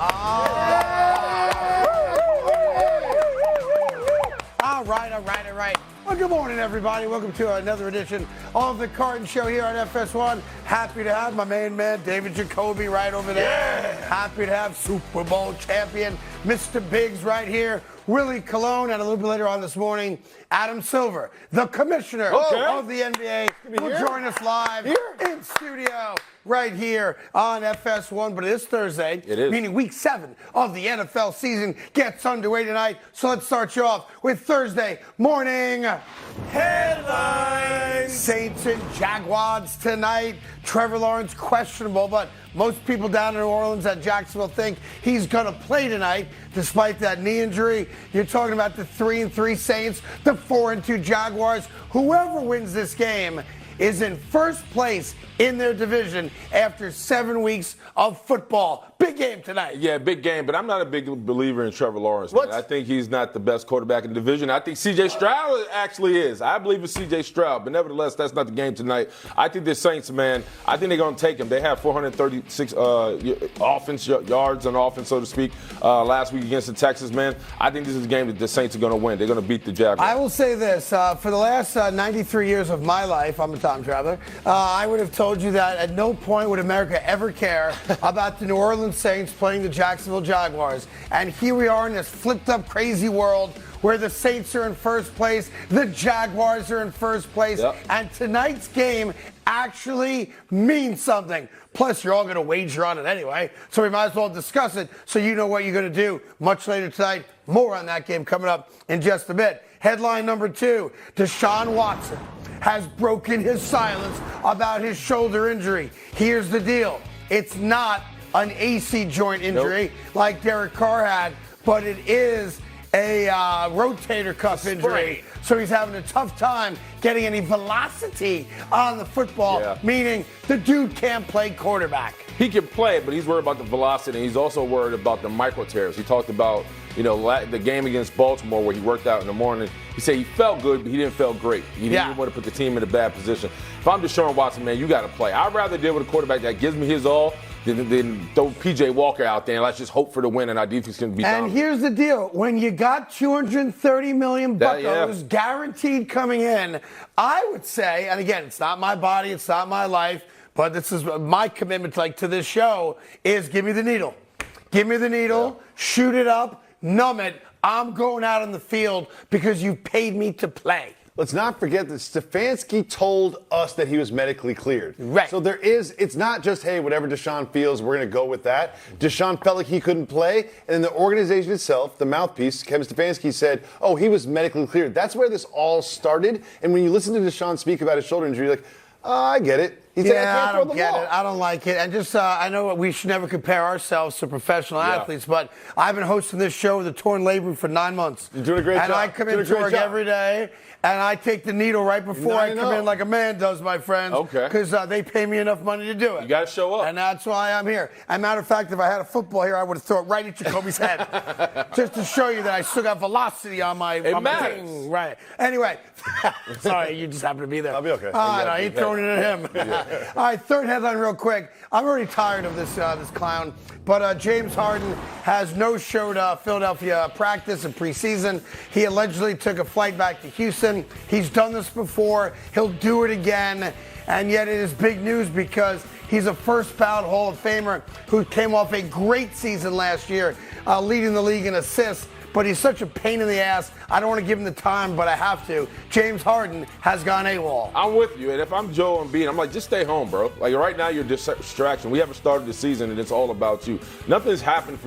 All right. Well, good morning, everybody. Welcome to another edition of the Carton Show here on FS1. Happy to have my main man, David Jacoby, right over there. Yeah. Happy to have Super Bowl champion, Mr. Biggs, right here. Willie Colon, and a little bit later on this morning, Adam Silver, the commissioner of the NBA, will join us live in studio right here on FS1. But it is Thursday, meaning week 7 of the NFL season gets underway tonight. So let's start you off with Thursday morning headlines. Saints and Jaguars tonight. Trevor Lawrence questionable, but most people down in New Orleans at Jacksonville think he's going to play tonight despite that knee injury. You're talking about the 3-3 Saints, the 4-2 Jaguars. Whoever wins this game is in first place in their division after 7 weeks of football. Big game tonight. Yeah, big game, but I'm not a big believer in Trevor Lawrence. Man. I think he's not the best quarterback in the division. I think C.J. Stroud actually is. I believe it's C.J. Stroud, but nevertheless, that's not the game tonight. I think the Saints, man, I think they're going to take him. They have 436 offense yards on offense, so to speak, last week against the Texans, man. I think this is a game that the Saints are going to win. They're going to beat the Jaguars. I will say this. For the last 93 years of my life, I'm a time traveler, I would have told you that at no point would America ever care about the New Orleans Saints playing the Jacksonville Jaguars. And here we are in this flipped-up, crazy world where the Saints are in first place, the Jaguars are in first place, and tonight's game actually means something. Plus, you're all going to wager on it anyway, so we might as well discuss it so you know what you're going to do much later tonight. More on that game coming up in just a bit. Headline number 2, Deshaun Watson has broken his silence about his shoulder injury. Here's the deal. It's not an AC joint injury like Derek Carr had, but it is a rotator cuff injury. So he's having a tough time getting any velocity on the football, meaning the dude can't play quarterback. He can play, but he's worried about the velocity, and he's also worried about the micro tears. He talked about, the game against Baltimore where he worked out in the morning. He said he felt good, but he didn't feel great. He didn't want to put the team in a bad position. If I'm Deshaun Watson, man, you got to play. I'd rather deal with a quarterback that gives me his all than throw P.J. Walker out there and let's just hope for the win and our defense can be dominant. And here's the deal. When you got $230 million guaranteed coming in, I would say, and again, it's not my body, it's not my life, but this is my commitment to this show, is give me the needle. Give me the needle, shoot it up, numb it. I'm going out on the field because you paid me to play. Let's not forget that Stefanski told us that he was medically cleared. Right. So it's not just, hey, whatever Deshaun feels, we're going to go with that. Deshaun felt like he couldn't play, and then the organization itself, the mouthpiece, Kevin Stefanski, said, oh, he was medically cleared. That's where this all started. And when you listen to Deshaun speak about his shoulder injury, you're like, I get it. I don't get it. I don't like it. And just, I know we should never compare ourselves to professional athletes, but I've been hosting this show with a torn labrum for 9 months. You're doing a great job. And I come into work every day, and I take the needle right before I come in like a man does, my friends. Okay. Because they pay me enough money to do it. You got to show up. And that's why I'm here. As a matter of fact, if I had a football here, I would have thrown it right at Jacoby's head. Just to show you that I still got velocity on my thing. Right. Anyway. Sorry, you just happen to be there. I'll be okay. No, you throwing it at him. All right, third headline real quick. I'm already tired of this clown, but James Harden has no-showed Philadelphia practice in preseason. He allegedly took a flight back to Houston. He's done this before. He'll do it again. And yet it is big news because he's a first-ballot Hall of Famer who came off a great season last year, leading the league in assists. But he's such a pain in the ass. I don't want to give him the time, but I have to. James Harden has gone AWOL. I'm with you. And if I'm Joe Embiid, I'm like, just stay home, bro. Like, right now, you're a distraction. We haven't started the season, and it's all about you. Nothing's happened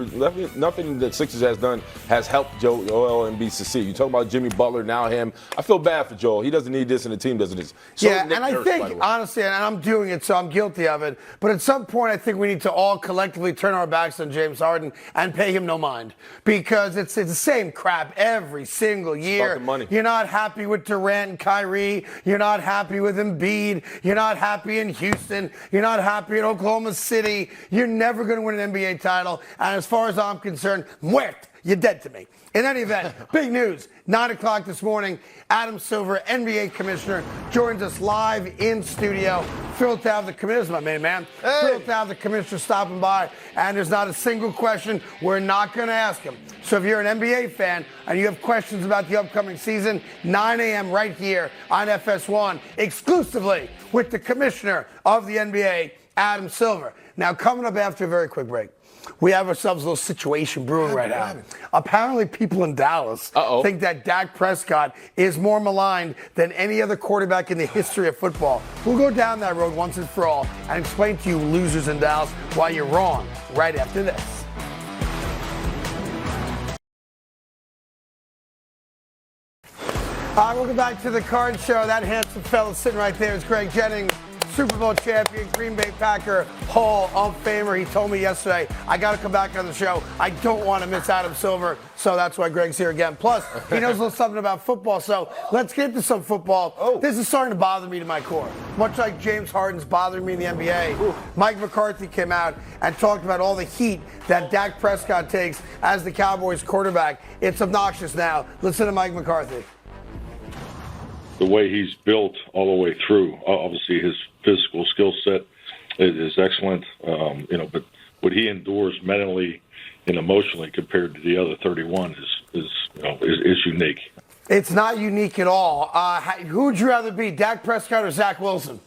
nothing that Sixers has done has helped Joel Embiid succeed. You talk about Jimmy Butler, now him. I feel bad for Joel. He doesn't need this, and the team doesn't need this. So and I think, honestly, and I'm doing it, so I'm guilty of it, but at some point, I think we need to all collectively turn our backs on James Harden and pay him no mind. Because it's the same crap every single year. It's about the money. You're not happy with Durant and Kyrie. You're not happy with Embiid. You're not happy in Houston. You're not happy in Oklahoma City. You're never going to win an NBA title. And as far as I'm concerned, muerte. You're dead to me. In any event, big news. 9 o'clock this morning, Adam Silver, NBA commissioner, joins us live in studio. Thrilled to have the commissioner, my main man. Hey. Thrilled to have the commissioner stopping by. And there's not a single question we're not going to ask him. So if you're an NBA fan and you have questions about the upcoming season, 9 a.m. right here on FS1, exclusively with the commissioner of the NBA, Adam Silver. Now, coming up after a very quick break, we have ourselves a little situation brewing right now. Apparently, people in Dallas think that Dak Prescott is more maligned than any other quarterback in the history of football. We'll go down that road once and for all and explain to you losers in Dallas why you're wrong right after this. Welcome back to the Carton Show. That handsome fella sitting right there is Greg Jennings, Super Bowl champion, Green Bay Packer, Hall of Famer. He told me yesterday, I got to come back on the show. I don't want to miss Adam Silver, so that's why Greg's here again. Plus, he knows a little something about football, so let's get into some football. This is starting to bother me to my core. Much like James Harden's bothering me in the NBA, Mike McCarthy came out and talked about all the heat that Dak Prescott takes as the Cowboys quarterback. It's obnoxious now. Listen to Mike McCarthy. The way he's built all the way through, obviously his physical skill set is excellent, but what he endures mentally and emotionally compared to the other 31 is unique. It's not unique at all. Who'd you rather be, Dak Prescott or Zach Wilson?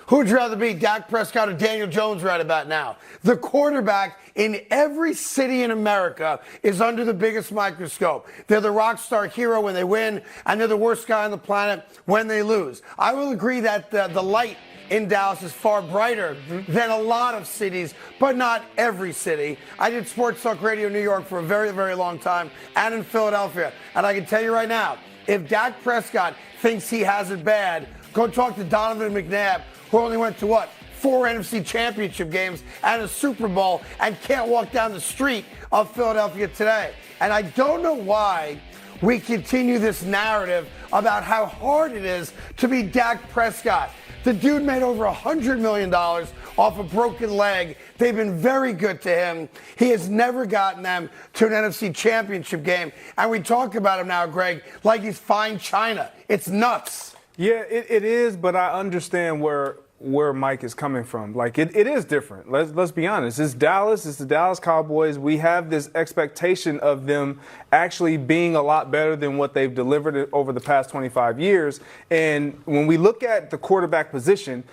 Who'd you rather be, Dak Prescott or Daniel Jones right about now? The quarterback in every city in America is under the biggest microscope. They're the rock star hero when they win, and they're the worst guy on the planet when they lose. I will agree that the light in Dallas is far brighter than a lot of cities, but not every city. I did Sports Talk Radio New York for a very, very long time, and in Philadelphia. And I can tell you right now, if Dak Prescott thinks he has it bad, go talk to Donovan McNabb, who only went to 4 NFC championship games and a Super Bowl and can't walk down the street of Philadelphia today. And I don't know why we continue this narrative about how hard it is to be Dak Prescott. The dude made over $100 million off a broken leg. They've been very good to him. He has never gotten them to an NFC championship game. And we talk about him now, Greg, like he's fine china. It's nuts. Yeah, it is, but I understand where Mike is coming from. Like, it is different. Let's be honest. It's Dallas. It's the Dallas Cowboys. We have this expectation of them actually being a lot better than what they've delivered over the past 25 years. And when we look at the quarterback position,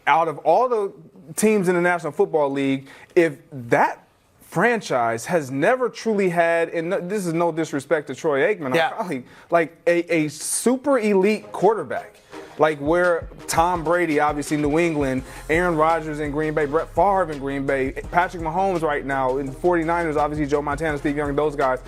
out of all the teams in the National Football League, if that franchise has never truly had, and this is no disrespect to Troy Aikman, like a super elite quarterback. Like where Tom Brady, obviously New England, Aaron Rodgers in Green Bay, Brett Favre in Green Bay, Patrick Mahomes right now in the 49ers, obviously Joe Montana, Steve Young, those guys.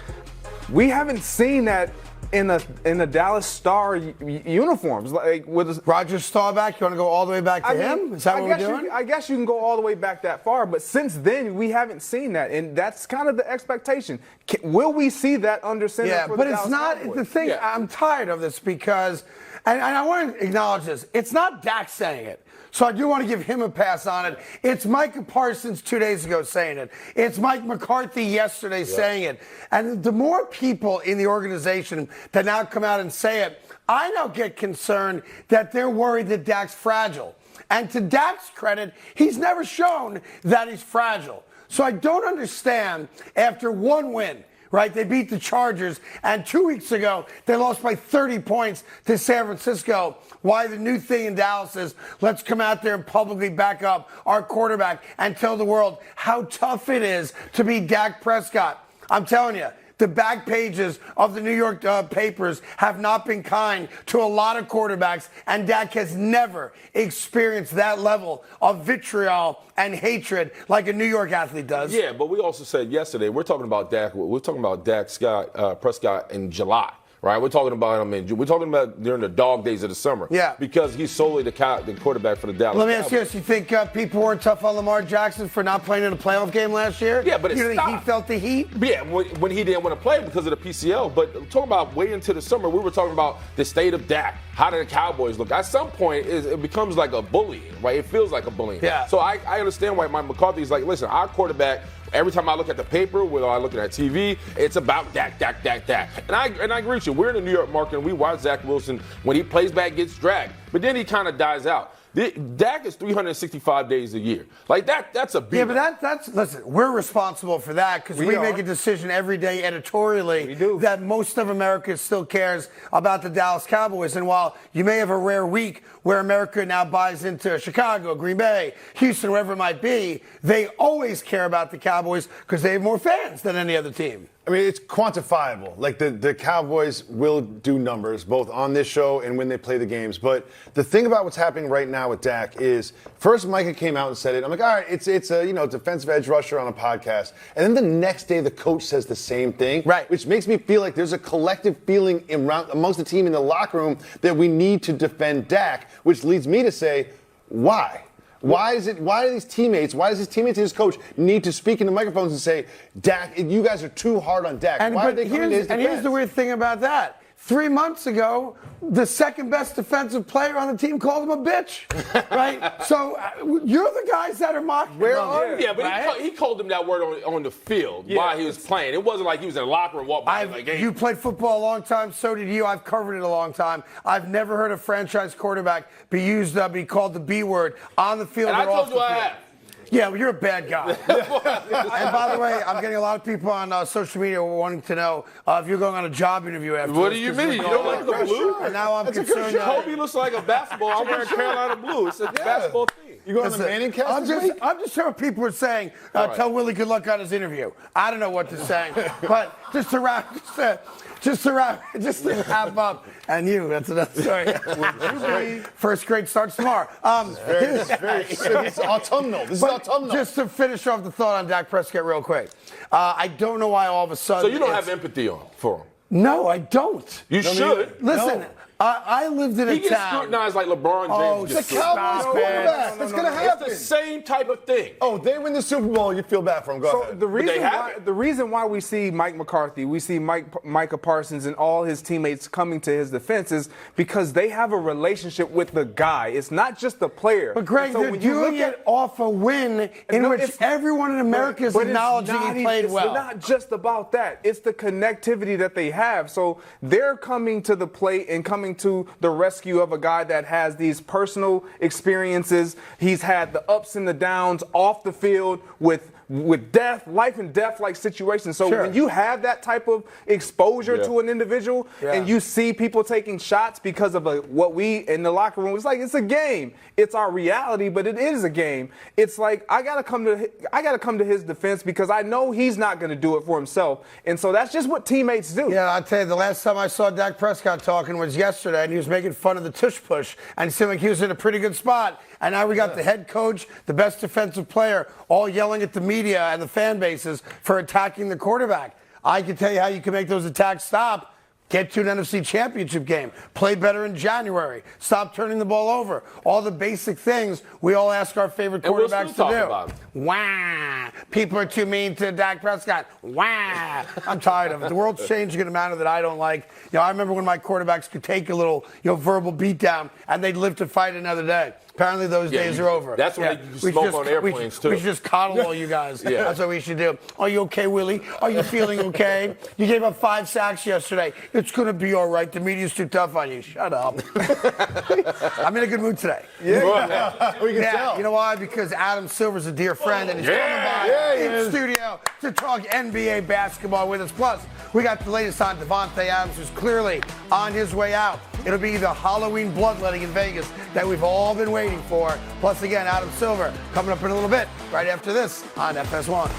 We haven't seen that in the Dallas Star uniforms. Like with Roger Staubach, you want to go all the way back to him? Is that what we're doing? I guess you can go all the way back that far, but since then we haven't seen that, and that's kind of the expectation. Will we see that under center? Yeah, for but the it's Dallas not Cowboys? the thing. Yeah. I'm tired of this because, and I want to acknowledge this. It's not Dak saying it. So I do want to give him a pass on it. It's Micah Parsons 2 days ago saying it. It's Mike McCarthy yesterday saying it. And the more people in the organization that now come out and say it, I now get concerned that they're worried that Dak's fragile. And to Dak's credit, he's never shown that he's fragile. So I don't understand after one win, right? They beat the Chargers, and 2 weeks ago, they lost by 30 points to San Francisco. Why the new thing in Dallas is, let's come out there and publicly back up our quarterback and tell the world how tough it is to be Dak Prescott. I'm telling you, the back pages of the New York papers have not been kind to a lot of quarterbacks, and Dak has never experienced that level of vitriol and hatred like a New York athlete does. Yeah, but we also said yesterday, we're talking about Dak Prescott in July. Right, we're talking about him we're talking about during the dog days of the summer. Yeah, because he's solely the quarterback for the Dallas. Let me ask you this: you think people weren't tough on Lamar Jackson for not playing in a playoff game last year? Yeah, but you think he felt the heat? Yeah, when he didn't want to play because of the PCL. But talking about way into the summer, we were talking about the state of Dak. How do the Cowboys look? At some point, it becomes like a bullying, right? It feels like a bullying. Yeah. So I understand why Mike McCarthy is like, listen, our quarterback Every time I look at the paper, whether I look at TV, it's about Dak. And I agree with you. We're in the New York market, and we watch Zach Wilson when he plays back, gets dragged. But then he kind of dies out. Dak is 365 days a year. Like, that's a big. Yeah, but that's listen, we're responsible for that because we make a decision every day editorially that most of America still cares about the Dallas Cowboys. And while you may have a rare week where America now buys into Chicago, Green Bay, Houston, wherever it might be, they always care about the Cowboys because they have more fans than any other team. I mean, it's quantifiable. Like, the Cowboys will do numbers, both on this show and when they play the games. But the thing about what's happening right now with Dak is, first Micah came out and said it. I'm like, all right, it's a defensive edge rusher on a podcast. And then the next day, the coach says the same thing. Right. Which makes me feel like there's a collective feeling amongst the team in the locker room that we need to defend Dak, which leads me to say, why? Why do his teammates and his coach need to speak into microphones and say, Dak, you guys are too hard on Dak? Why are they coming to his defense? And here's the weird thing about that. 3 months ago, the second best defensive player on the team called him a bitch, right? So you're the guys that are mocking. Where are you? Yeah, but he called him that word on the field while he was playing. It wasn't like he was in the locker room walking by the game. You played football a long time, so did you. I've covered it a long time. I've never heard a franchise quarterback be called the B word on the field and or off the field. I have. Yeah, well, you're a bad guy. And by the way, I'm getting a lot of people on social media wanting to know if you're going on a job interview after. What do you mean? You don't like the blue? And now I'm concerned. Kobe looks like a basketball. I'm wearing Carolina blue. It's a basketball thing. You going on the Manning cast? I'm just hearing what people are saying. Tell Willie good luck on his interview. I don't know what to say, but just to wrap up, and you, that's another story. First grade starts tomorrow. It's autumnal. This is autumnal. Just to finish off the thought on Dak Prescott real quick. I don't know why all of a sudden. So you don't have empathy for him? No, I don't. You should. Listen. I lived in a town. He gets scrutinized like LeBron James. It's the Cowboys quarterback. That's going to happen. It's the same type of thing. Oh, they win the Super Bowl, you feel bad for them. Go ahead. The reason why we see Mike McCarthy, we see Micah Parsons and all his teammates coming to his defense is because they have a relationship with the guy. It's not just the player. But Greg, they're doing it off a win in which everyone in America is acknowledging he played well. It's not just about that. It's the connectivity that they have. So they're coming to the plate and coming to the rescue of a guy that has these personal experiences. He's had the ups and the downs off the field with life and death like situations. So when you have that type of exposure to an individual and you see people taking shots because of what we in the locker room, it's a game. It's our reality, but it is a game. It's like I gotta come to his defense because I know he's not gonna do it for himself. And so that's just what teammates do. Yeah, I'll tell you, the last time I saw Dak Prescott talking was yesterday, and he was making fun of the tush push and seemed like he was in a pretty good spot. And now we got the head coach, the best defensive player, all yelling at the media and the fan bases for attacking the quarterback. I can tell you how you can make those attacks stop. Get to an NFC championship game. Play better in January. Stop turning the ball over. All the basic things we all ask our favorite quarterbacks to do. Wah! People are too mean to Dak Prescott. Wah! I'm tired of it. The world's changing in a manner that I don't like. I remember when my quarterbacks could take a little, verbal beatdown and they'd live to fight another day. Apparently those days are over. That's when you smoke on airplanes, too. We should just coddle all you guys. That's what we should do. Are you okay, Willie? Are you feeling okay? You gave up 5 sacks yesterday. It's going to be all right. The media's too tough on you. Shut up. I'm in a good mood today. We can tell. You know why? Because Adam Silver's a dear friend, and he's coming by in studio to talk NBA basketball with us. Plus, we got the latest on Davante Adams, who's clearly on his way out. It'll be the Halloween bloodletting in Vegas that we've all been waiting for. Plus, again, Adam Silver coming up in a little bit, right after this on FS1.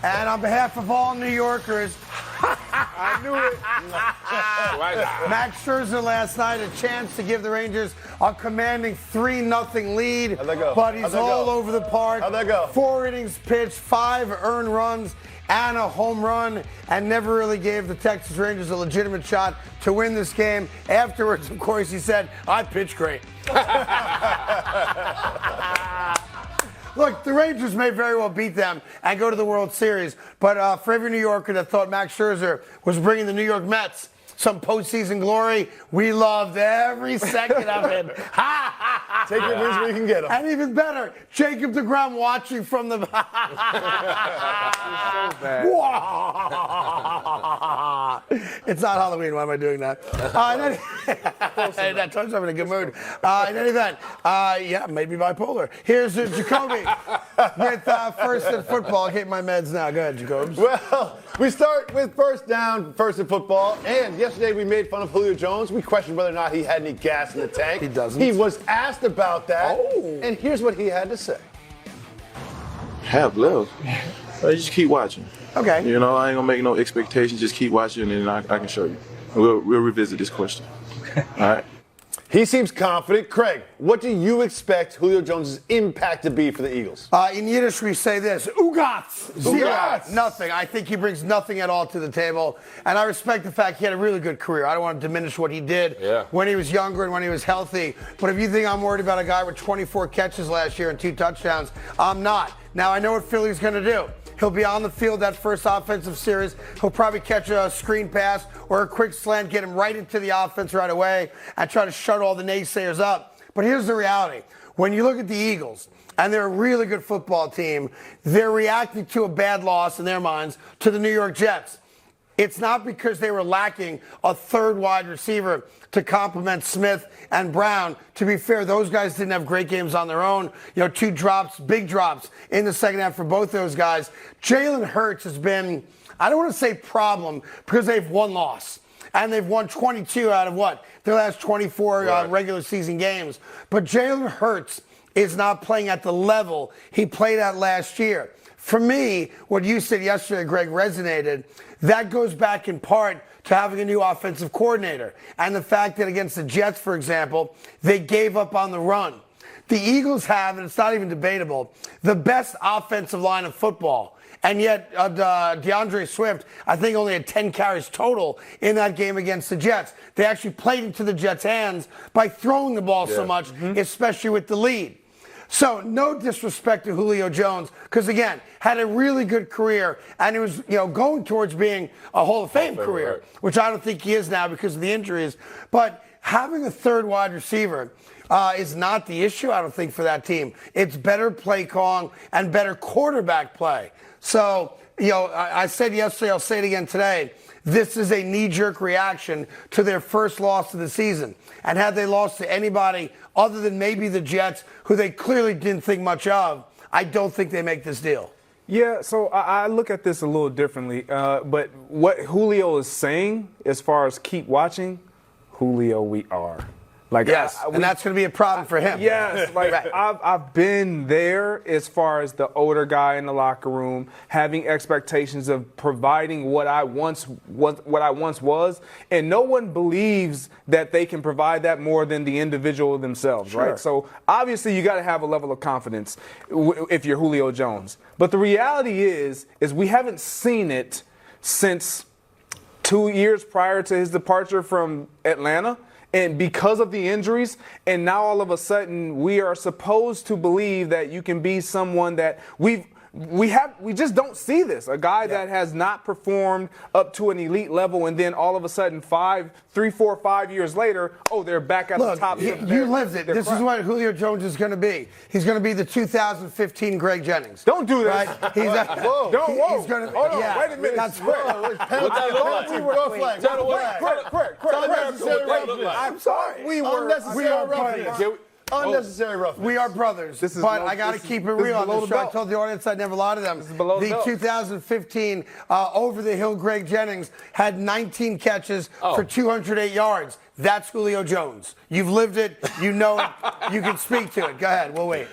And on behalf of all New Yorkers, I knew it. Max Scherzer last night, a chance to give the Rangers a commanding 3-0 lead. How'd that go? But he's all over the park. How'd that go? 4 innings pitched, 5 earned runs, and a home run, and never really gave the Texas Rangers a legitimate shot to win this game. Afterwards, of course, he said, I pitched great. Look, the Rangers may very well beat them and go to the World Series, but for every New Yorker that thought Max Scherzer was bringing the New York Mets some postseason glory, we loved every second of it. Take your wins where you can get them. And even better, Jacob DeGrom watching from the. It's not Halloween. Why am I doing that? That tells you I'm in a good mood. In any event, yeah, maybe bipolar. Here's Jacoby with First in Football. I'll get my meds now. Go ahead, Jacobs. Well, we start with first down, First in Football. And yesterday we made fun of Julio Jones. We questioned whether or not he had any gas in the tank. He doesn't. He was asked about that. Oh. And here's what he had to say. Have left. Just keep watching. Okay. You know, I ain't gonna make no expectations. Just keep watching, and I can show you. We'll revisit this question. All right. He seems confident. Craig, what do you expect Julio Jones' impact to be for the Eagles? In Yiddish, we say this: Ugats. Zero. Ugats. Nothing. I think he brings nothing at all to the table. And I respect the fact he had a really good career. I don't want to diminish what he did when he was younger and when he was healthy. But if you think I'm worried about a guy with 24 catches last year and 2 touchdowns, I'm not. Now, I know what Philly's going to do. He'll be on the field that first offensive series. He'll probably catch a screen pass or a quick slant, get him right into the offense right away, and try to shut all the naysayers up. But here's the reality. When you look at the Eagles, and they're a really good football team, they're reacting to a bad loss in their minds to the New York Jets. It's not because they were lacking a third wide receiver to complement Smith and Brown. To be fair, those guys didn't have great games on their own. 2 drops, big drops in the second half for both those guys. Jalen Hurts has been, I don't want to say problem, because they've one loss. And they've won 22 out of their last 24 regular season games. But Jalen Hurts is not playing at the level he played at last year. For me, what you said yesterday, Greg, resonated. That goes back in part to having a new offensive coordinator. And the fact that against the Jets, for example, they gave up on the run. The Eagles have, and it's not even debatable, the best offensive line of football. And yet, DeAndre Swift, I think, only had 10 carries total in that game against the Jets. They actually played into the Jets' hands by throwing the ball so much, especially with the lead. So no disrespect to Julio Jones, because again, had a really good career, and it was going towards being a Hall of Fame career, which I don't think he is now because of the injuries. But having a third wide receiver is not the issue, I don't think, for that team. It's better play calling and better quarterback play. So I said yesterday, I'll say it again today. This is a knee-jerk reaction to their first loss of the season. And had they lost to anybody other than maybe the Jets, who they clearly didn't think much of, I don't think they make this deal. Yeah, so I look at this a little differently. But what Julio is saying, as far as keep watching, Julio, we are. Yes, and that's going to be a problem for him. Yes, right. I've been there as far as the older guy in the locker room, having expectations of providing what I once was, and no one believes that they can provide that more than the individual themselves, right? So obviously you got to have a level of confidence if you're Julio Jones. But the reality is we haven't seen it since 2 years prior to his departure from Atlanta. And because of the injuries, and now all of a sudden we are supposed to believe that you can be someone that we just don't see this. A guy that has not performed up to an elite level, and then all of a sudden 3, 4, 5 years later, they're back at the top. You lived it. This is what Julio Jones is going to be. He's going to be the 2015 Greg Jennings. Don't do right? that. He's Whoa. He's going to. Hold on. Wait a minute. That's I'm sorry. We are brothers. Unnecessary roughness. We are brothers, but I got to keep it real on this show. I told the audience I'd never lie to them. The 2015 over-the-hill Greg Jennings had 19 catches for 208 yards. That's Julio Jones. You've lived it. You know it. You can speak to it. Go ahead. We'll wait.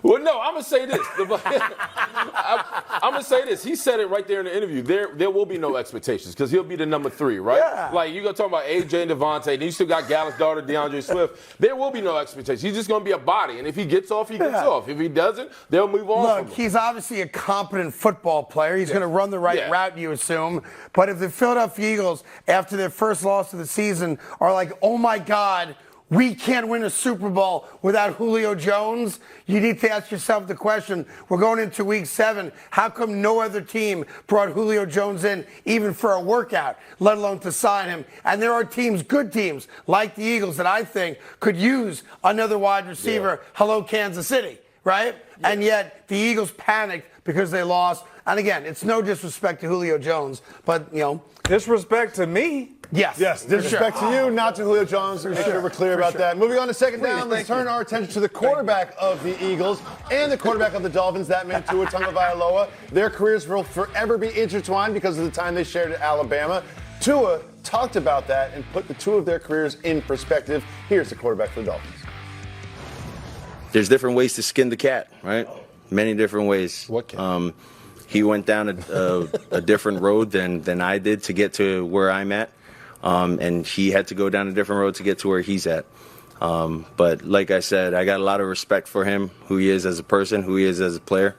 Well, no, I'm going to say this. I'm going to say this. He said it right there in the interview. There will be no expectations because he'll be the number 3, right? Yeah. Like, you're going to talk about AJ and Davante, and you still got Gallus' daughter, DeAndre Swift. There will be no expectations. He's just going to be a body, and if he gets off, he gets off. If he doesn't, they'll move on from him. Look, he's obviously a competent football player. He's going to run the right route, you assume. But if the Philadelphia Eagles, after their first loss of the season, are like, oh, my God, we can't win a Super Bowl without Julio Jones, you need to ask yourself the question, we're going into week 7, how come no other team brought Julio Jones in even for a workout, let alone to sign him? And there are teams, good teams, like the Eagles that I think could use another wide receiver. Yeah. Hello, Kansas City, right? Yeah. And yet the Eagles panicked because they lost. And again, it's no disrespect to Julio Jones, but, disrespect to me. Yes. Yes, disrespect to you, not to Julio Jones. Make sure we're clear about that. Moving on to second down, let's turn our attention to the quarterback of the Eagles and the quarterback of the Dolphins, that man Tua Tagovailoa. Their careers will forever be intertwined because of the time they shared at Alabama. Tua talked about that and put the two of their careers in perspective. Here's the quarterback for the Dolphins. There's different ways to skin the cat, right? Many different ways. What cat? He went down a different road than I did to get to where I'm at. And he had to go down a different road to get to where he's at. But like I said, I got a lot of respect for him, who he is as a person, who he is as a player.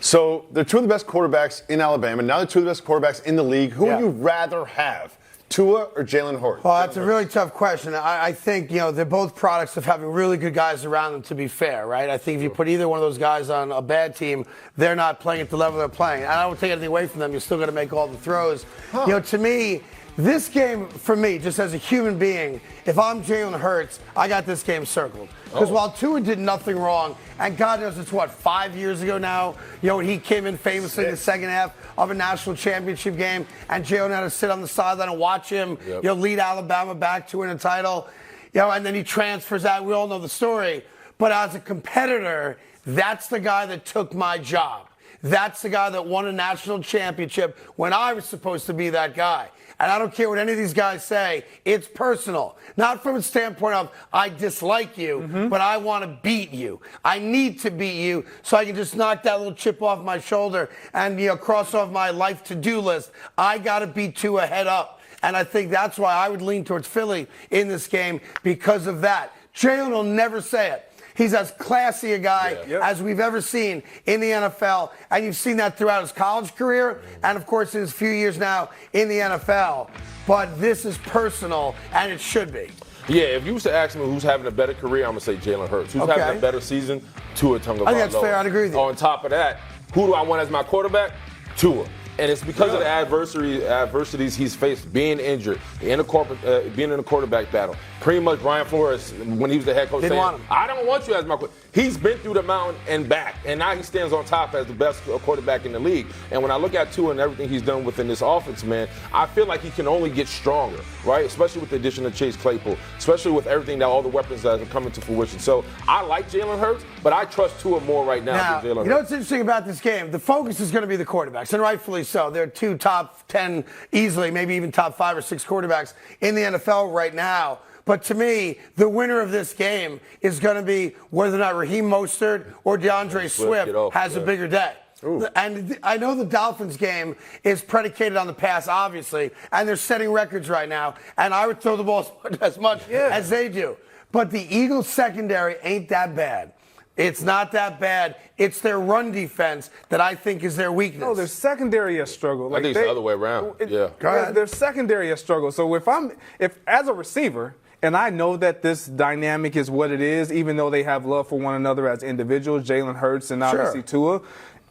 So they're two of the best quarterbacks in Alabama. Now they're two of the best quarterbacks in the league. Who would you rather have, Tua or Jalen Hurts? Well, that's a really tough question. I think, they're both products of having really good guys around them, to be fair, right? I think if you put either one of those guys on a bad team, they're not playing at the level they're playing. And I don't take anything away from them. You're still going to make all the throws. To me, this game, for me, just as a human being, if I'm Jalen Hurts, I got this game circled. Because while Tua did nothing wrong, and God knows it's 5 years ago now, when he came in famously in the second half of a national championship game, and Jalen had to sit on the sideline and watch him, lead Alabama back to win a title, and then he transfers out. We all know the story. But as a competitor, that's the guy that took my job. That's the guy that won a national championship when I was supposed to be that guy. And I don't care what any of these guys say. It's personal. Not from a standpoint of I dislike you, but I want to beat you. I need to beat you so I can just knock that little chip off my shoulder and cross off my life to-do list. I got to beat Tua head up. And I think that's why I would lean towards Philly in this game because of that. Jalen will never say it. He's as classy a guy as we've ever seen in the NFL, and you've seen that throughout his college career and, of course, in his few years now in the NFL. But this is personal, and it should be. Yeah, if you was to ask me who's having a better career, I'm going to say Jalen Hurts. Who's having a better season? Tua Tagovailoa. I think that's fair. I'd agree with you. On top of that, who do I want as my quarterback? Tua. And it's because of the adversities he's faced, being injured, being in a quarterback battle. Pretty much Brian Flores, when he was the head coach, saying, I don't want you as my quarterback. He's been through the mountain and back, and now he stands on top as the best quarterback in the league. And when I look at Tua and everything he's done within this offense, man, I feel like he can only get stronger, right? Especially with the addition of Chase Claypool, especially with everything that all the weapons that are coming to fruition. So I like Jalen Hurts, but I trust Tua more right now than Jalen Hurts. You know what's interesting about this game? The focus is going to be the quarterbacks, and rightfully so. They're two top 10, easily, maybe even top 5 or 6 quarterbacks in the NFL right now. But to me, the winner of this game is going to be whether or not Raheem Mostert or DeAndre Swift has a bigger day. Ooh. And I know the Dolphins game is predicated on the pass, obviously, and they're setting records right now. And I would throw the ball as much as they do. But the Eagles secondary ain't that bad. It's not that bad. It's their run defense that I think is their weakness. No, their secondary has struggled. I think it's the other way around. Go ahead. Their secondary has struggled. So if as a receiver, and I know that this dynamic is what it is, even though they have love for one another as individuals, Jalen Hurts and obviously Tua,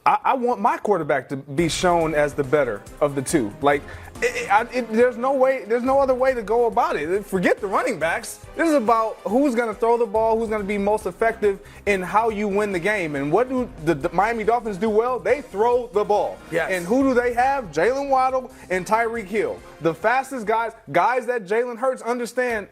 I want my quarterback to be shown as the better of the two. Like, there's no other way to go about it. Forget the running backs. This is about who's going to throw the ball, who's going to be most effective in how you win the game. And what do the Miami Dolphins do well? They throw the ball. Yes. And who do they have? Jalen Waddle and Tyreek Hill. The fastest guys that Jalen Hurts understand.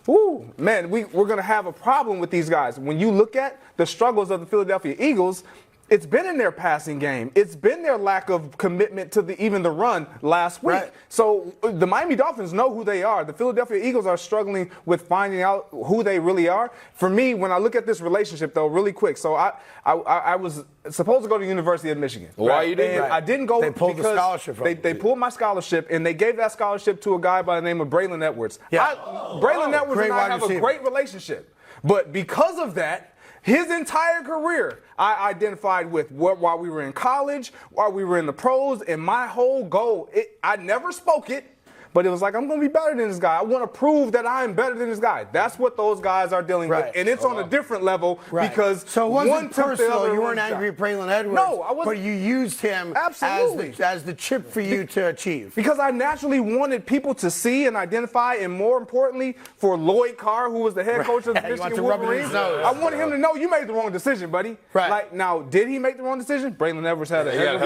Ooh, man, we're going to have a problem with these guys. When you look at the struggles of the Philadelphia Eagles, it's been in their passing game. It's been their lack of commitment to even the run last week. Right. So the Miami Dolphins know who they are. The Philadelphia Eagles are struggling with finding out who they really are. For me, when I look at this relationship, though, really quick, so I was supposed to go to the University of Michigan. Why you didn't? I didn't go they pulled because the scholarship from they pulled my scholarship, and they gave that scholarship to a guy by the name of Braylon Edwards. Yeah. Braylon Edwards and I have receiver. a great relationship. But because of that, his entire career, I identified with while we were in college, while we were in the pros, and my whole goal, I never spoke it, but it was like, I'm going to be better than this guy. I want to prove that I'm better than this guy. That's what those guys are dealing with. And it's on a different level because so it wasn't personal. You weren't angry at Braylon Edwards. No, I wasn't. But you used him as the chip for you to achieve. Because I naturally wanted people to see and identify, and more importantly, for Lloyd Carr, who was the head coach of the Michigan Wolverines, I wanted him to know you made the wrong decision, buddy. Like, now, did he make the wrong decision? Braylon Edwards had a good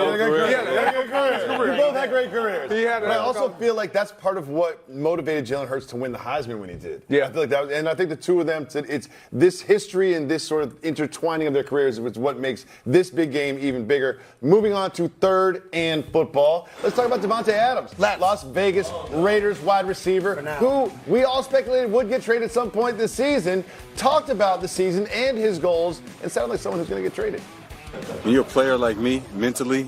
career. We both had great careers. I also feel like that's part of what motivated Jalen Hurts to win the Heisman when he did. I feel like that, and I think the two of them, it's this history and this sort of intertwining of their careers is what makes this big game even bigger. Moving on to third and football. Let's talk about Davante Adams, Las Vegas Raiders wide receiver, who we all speculated would get traded at some point this season. Talked about the season and his goals, and sounded like someone who's going to get traded. When you're a player like me, mentally,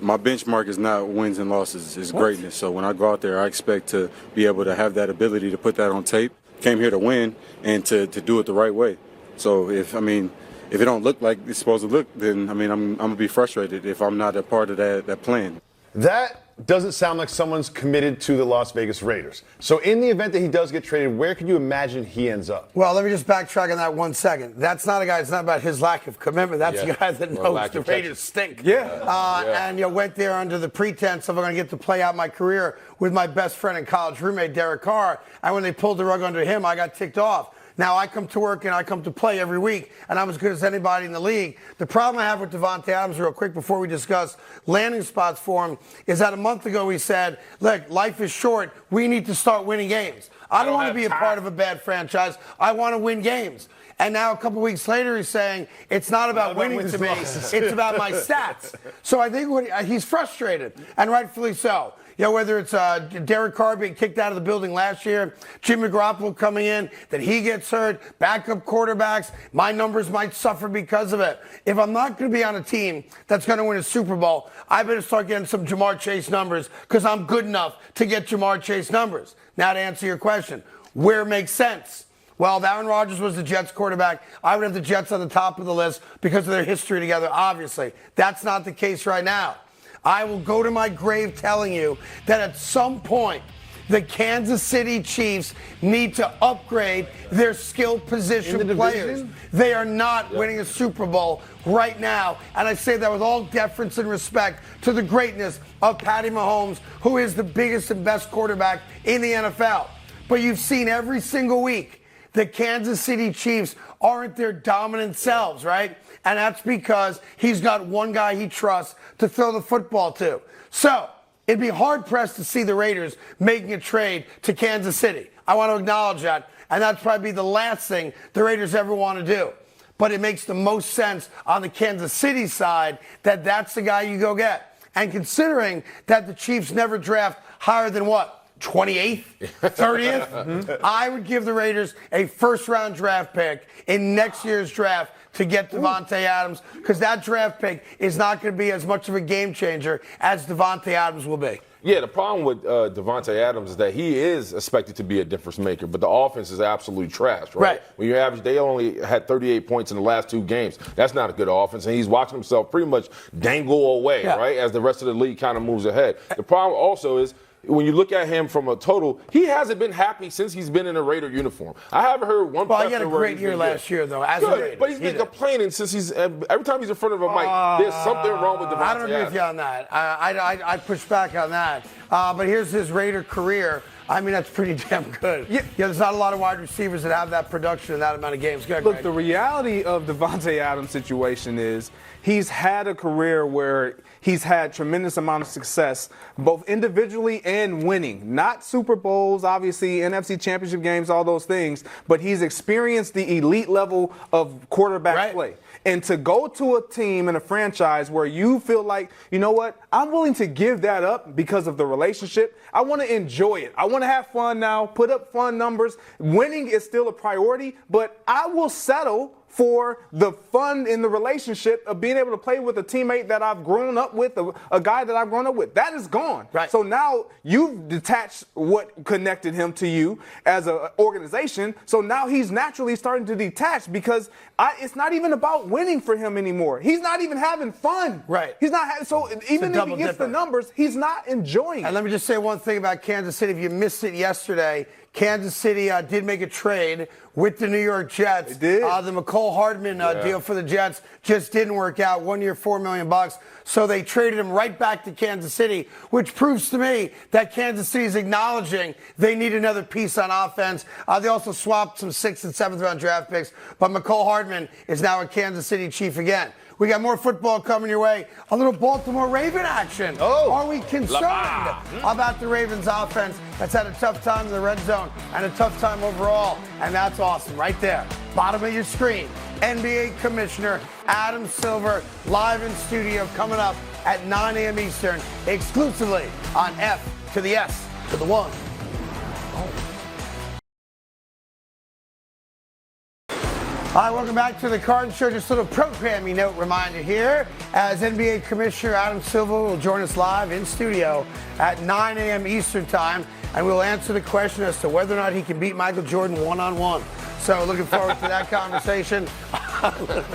my benchmark is not wins and losses, it's greatness. So when I go out there, I expect to be able to have that ability to put that on tape. Came here to win and to do it the right way. So if it don't look like it's supposed to look, then I'm gonna be frustrated if I'm not a part of that plan. That doesn't sound like someone's committed to the Las Vegas Raiders. So in the event that he does get traded, where can you imagine he ends up? Well, let me just backtrack on that 1 second. That's not a guy, it's not about his lack of commitment. That's the guy that knows the Raiders stink. And went there under the pretense of I'm going to get to play out my career with my best friend and college roommate, Derek Carr. And when they pulled the rug under him, I got ticked off. Now, I come to work and I come to play every week, and I'm as good as anybody in the league. The problem I have with Davante Adams, real quick, before we discuss landing spots for him, is that a month ago we said, look, life is short. We need to start winning games. I don't want to be a part of a bad franchise. I want to win games. And now a couple weeks later, he's saying, it's not about winning to me. It's about my stats. So I think he's frustrated, and rightfully so. Whether it's Derek Carr being kicked out of the building last year, Jimmy Garoppolo coming in, that he gets hurt, backup quarterbacks, my numbers might suffer because of it. If I'm not going to be on a team that's going to win a Super Bowl, I better start getting some Jamar Chase numbers because I'm good enough to get Jamar Chase numbers. Now to answer your question, where it makes sense? Well, if Aaron Rodgers was the Jets quarterback, I would have the Jets on the top of the list because of their history together, obviously. That's not the case right now. I will go to my grave telling you that at some point, the Kansas City Chiefs need to upgrade their skill position players. They are not winning a Super Bowl right now. And I say that with all deference and respect to the greatness of Patty Mahomes, who is the biggest and best quarterback in the NFL. But you've seen every single week the Kansas City Chiefs aren't their dominant selves, right? And that's because he's got one guy he trusts to throw the football to. So it'd be hard-pressed to see the Raiders making a trade to Kansas City. I want to acknowledge that, and that'd probably be the last thing the Raiders ever want to do. But it makes the most sense on the Kansas City side that that's the guy you go get. And considering that the Chiefs never draft higher than what? 28th, 30th? I would give the Raiders a first-round draft pick in next year's draft to get Davante Adams, because that draft pick is not going to be as much of a game changer as Davante Adams will be. Yeah, the problem with Davante Adams is that he is expected to be a difference maker, but the offense is absolutely trash, right? When you average, they only had 38 points in the last 2 games. That's not a good offense, and he's watching himself pretty much dangle away, right, as the rest of the league kind of moves ahead. The problem also is, when you look at him from a total, he hasn't been happy since he's been in a Raider uniform. I haven't heard one. Well, he had a great year last year, though. As a Raider, but he's been complaining since he's every time he's in front of a mic. There's something wrong with Davante. I don't agree with you on that. I push back on that. But here's his Raider career. I mean, that's pretty damn good. Yeah, there's not a lot of wide receivers that have that production in that amount of games. Go ahead, Look, Greg. The reality of Davante Adams' situation is he's had a career where he's had tremendous amount of success, both individually and winning. Not Super Bowls, obviously, NFC Championship games, all those things, but he's experienced the elite level of quarterback play. And to go to a team and a franchise where you feel like, you know what, I'm willing to give that up because of the relationship. I want to enjoy it. I want to have fun now, put up fun numbers. Winning is still a priority, but I will settle for the fun in the relationship of being able to play with a teammate that I've grown up with, a guy that I've grown up with. That is gone. Right. So now you've detached what connected him to you as an organization. So now he's naturally starting to detach because it's not even about winning for him anymore. He's not even having fun. Right. He's not having, so even if he gets the numbers, he's not enjoying it. And let me just say one thing about Kansas City. If you missed it yesterday, Kansas City did make a trade with the New York Jets. They did. The McCole Hardman deal for the Jets just didn't work out. 1 year, $4 million. So they traded him right back to Kansas City, which proves to me that Kansas City is acknowledging they need another piece on offense. They also swapped some 6th and 7th round draft picks, but McCole Hardman is now a Kansas City Chief again. We got more football coming your way. A little Baltimore Raven action. Oh. Are we concerned about the Ravens offense that's had a tough time in the red zone and a tough time overall? And that's awesome right there. Bottom of your screen. NBA Commissioner Adam Silver live in studio coming up at 9 a.m. Eastern exclusively on F to the S to the 1. Hi, welcome back to the Carton Show. Just a little programming note reminder here, as NBA Commissioner Adam Silver will join us live in studio at 9 a.m. Eastern Time, and we'll answer the question as to whether or not he can beat Michael Jordan one-on-one. So looking forward to that conversation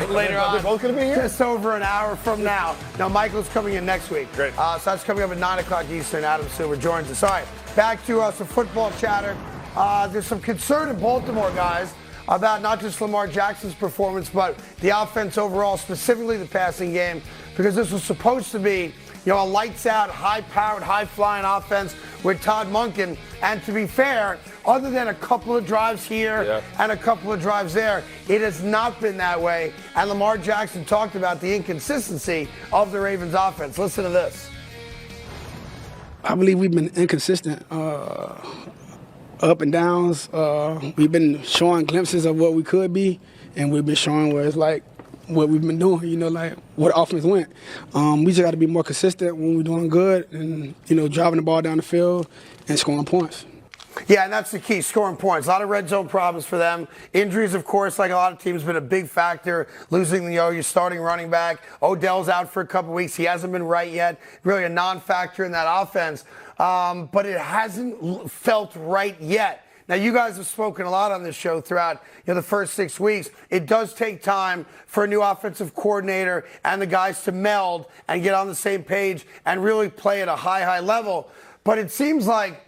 later on. They're both going to be here? Just over an hour from now. Now, Michael's coming in next week. Great. So that's coming up at 9 o'clock Eastern. Adam Silver joins us. All right, back to some football chatter. There's some concern in Baltimore, guys, about not just Lamar Jackson's performance, but the offense overall, specifically the passing game, because this was supposed to be, a lights-out, high-powered, high-flying offense with Todd Monken. And to be fair, other than a couple of drives here and a couple of drives there, it has not been that way. And Lamar Jackson talked about the inconsistency of the Ravens offense. Listen to this. I believe we've been inconsistent. Up and downs. We've been showing glimpses of what we could be, and we've been showing where it's like what we've been doing, like where the offense went. We just got to be more consistent when we're doing good and, driving the ball down the field and scoring points. Yeah, and that's the key, scoring points. A lot of red zone problems for them. Injuries, of course, like a lot of teams, been a big factor. Losing your starting running back. Odell's out for a couple weeks. He hasn't been right yet. Really a non-factor in that offense. But it hasn't felt right yet. Now, you guys have spoken a lot on this show throughout the first 6 weeks. It does take time for a new offensive coordinator and the guys to meld and get on the same page and really play at a high level. But it seems like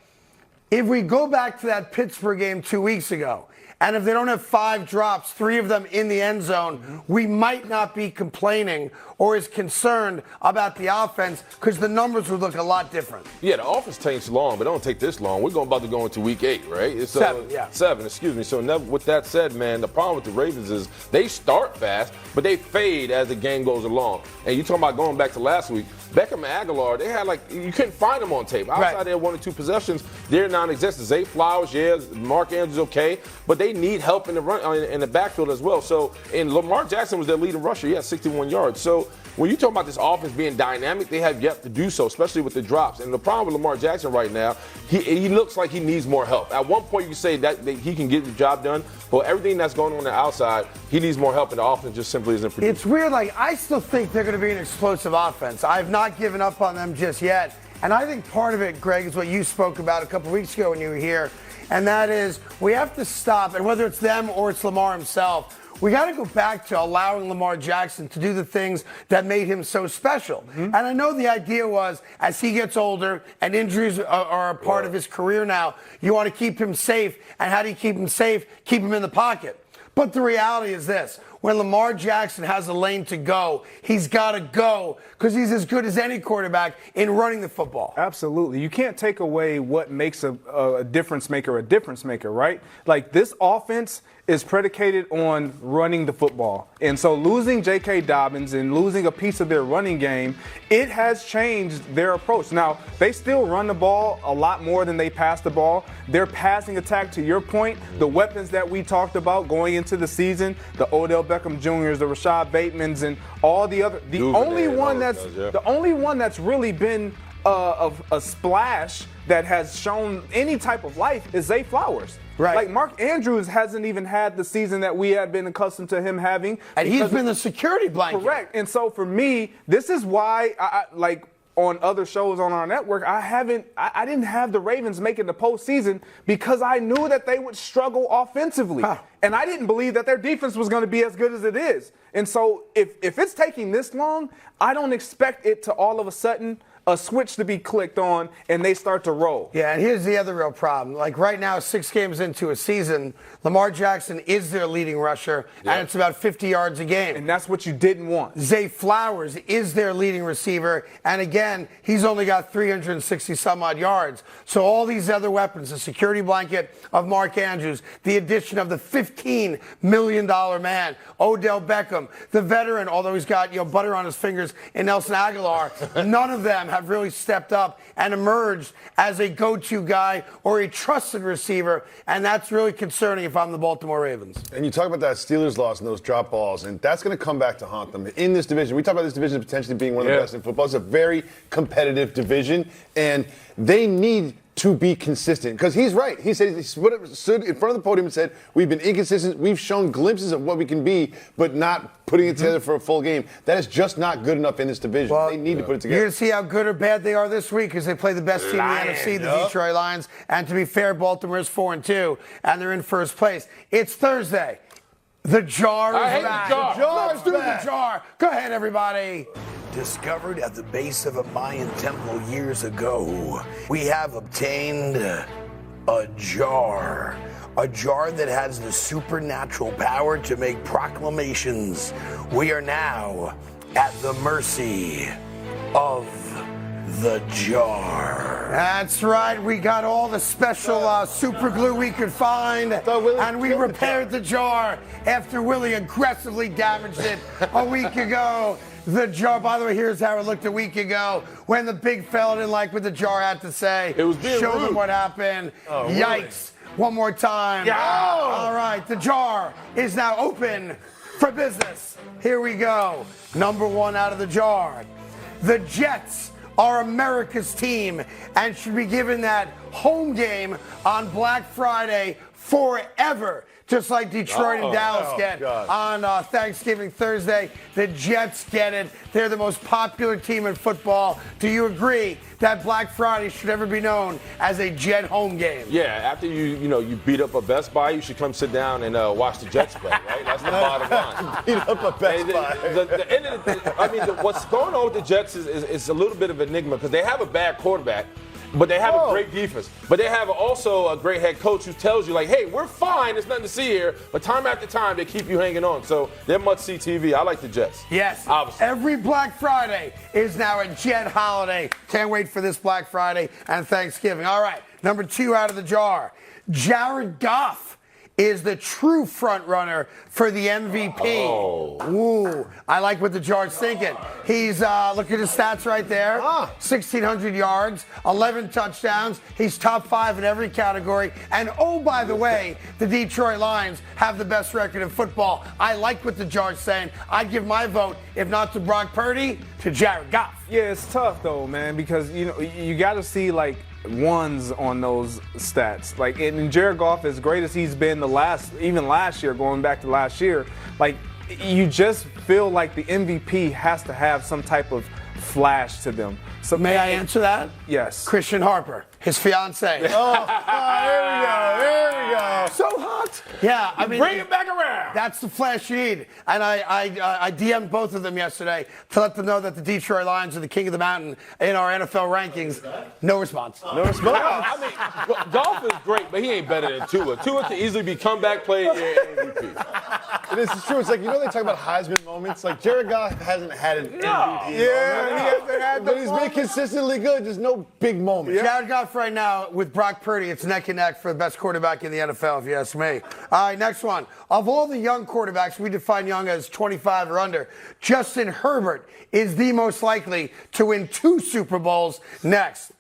if we go back to that Pittsburgh game 2 weeks ago, and if they don't have 5 drops, 3 of them in the end zone, we might not be complaining or as concerned about the offense because the numbers would look a lot different. Yeah, the offense takes long, but it don't take this long. We're about to go into week 8, right? It's 7, yeah. 7, excuse me. So with that said, man, the problem with the Ravens is they start fast, but they fade as the game goes along. And you talking about going back to last week, Beckham and Aguilar, they had you couldn't find them on tape. Outside their 1 or 2 possessions, they're non-existent. Zay Flowers, Mark Andrews, okay, but they need help in the run in the backfield as well. So, and Lamar Jackson was their leading rusher. He had 61 yards. So when you talk about this offense being dynamic, they have yet to do so, especially with the drops. And the problem with Lamar Jackson right now, he looks like he needs more help. At one point, you say that he can get the job done, but everything that's going on the outside, he needs more help, and the offense just simply isn't producing. It's weird. I still think they're going to be an explosive offense. I've not given up on them just yet. And I think part of it, Greg, is what you spoke about a couple weeks ago when you were here, and that is we have to stop, and whether it's them or it's Lamar himself, we got to go back to allowing Lamar Jackson to do the things that made him so special. And I know the idea was as he gets older and injuries are a part of his career now, you want to keep him safe. And how do you keep him safe? Keep him in the pocket. But the reality is this. When Lamar Jackson has a lane to go, he's got to go because he's as good as any quarterback in running the football. Absolutely. You can't take away what makes a difference maker, right? Like this offense is predicated on running the football. And so losing J.K. Dobbins and losing a piece of their running game, it has changed their approach. Now, they still run the ball a lot more than they pass the ball. Their passing attack, to your point, the weapons that we talked about going into the season, the Odell Beckham Jr.'s, the Rashad Batemans, and all the other. The only one that's really been of a splash that has shown any type of life is Zay Flowers. Right. Like Mark Andrews hasn't even had the season that we have been accustomed to him having. And he's been the security blanket. Correct. And so for me, this is why I like on other shows on our network, I didn't have the Ravens making the postseason because I knew that they would struggle offensively. Huh. And I didn't believe that their defense was going to be as good as it is. And so if it's taking this long, I don't expect it to all of a sudden a switch to be clicked on and they start to roll. Yeah, and here's the other real problem. Like right now, 6 games into a season, Lamar Jackson is their leading rusher, and it's about 50 yards a game. And that's what you didn't want. Zay Flowers is their leading receiver, and again, he's only got 360-some-odd yards. So all these other weapons, the security blanket of Mark Andrews, the addition of the $15 million man, Odell Beckham, the veteran, although he's got butter on his fingers, and Nelson Aguilar, none of them have really stepped up and emerged as a go-to guy or a trusted receiver, and that's really concerning if I'm the Baltimore Ravens. And you talk about that Steelers loss and those drop balls, and that's going to come back to haunt them in this division. We talk about this division potentially being one of the best in football. It's a very competitive division, and they need to be consistent. Because he's right. He said he stood in front of the podium and said, we've been inconsistent. We've shown glimpses of what we can be, but not putting it together for a full game. That is just not good enough in this division. Well, they need to put it together. You're going to see how good or bad they are this week because they play the best team in the NFC, the Detroit Lions. And to be fair, Baltimore is 4-2, and they're in first place. It's Thursday. The jar is back. Let's do the jar. Go ahead, everybody. Discovered at the base of a Mayan temple years ago, we have obtained a jar. A jar that has the supernatural power to make proclamations. We are now at the mercy of the jar. That's right. We got all the special super glue we could find, and we repaired the jar after Willie aggressively damaged it a week ago. The jar, by the way, here's how it looked a week ago when the big fella didn't like what the jar had to say. It was being Show rude. them what happened. Oh, Yikes. Really? One more time. Yeah. All right, the jar is now open for business. Here we go. Number 1 out of the jar. The Jets are America's team and should be given that home game on Black Friday forever. Just like Detroit and Dallas get on Thanksgiving Thursday. The Jets get it. They're the most popular team in football. Do you agree that Black Friday should ever be known as a Jet home game? Yeah, after you beat up a Best Buy, you should come sit down and watch the Jets play, right? That's the bottom line. Beat up a Best Buy. The end of what's going on with the Jets is a little bit of an enigma because they have a bad quarterback. But they have a great defense. But they have also a great head coach who tells you, like, hey, we're fine. There's nothing to see here. But time after time, they keep you hanging on. So they're must-see TV. I like the Jets. Yes. Obviously. Every Black Friday is now a Jet holiday. Can't wait for this Black Friday and Thanksgiving. All right, number 2 out of the jar. Jared Goff is the true front runner for the MVP. Ooh, I like what the jar's thinking. He's, look at his stats right there. 1,600 yards, 11 touchdowns. He's top 5 in every category. And oh, by the way, the Detroit Lions have the best record in football. I like what the jar's saying. I'd give my vote, if not to Brock Purdy, to Jared Goff. Yeah, it's tough though, man, because you got to see like ones on those stats. Like, and Jared Goff, as great as he's been even last year, going back to last year, like you just feel like the MVP has to have some type of flash to them. So May I answer that? Yes. Christian Harper, his fiance. There we go. So hot. Yeah, I mean, bring it back around. That's the flash you need. And I DM'd both of them yesterday to let them know that the Detroit Lions are the king of the mountain in our NFL rankings. No response. No response. I mean, Goff is great, but he ain't better than Tua. Tua can easily be comeback player and MVP. This is true. It's like, they talk about Heisman moments. Like, Jared Goff hasn't had an MVP. Yeah, he hasn't had but he's been consistently good. There's no big moment. Jared Goff right now with Brock Purdy, it's neck and neck for the best quarterback in the NFL, if you ask me. All right, next one. Of all the young quarterbacks, we define young as 25 or under. Justin Herbert is the most likely to win 2 Super Bowls next.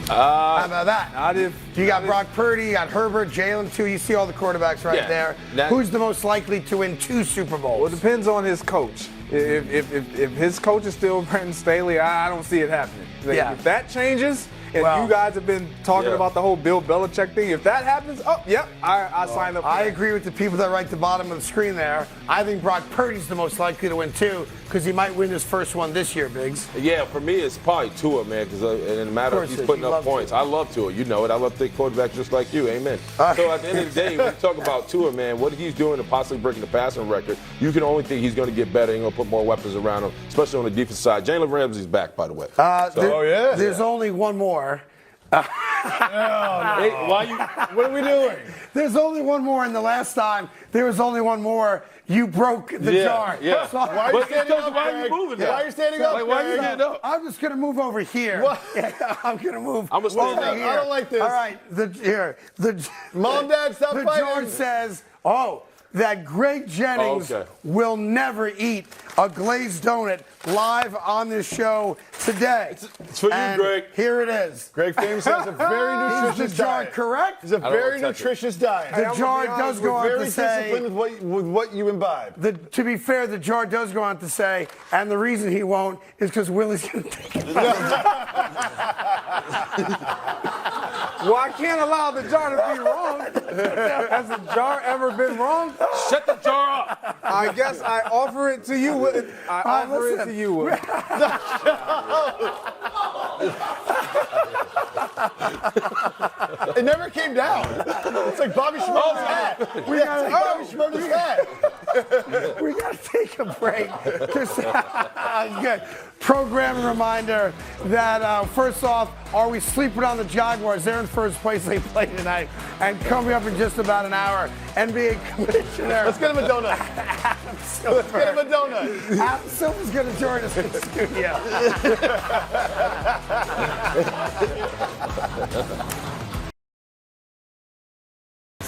How about that? Not if You got Brock Purdy, you got Herbert, Jalen too. You see all the quarterbacks right there. Who's the most likely to win 2 Super Bowls? Well, it depends on his coach. If his coach is still Brandon Staley, I don't see it happening. If that changes, and you guys have been talking about the whole Bill Belichick thing, if that happens, I sign up for I that. agree with the people that are right at the bottom of the screen there. I think Brock Purdy's the most likely to win 2 because he might win his first one this year, Biggs. Yeah, for me, it's probably Tua, man, because it doesn't matter if he's putting up points. I love Tua. You know it. I love to take quarterbacks just like you. Amen. So at the end of the day, when you talk about Tua, man, what he's doing to possibly breaking the passing record, you can only think he's going to get better and going to put more weapons around him, especially on the defensive side. Jalen Ramsey's back, by the way. There's only one more. Hey, what are we doing? There's only one more, and the last time there was only one more, you broke the jar. Yeah. So Why are you standing up, why are you Craig? moving now? Why are you standing up, Like, why are you Craig? getting up? I'm just going to move over here. What? I'm going to move I'm gonna stand over up. here. I don't like this. All right. Mom, Dad, stop the fighting. jar says, that Greg Jennings will never eat a glazed donut live on this show today. It's for you, Greg. Here it is. Greg famously has a very nutritious Is the jar diet. correct? It's a very nutritious diet. The jar does go on to say, disciplined with what you imbibe. to be fair, the jar does go on to say, and the reason he won't is because Willie's going to take it. Well, I can't allow the jar to be wrong. Has the jar ever been wrong? Shut the jar up. I guess I offer it to you. I offer it to you. Will. It never came down. It's like Bobby Schmurda's hat. Bobby Schmurda's hat. We got to take a break. Good. Program reminder that, first off, are we sleeping on the Jaguars? They're in first place. They play tonight. And coming up in just about an hour, NBA Commissioner. Let's get him a donut. Let's get him a donut. Adam Silver's going to join us in the studio.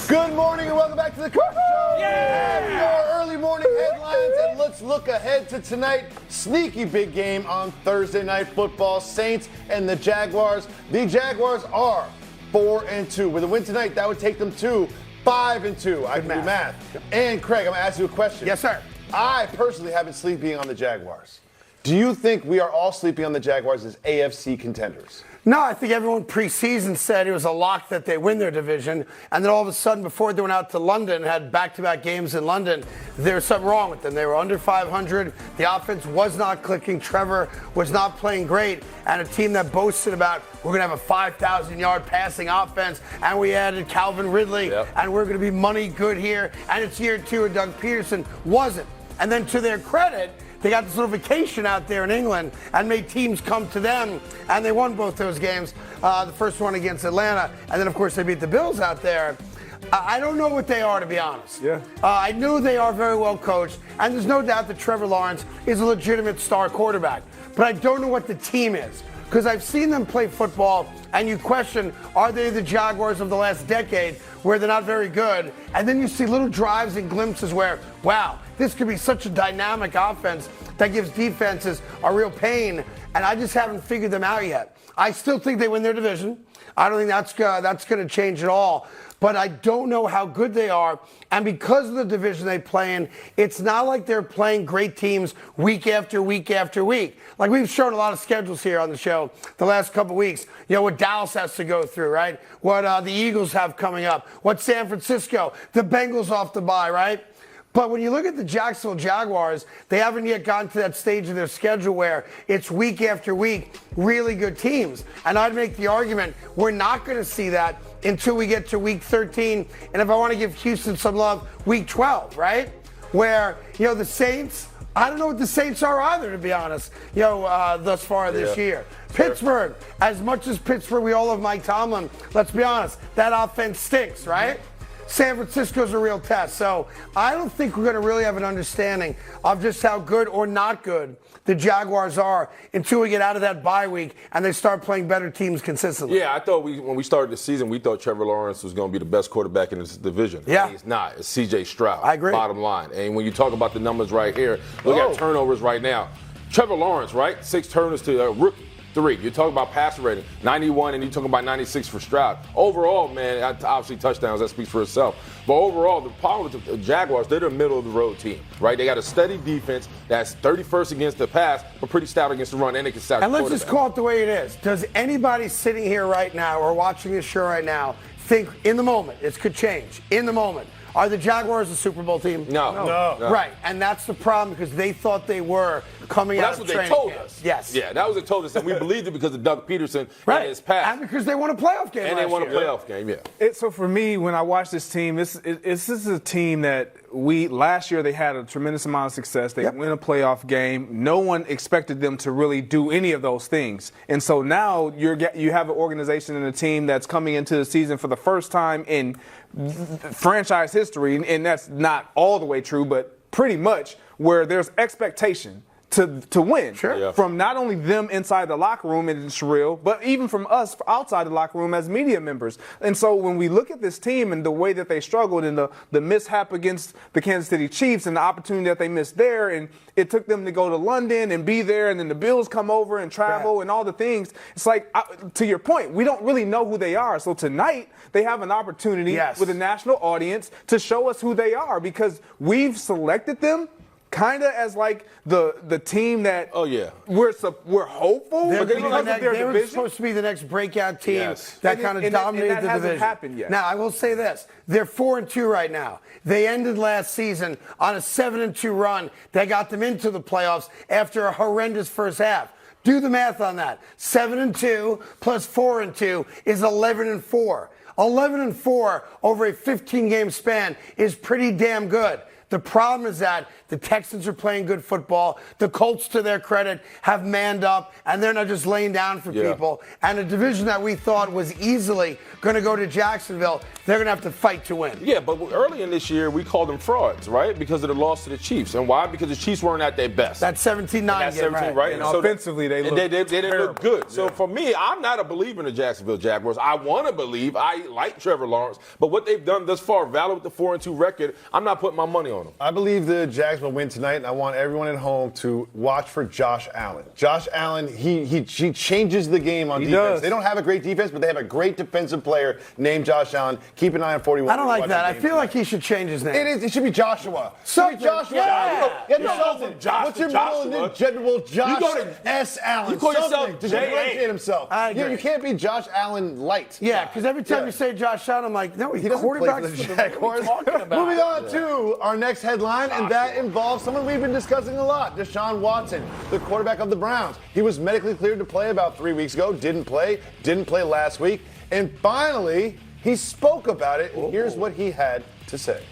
Good morning and welcome back to the Carton Show. Your early morning headlines, and let's look ahead to tonight. Sneaky big game on Thursday Night Football. Saints and the Jaguars. The Jaguars are 4-2. With a win tonight, that would take them to 5-2. I can do math. And Craig, I'm going to ask you a question. Yes, sir. I personally have been sleeping on the Jaguars. Do you think we are all sleeping on the Jaguars as AFC contenders? No, I think everyone preseason said it was a lock that they win their division. And then all of a sudden, before they went out to London, had back-to-back games in London, there was something wrong with them. They were under 500. The offense was not clicking. Trevor was not playing great. And a team that boasted about, we're going to have a 5,000-yard passing offense, and we added Calvin Ridley, and we're going to be money good here. And it's year 2 of Doug Peterson. Wasn't. And then to their credit, they got this little vacation out there in England and made teams come to them, and they won both those games. The first one against Atlanta, and then, of course, they beat the Bills out there. I don't know what they are, to be honest. I knew they are very well coached, and there's no doubt that Trevor Lawrence is a legitimate star quarterback. But I don't know what the team is, because I've seen them play football, and you question, are they the Jaguars of the last decade where they're not very good? And then you see little drives and glimpses where, wow, this could be such a dynamic offense that gives defenses a real pain, and I just haven't figured them out yet. I still think they win their division. I don't think that's going to change at all. But I don't know how good they are. And because of the division they play in, it's not like they're playing great teams week after week after week. Like we've shown a lot of schedules here on the show the last couple weeks. You know, what Dallas has to go through, right? What the Eagles have coming up. What San Francisco, the Bengals off the bye, right? But when you look at the Jacksonville Jaguars, they haven't yet gotten to that stage of their schedule where it's week after week, really good teams. And I'd make the argument we're not going to see that until we get to week 13. And if I want to give Houston some love, week 12, right? Where, you know, the Saints, I don't know what the Saints are either, to be honest, you know, thus far this year. Pittsburgh, as much as Pittsburgh, we all love Mike Tomlin, let's be honest, that offense stinks, right? San Francisco's a real test. So I don't think we're going to really have an understanding of just how good or not good the Jaguars are until we get out of that bye week and they start playing better teams consistently. Yeah, I thought when we started the season, we thought Trevor Lawrence was going to be the best quarterback in this division. Yeah. And he's not. It's C.J. Stroud. I agree. Bottom line. And when you talk about the numbers right here, look at turnovers right now. Trevor Lawrence, right? 6 turnovers to a rookie. 93. You're talking about passer rating, 91, and you're talking about 96 for Stroud. Overall, man, obviously touchdowns, that speaks for itself. But overall, the problem with the Jaguars, they're the middle-of-the-road team, right? They got a steady defense that's 31st against the pass, but pretty stout against the run, and they can sack the quarterback. And let's just call it the way it is. Does anybody sitting here right now or watching this show right now think in the moment, it could change, in the moment, are the Jaguars a Super Bowl team? No. Right, and that's the problem because they thought they were coming out of training That's what they told camp. us. Yes. Yeah, that was what they told us, and we believed it because of Doug Peterson and his pass. And because they won a playoff game And they won a playoff game, yeah. So for me, when I watch this team, this is a team that last year they had a tremendous amount of success. They win a playoff game. No one expected them to really do any of those things. And so now you have an organization and a team that's coming into the season for the first time in franchise history, and that's not all the way true, but pretty much where there's expectation to win. Sure. Yeah. From not only them inside the locker room, and it's real, but even from us outside the locker room as media members. And so when we look at this team and the way that they struggled and the mishap against the Kansas City Chiefs and the opportunity that they missed there, and it took them to go to London and be there, and then the Bills come over and travel and all the things. It's like, to your point, we don't really know who they are. So tonight they have an opportunity with a national audience to show us who they are because we've selected them kind of as like the team that we're hopeful. They were supposed to be the next breakout team that kind of dominated the division. Hasn't happened yet. Now I will say this: they're 4-2 right now. They ended last season on a 7-2 run. They got them into the playoffs after a horrendous first half. Do the math on that. 7-2 plus 4-2 is 11-4. 11-4 over a 15-game span is pretty damn good. The problem is that the Texans are playing good football. The Colts, to their credit, have manned up, and they're not just laying down for people. And a division that we thought was easily going to go to Jacksonville, they're going to have to fight to win. Yeah, but early in this year, we called them frauds, right? Because of the loss to the Chiefs. And why? Because the Chiefs weren't at their best. That 17-9 That's 17, right? And so offensively, they didn't look good. So for me, I'm not a believer in the Jacksonville Jaguars. I want to believe. I like Trevor Lawrence. But what they've done thus far, valid with the 4-2 record, I'm not putting my money on them. I believe the Jags will win tonight, and I want everyone at home to watch for Josh Allen. Josh Allen, he changes the game on defense. Does. They don't have a great defense, but they have a great defensive player named Josh Allen. Keep an eye on 41. I don't like that. I feel like he should change his name. It should be Joshua. Something. Joshua. What's your middle General Josh S. Allen? You call yourself to differentiate himself. You can't be Josh Allen light. Yeah, because every time you say Josh Allen, I'm like, no, he doesn't play for quarterbacks the Jaguars. Moving on to our next headline, and that involves someone we've been discussing a lot, Deshaun Watson, the quarterback of the Browns. He was medically cleared to play about 3 weeks ago, didn't play last week, and finally, he spoke about it, and here's what he had to say.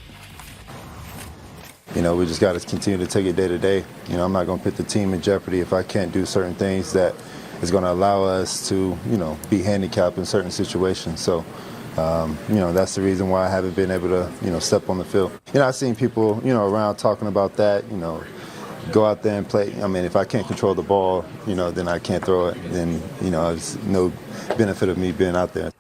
You know, we just got to continue to take it day to day. You know, I'm not going to put the team in jeopardy if I can't do certain things that is going to allow us to, you know, be handicapped in certain situations. So, you know, that's the reason why I haven't been able to, you know, step on the field. You know, I've seen people, you know, around talking about that, you know, go out there and play. I mean, if I can't control the ball, you know, then I can't throw it. Then, you know, there's no benefit of me being out there.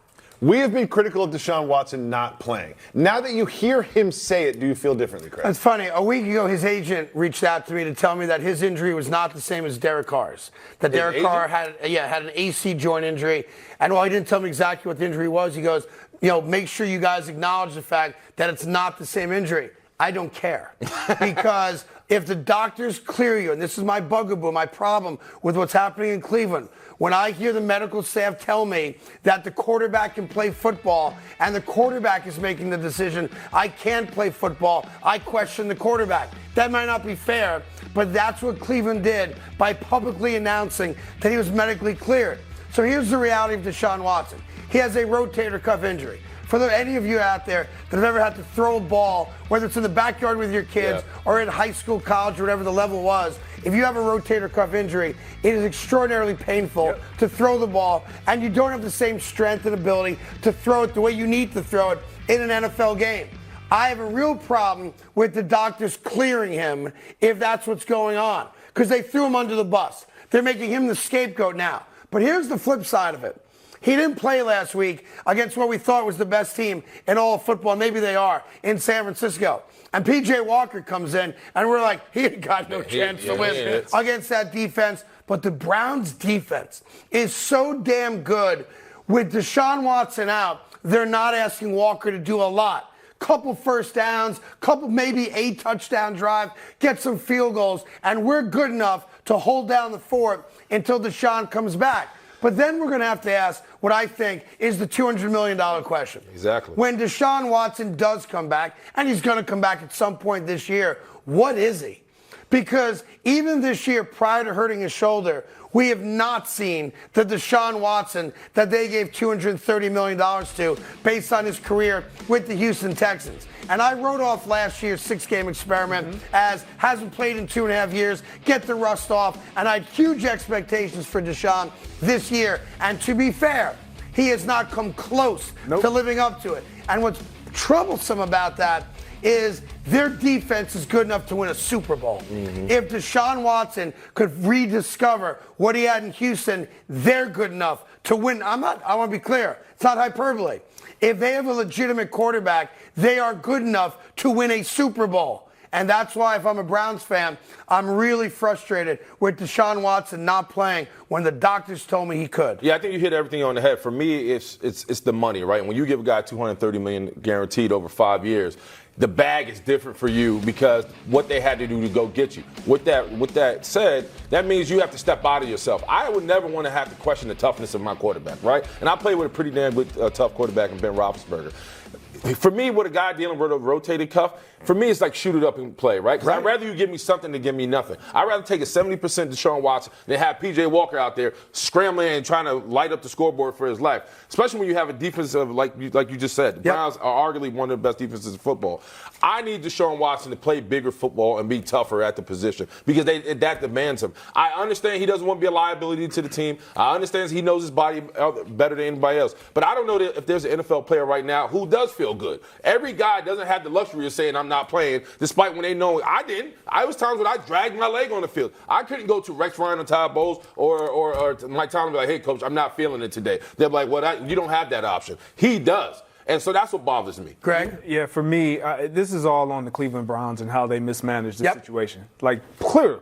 We have been critical of Deshaun Watson not playing. Now that you hear him say it, do you feel differently, Craig? It's funny. A week ago, his agent reached out to me to tell me that his injury was not the same as Derek Carr's. That Derek Carr had an AC joint injury. And while he didn't tell me exactly what the injury was, he goes, you know, make sure you guys acknowledge the fact that it's not the same injury. I don't care. Because if the doctors clear you, and this is my bugaboo, my problem with what's happening in Cleveland, when I hear the medical staff tell me that the quarterback can play football and the quarterback is making the decision, I can't play football, I question the quarterback. That might not be fair, but that's what Cleveland did by publicly announcing that he was medically cleared. So here's the reality of Deshaun Watson. He has a rotator cuff injury. For any of you out there that have ever had to throw a ball, whether it's in the backyard with your kids or in high school, college, or whatever the level was, if you have a rotator cuff injury, it is extraordinarily painful to throw the ball, and you don't have the same strength and ability to throw it the way you need to throw it in an NFL game. I have a real problem with the doctors clearing him if that's what's going on, because they threw him under the bus. They're making him the scapegoat now. But here's the flip side of it. He didn't play last week against what we thought was the best team in all of football. Maybe they are in San Francisco. And P.J. Walker comes in, and we're like, he ain't got no chance to win against that defense. But the Browns' defense is so damn good. With Deshaun Watson out, they're not asking Walker to do a lot. Couple first downs, couple maybe 8 touchdown drive, get some field goals, and we're good enough to hold down the fort until Deshaun comes back. But then we're going to have to ask what I think is the $200 million question. Exactly. When Deshaun Watson does come back, and he's going to come back at some point this year, what is he? Because even this year, prior to hurting his shoulder, we have not seen the Deshaun Watson that they gave $230 million to based on his career with the Houston Texans. And I wrote off last year's 6-game experiment as hasn't played in 2.5 years, get the rust off, and I had huge expectations for Deshaun this year. And to be fair, he has not come close to living up to it. And what's troublesome about that is their defense is good enough to win a Super Bowl. If Deshaun Watson could rediscover what he had in Houston, they're good enough to win. I want to be clear. It's not hyperbole. If they have a legitimate quarterback, they are good enough to win a Super Bowl. And that's why, if I'm a Browns fan, I'm really frustrated with Deshaun Watson not playing when the doctors told me he could. Yeah, I think you hit everything on the head. For me, it's the money, right? When you give a guy $230 million guaranteed over 5 years, the bag is different for you because what they had to do to go get you. With that said, that means you have to step out of yourself. I would never want to have to question the toughness of my quarterback, right? And I played with a pretty damn good tough quarterback in Ben Roethlisberger. For me, with a guy dealing with a rotated cuff, for me, it's like shoot it up and play, right? Because I'd rather you give me something than give me nothing. I'd rather take a 70% Deshaun Watson than have P.J. Walker out there scrambling and trying to light up the scoreboard for his life. Especially when you have a defensive, like you just said. The Browns are arguably one of the best defenses in football. I need Deshaun Watson to play bigger football and be tougher at the position because that demands him. I understand he doesn't want to be a liability to the team. I understand he knows his body better than anybody else. But I don't know if there's an NFL player right now who does feel good. Every guy doesn't have the luxury of saying, I'm not playing, despite when they know I didn't. I was times when I dragged my leg on the field. I couldn't go to Rex Ryan or Todd Bowles or Mike Tomlin and be like, hey, coach, I'm not feeling it today. They're like, well, you don't have that option. He does. And so that's what bothers me. Greg? Yeah, for me, this is all on the Cleveland Browns and how they mismanaged the situation. Like, clear.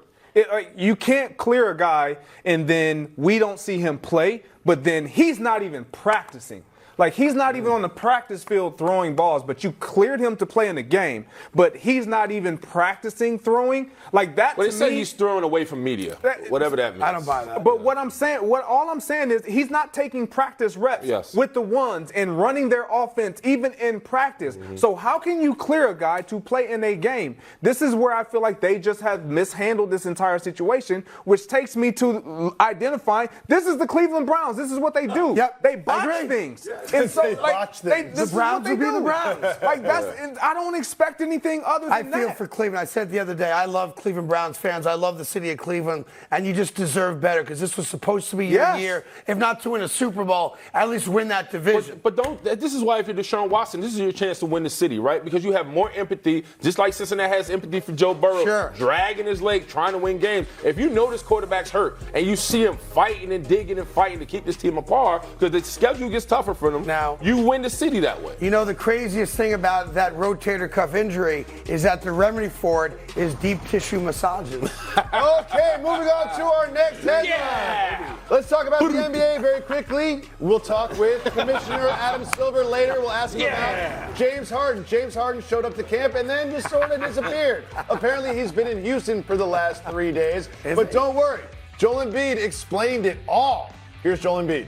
You can't clear a guy and then we don't see him play, but then he's not even practicing. Like, he's not even on the practice field throwing balls, but you cleared him to play in the game, but he's not even practicing throwing. Like, that, but they say he's throwing away from media, whatever that means. I don't buy that. But all I'm saying is he's not taking practice reps with the ones and running their offense even in practice. So how can you clear a guy to play in a game? This is where I feel like they just have mishandled this entire situation, which takes me to identifying this is the Cleveland Browns. This is what they do. They botch things. And so, the Browns will be the Browns. Like, I don't expect anything other than that. I feel for Cleveland. I said the other day, I love Cleveland Browns fans. I love the city of Cleveland, and you just deserve better because this was supposed to be your year, if not to win a Super Bowl, at least win that division. But this is why if you're Deshaun Watson, this is your chance to win the city, right? Because you have more empathy, just like Cincinnati has empathy for Joe Burrow, dragging his leg, trying to win games. If you know this quarterback's hurt and you see him fighting and digging and fighting to keep this team apart, because the schedule gets tougher for them, now you win the city that way. You know, the craziest thing about that rotator cuff injury is that the remedy for it is deep tissue massages. Okay, moving on to our next headline. Let's talk about the NBA very quickly. We'll talk with Commissioner Adam Silver later. We'll ask him about James Harden. James Harden showed up to camp and then just sort of disappeared. Apparently, he's been in Houston for the last 3 days. But don't worry, Joel Embiid explained it all. Here's Joel Embiid.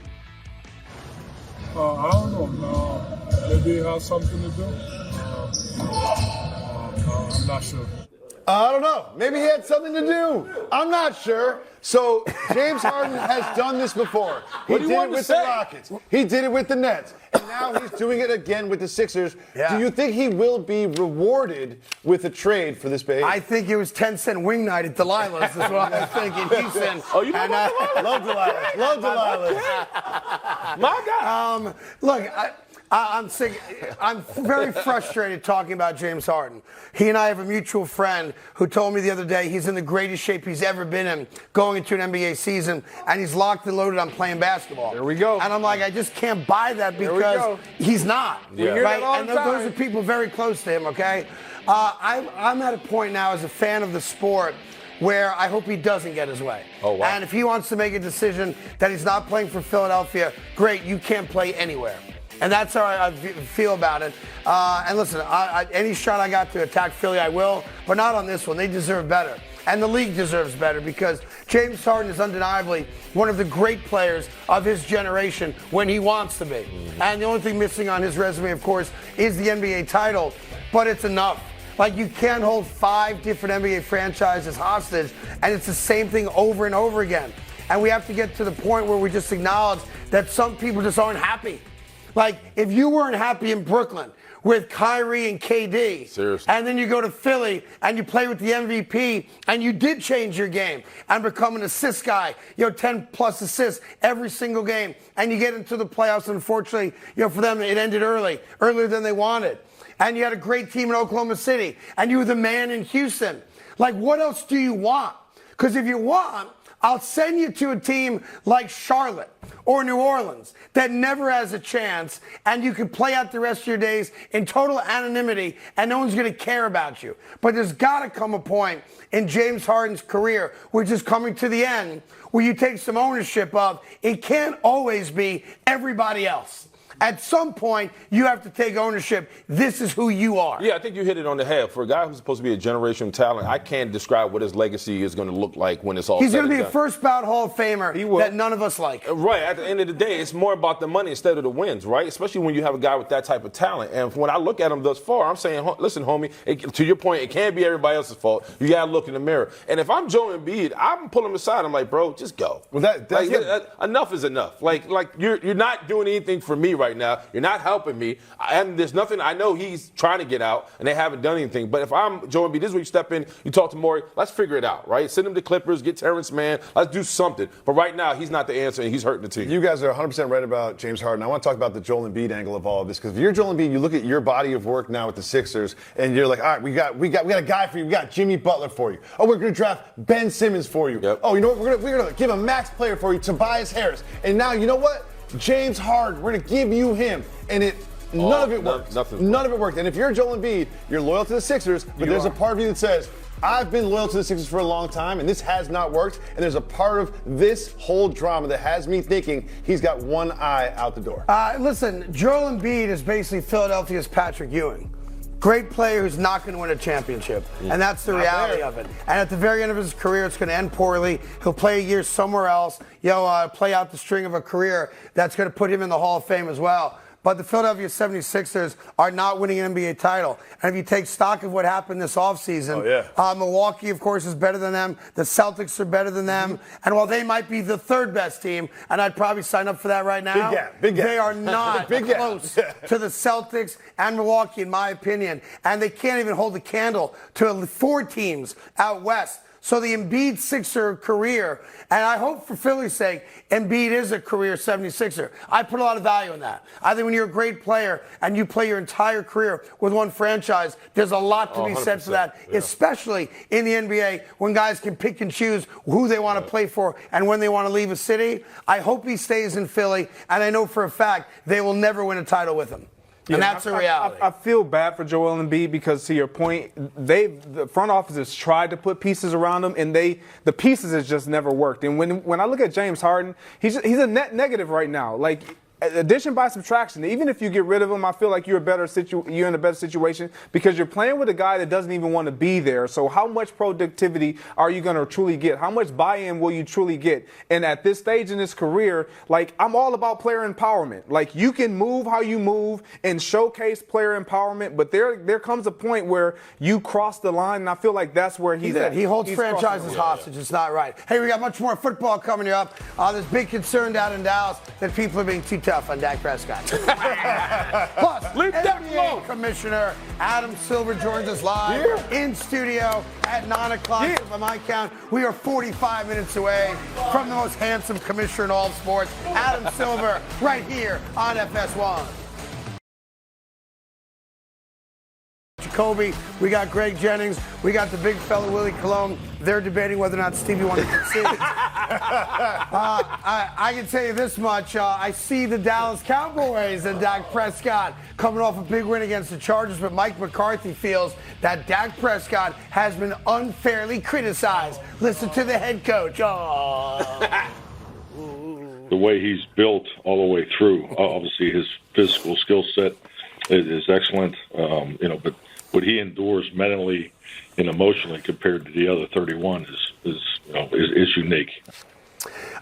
I don't know. Maybe it has something to do. I'm not sure. I don't know. Maybe he had something to do. I'm not sure. So James Harden has done this before. He did it with the Rockets. He did it with the Nets. And now he's doing it again with the Sixers. Do you think he will be rewarded with a trade for this behavior? I think it was 10-cent wing night at Delilah's. That's what I was thinking. Houston. Oh, you know love Delilah's. Love Delilah's. My God. Look, I'm sick. I'm very frustrated talking about James Harden. He and I have a mutual friend who told me the other day he's in the greatest shape he's ever been in going into an NBA season, and he's locked and loaded on playing basketball. There we go. And I'm like, I just can't buy that because he's not. Yeah. Right? And those are people very close to him, okay? I'm at a point now as a fan of the sport where I hope he doesn't get his way. Oh, wow. And if he wants to make a decision that he's not playing for Philadelphia, great, you can't play anywhere. And that's how I feel about it. And listen, any shot I got to attack Philly, I will, but not on this one. They deserve better. And the league deserves better because James Harden is undeniably one of the great players of his generation when he wants to be. And the only thing missing on his resume, of course, is the NBA title, but it's enough. Like, you can't hold 5 different NBA franchises hostage, and it's the same thing over and over again. And we have to get to the point where we just acknowledge that some people just aren't happy. Like, if you weren't happy in Brooklyn with Kyrie and KD, seriously, and then you go to Philly and you play with the MVP, and you did change your game and become an assist guy, 10-plus assists every single game, and you get into the playoffs, and unfortunately, for them, it ended earlier than they wanted. And you had a great team in Oklahoma City, and you were the man in Houston. Like, what else do you want? Because if you want, I'll send you to a team like Charlotte or New Orleans that never has a chance, and you can play out the rest of your days in total anonymity, and no one's going to care about you. But there's got to come a point in James Harden's career, which is coming to the end, where you take some ownership of it can't always be everybody else. At some point, you have to take ownership. This is who you are. Yeah, I think you hit it on the head. For a guy who's supposed to be a generational talent, I can't describe what his legacy is going to look like when it's all He's said going to and be a done. first-bout Hall of Famer that none of us like. Right. At the end of the day, it's more about the money instead of the wins, right? Especially when you have a guy with that type of talent. And when I look at him thus far, I'm saying, listen, homie, to your point, it can't be everybody else's fault. You got to look in the mirror. And if I'm Joe Embiid, I'm pulling him aside. I'm like, bro, just go. Well, enough is enough. Like you're not doing anything for me right now. You're not helping me. And there's nothing. I know he's trying to get out, and they haven't done anything. But if I'm Joe Embiid, this is where you step in, you talk to Morey, let's figure it out, right? Send him to Clippers, get Terrence Mann, let's do something. But right now, he's not the answer, and he's hurting the team. You guys are 100% right about James Harden. I want to talk about the Joel Embiid angle of all of this, because if you're Joel Embiid, you look at your body of work now with the Sixers, and you're like, all right, we got a guy for you. We got Jimmy Butler for you. Oh, we're going to draft Ben Simmons for you. Yep. Oh, you know what? We're going to give a max player for you, Tobias Harris. And now, you know what? James Harden, we're going to give you him. And none of it worked. None of it worked. And if you're Joel Embiid, you're loyal to the Sixers, but there's a part of you that says, I've been loyal to the Sixers for a long time, and this has not worked. And there's a part of this whole drama that has me thinking he's got one eye out the door. Listen, Joel Embiid is basically Philadelphia's Patrick Ewing. Great player who's not going to win a championship. And that's the reality of it. And at the very end of his career, it's going to end poorly. He'll play a year somewhere else, play out the string of a career that's going to put him in the Hall of Fame as well. But the Philadelphia 76ers are not winning an NBA title. And if you take stock of what happened this offseason, Milwaukee, of course, is better than them. The Celtics are better than them. And while they might be the third best team, and I'd probably sign up for that right now, big gap. They are not close to the Celtics and Milwaukee, in my opinion. And they can't even hold a candle to 4 teams out west. So the Embiid Sixer career, and I hope for Philly's sake, Embiid is a career 76er. I put a lot of value in that. I think when you're a great player and you play your entire career with one franchise, there's a lot to be said for that, especially in the NBA when guys can pick and choose who they want to play for and when they want to leave a city. I hope he stays in Philly, and I know for a fact they will never win a title with him. And that's a reality. I feel bad for Joel Embiid because, to your point, the front office has tried to put pieces around him, and the pieces has just never worked. And when I look at James Harden, he's a net negative right now. Like, addition by subtraction. Even if you get rid of him, I feel like you're in a better situation because you're playing with a guy that doesn't even want to be there. So how much productivity are you going to truly get? How much buy-in will you truly get? And at this stage in his career, like, I'm all about player empowerment. Like, you can move how you move and showcase player empowerment, but there comes a point where you cross the line, and I feel like that's where he's at. He holds franchises hostage. It's not right. Hey, we got much more football coming up. There's big concern down in Dallas that people are being too tough on Dak Prescott. Plus, NBA Commissioner Adam Silver joins us live in studio at 9 o'clock. By my count, we are 45 minutes away from the most handsome commissioner in all of sports, Adam Silver, right here on FS1. Kobe. We got Greg Jennings. We got the big fella Willie Colon. They're debating whether or not Stevie Wonder can sing. I can tell you this much. I see the Dallas Cowboys and Dak Prescott coming off a big win against the Chargers, but Mike McCarthy feels that Dak Prescott has been unfairly criticized. Listen to the head coach. The way he's built all the way through, obviously his physical skill set is excellent, but what he endures mentally and emotionally compared to the other 31 is unique.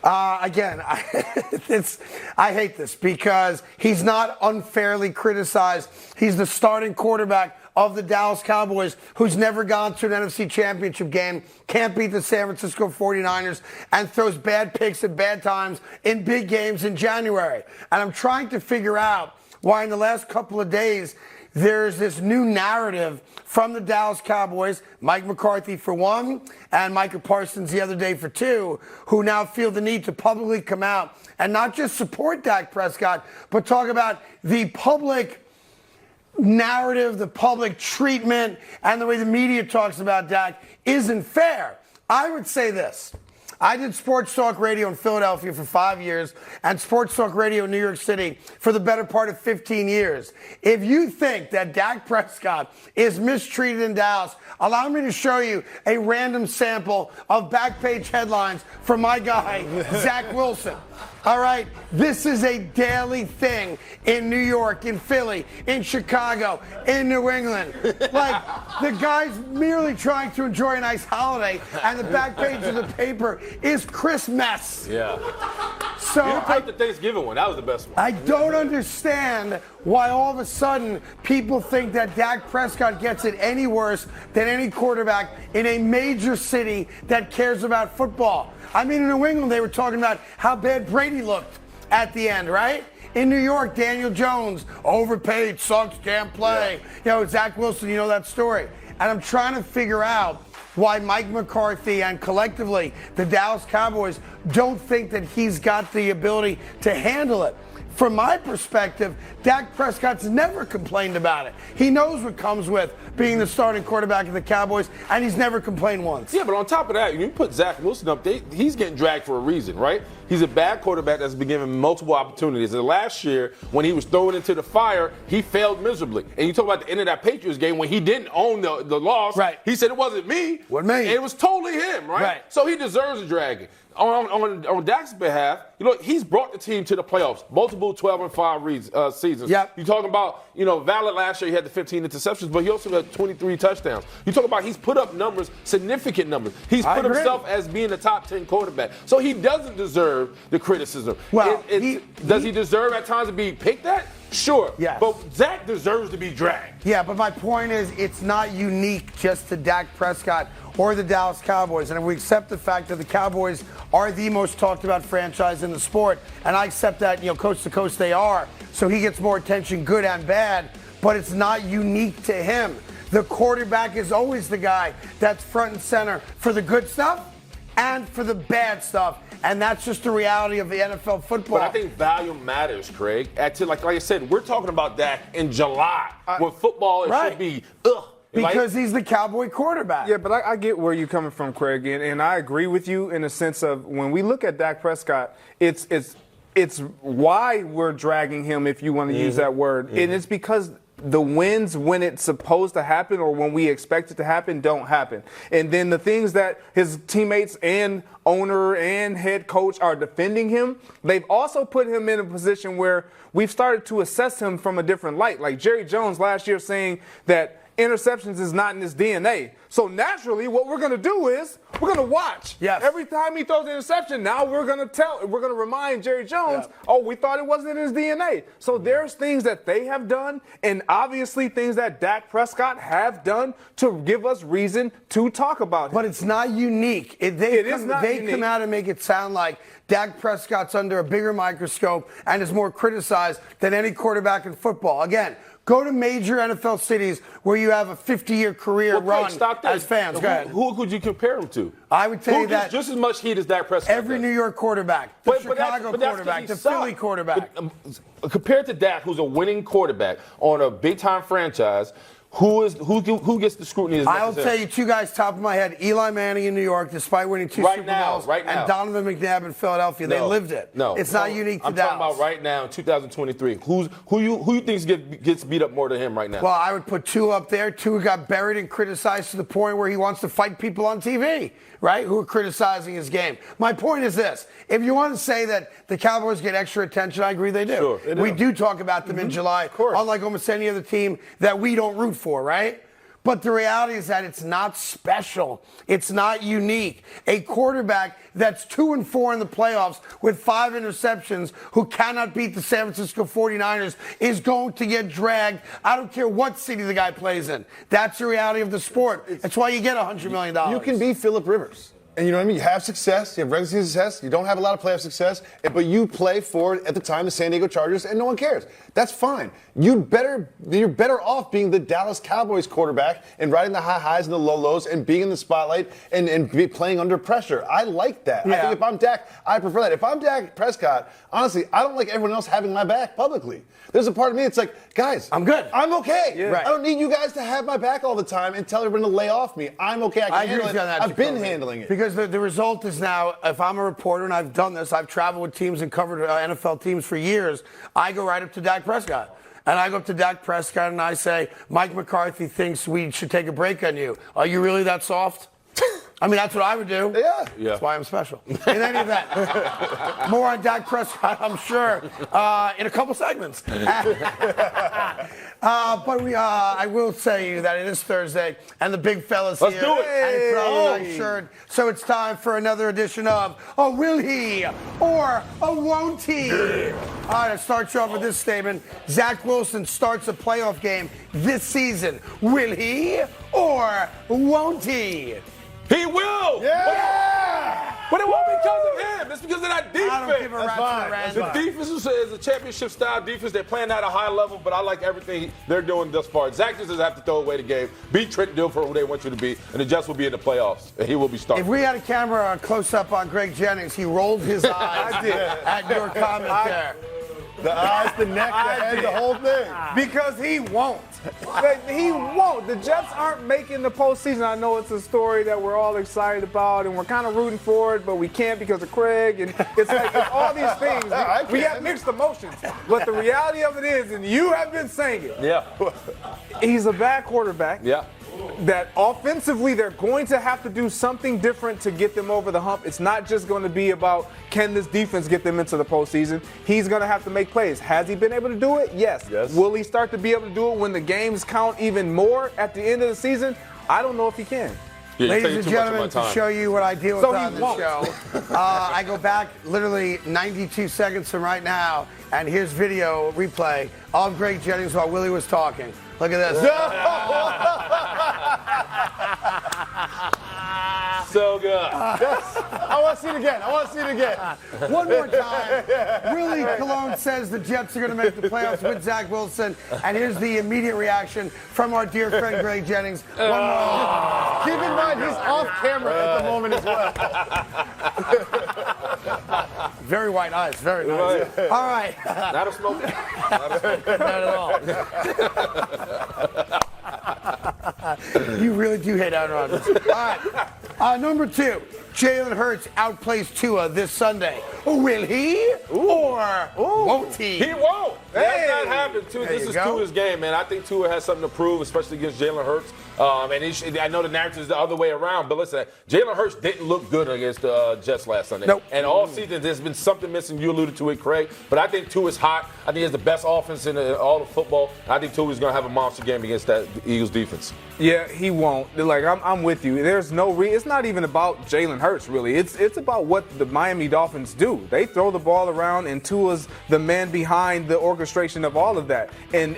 Again, I hate this because he's not unfairly criticized. He's the starting quarterback of the Dallas Cowboys, who's never gone to an NFC Championship game, can't beat the San Francisco 49ers, and throws bad picks at bad times in big games in January. And I'm trying to figure out why in the last couple of days there's this new narrative from the Dallas Cowboys, Mike McCarthy for one, and Micah Parsons the other day for two, who now feel the need to publicly come out and not just support Dak Prescott, but talk about the public narrative, the public treatment, and the way the media talks about Dak isn't fair. I would say this. I did sports talk radio in Philadelphia for 5 years and sports talk radio in New York City for the better part of 15 years. If you think that Dak Prescott is mistreated in Dallas, allow me to show you a random sample of back page headlines from my guy, Zach Wilson. All right, this is a daily thing in New York, in Philly, in Chicago, in New England. Like, the guy's merely trying to enjoy a nice holiday, and the back page of the paper is Christmas. Yeah. So you put the Thanksgiving one. That was the best one. I don't understand why all of a sudden people think that Dak Prescott gets it any worse than any quarterback in a major city that cares about football. I mean, in New England, they were talking about how bad Brady looked at the end, right? In New York, Daniel Jones, overpaid, sucks, can't play. Yeah. Zach Wilson, you know that story. And I'm trying to figure out why Mike McCarthy and collectively the Dallas Cowboys don't think that he's got the ability to handle it. From my perspective, Dak Prescott's never complained about it. He knows what comes with being the starting quarterback of the Cowboys, and he's never complained once. Yeah, but on top of that, you put Zach Wilson up, he's getting dragged for a reason, right? He's a bad quarterback that's been given multiple opportunities. And last year, when he was thrown into the fire, he failed miserably. And you talk about the end of that Patriots game when he didn't own the loss. Right. He said it wasn't me. Wasn't me. It was totally him, right? So he deserves a dragging. On Dak's behalf, he's brought the team to the playoffs, multiple 12-5 seasons. Yep. You're talking about, Valid last year, he had the 15 interceptions, but he also had 23 touchdowns. You talk about he's put up numbers, significant numbers. He's put himself as being a top 10 quarterback. So he doesn't deserve the criticism. Well, does he deserve at times to be picked at? Sure. Yes. But Zach deserves to be dragged. Yeah, but my point is it's not unique just to Dak Prescott or the Dallas Cowboys. And if we accept the fact that the Cowboys are the most talked about franchise in the sport, and I accept that, coast to coast they are, so he gets more attention, good and bad, but it's not unique to him. The quarterback is always the guy that's front and center for the good stuff and for the bad stuff. And that's just the reality of the NFL football. But I think value matters, Craig. Like I said, we're talking about Dak in July when football should be because he's the Cowboy quarterback. Yeah, but I get where you're coming from, Craig, and I agree with you in the sense of when we look at Dak Prescott, it's why we're dragging him, if you want to use that word, and it's because the wins when it's supposed to happen or when we expect it to happen don't happen. And then the things that his teammates and owner and head coach are defending him, they've also put him in a position where we've started to assess him from a different light. Like Jerry Jones last year saying that interceptions is not in his DNA. So naturally, what we're going to do is we're going to watch. Yes. Every time he throws an interception, now we're going to remind Jerry Jones, we thought it wasn't in his DNA. So there's things that they have done and obviously things that Dak Prescott have done to give us reason to talk about him. But it's not unique. They come out and make it sound like Dak Prescott's under a bigger microscope and is more criticized than any quarterback in football. Again, go to major NFL cities where you have a 50-year career run as fans. Go ahead. Who could you compare him to? I would tell you that just as much heat as Dak Prescott. Every New York quarterback, the Chicago quarterback, the Philly quarterback. Compared to Dak, who's a winning quarterback on a big-time franchise, Who gets the scrutiny? I'll tell you two guys top of my head. Eli Manning in New York, despite winning two Super Bowls, and Donovan McNabb in Philadelphia. They lived it. No, it's not unique to Dallas. I'm talking about right now in 2023. Who you think gets beat up more than him right now? Well, I would put Tua up there. Tua got buried and criticized to the point where he wants to fight people on TV, right, who are criticizing his game. My point is this. If you want to say that the Cowboys get extra attention, I agree they do. Sure, they do. We do talk about them in July, unlike almost any other team that we don't root for, right? But the reality is that it's not special. It's not unique. A quarterback that's 2-4 in the playoffs with 5 interceptions who cannot beat the San Francisco 49ers is going to get dragged. I don't care what city the guy plays in. That's the reality of the sport. That's why you get $100 million. You can be Phillip Rivers. And you know what I mean? You have success. You have regular season success. You don't have a lot of playoff success. But you play for, at the time, the San Diego Chargers, and no one cares. That's fine. You're better off being the Dallas Cowboys quarterback and riding the high highs and the low lows and being in the spotlight and be playing under pressure. I like that. I think if I'm Dak, I prefer that. If I'm Dak Prescott, honestly, I don't like everyone else having my back publicly. There's a part of me that's like, guys, I'm good. I'm okay. Yeah. Right. I don't need you guys to have my back all the time and tell everyone to lay off me. I'm okay. I can handle it. I've been handling it. Because the result is now, if I'm a reporter and I've done this, I've traveled with teams and covered NFL teams for years, I go right up to Dak Prescott. And I go up to Dak Prescott and I say, Mike McCarthy thinks we should take a break on you. Are you really that soft? I mean, that's what I would do. Yeah. That's why I'm special. In any event, more on Dak Prescott, I'm sure, in a couple segments. I will say that it is Thursday, and the big fella's here. Let's do it. And he put on a nice shirt. So it's time for another edition of a Will He or a Won't He? All right, I'll start you off with this statement. Zach Wilson starts a playoff game this season. Will he or won't he? He will! Yeah! But it won't be because of him. It's because of that defense. I don't give a rat's The defense is a championship-style defense. They're playing at a high level, but I like everything they're doing thus far. Zach just doesn't have to throw away the game. Be Trent Dilfer who they want you to be, and the Jets will be in the playoffs, and he will be starting. If we had a camera close-up on Greg Jennings, he rolled his eyes at your comment there. The eyes, the neck, the head, the whole thing. Because he won't. He won't. The Jets aren't making the postseason. I know it's a story that we're all excited about, and we're kind of rooting for it, but we can't because of Craig. And it's like it's all these things. We have mixed emotions. But the reality of it is, and you have been saying it, he's a bad quarterback. Yeah. That offensively they're going to have to do something different to get them over the hump. It's not just going to be about can this defense get them into the postseason. He's going to have to make plays. Has he been able to do it? Yes. Will he start to be able to do it when the games count even more at the end of the season? I don't know if he can. Yeah, ladies and gentlemen, to show you what I deal with on this show, I go back literally 92 seconds from right now, and here's video replay of Greg Jennings while Willie was talking. Look at this. So good. I want to see it again. One more time. Willie Colon says the Jets are going to make the playoffs with Zach Wilson. And here's the immediate reaction from our dear friend Greg Jennings. One more. Keep in mind, he's off camera at the moment as well. Very white eyes. Very nice. All right. Not a smoker. Not at all. You really do hate Aaron Rodgers. All right. Number 2, Jalen Hurts outplays Tua this Sunday. Will he or won't he? He won't. That's not happening. This is Tua's game, man. I think Tua has something to prove, especially against Jalen Hurts. I know the narrative is the other way around, but listen, Jalen Hurts didn't look good against the Jets last Sunday. Nope. And all season, there's been something missing. You alluded to it, Craig. But I think Tua's hot. I think he has the best offense in all of football. I think Tua's going to have a monster game against that Eagles defense. Yeah, he won't. Like, I'm with you. There's no it's not even about Jalen Hurts, really. It's about what the Miami Dolphins do. They throw the ball around, and Tua's the man behind the orchestration of all of that. And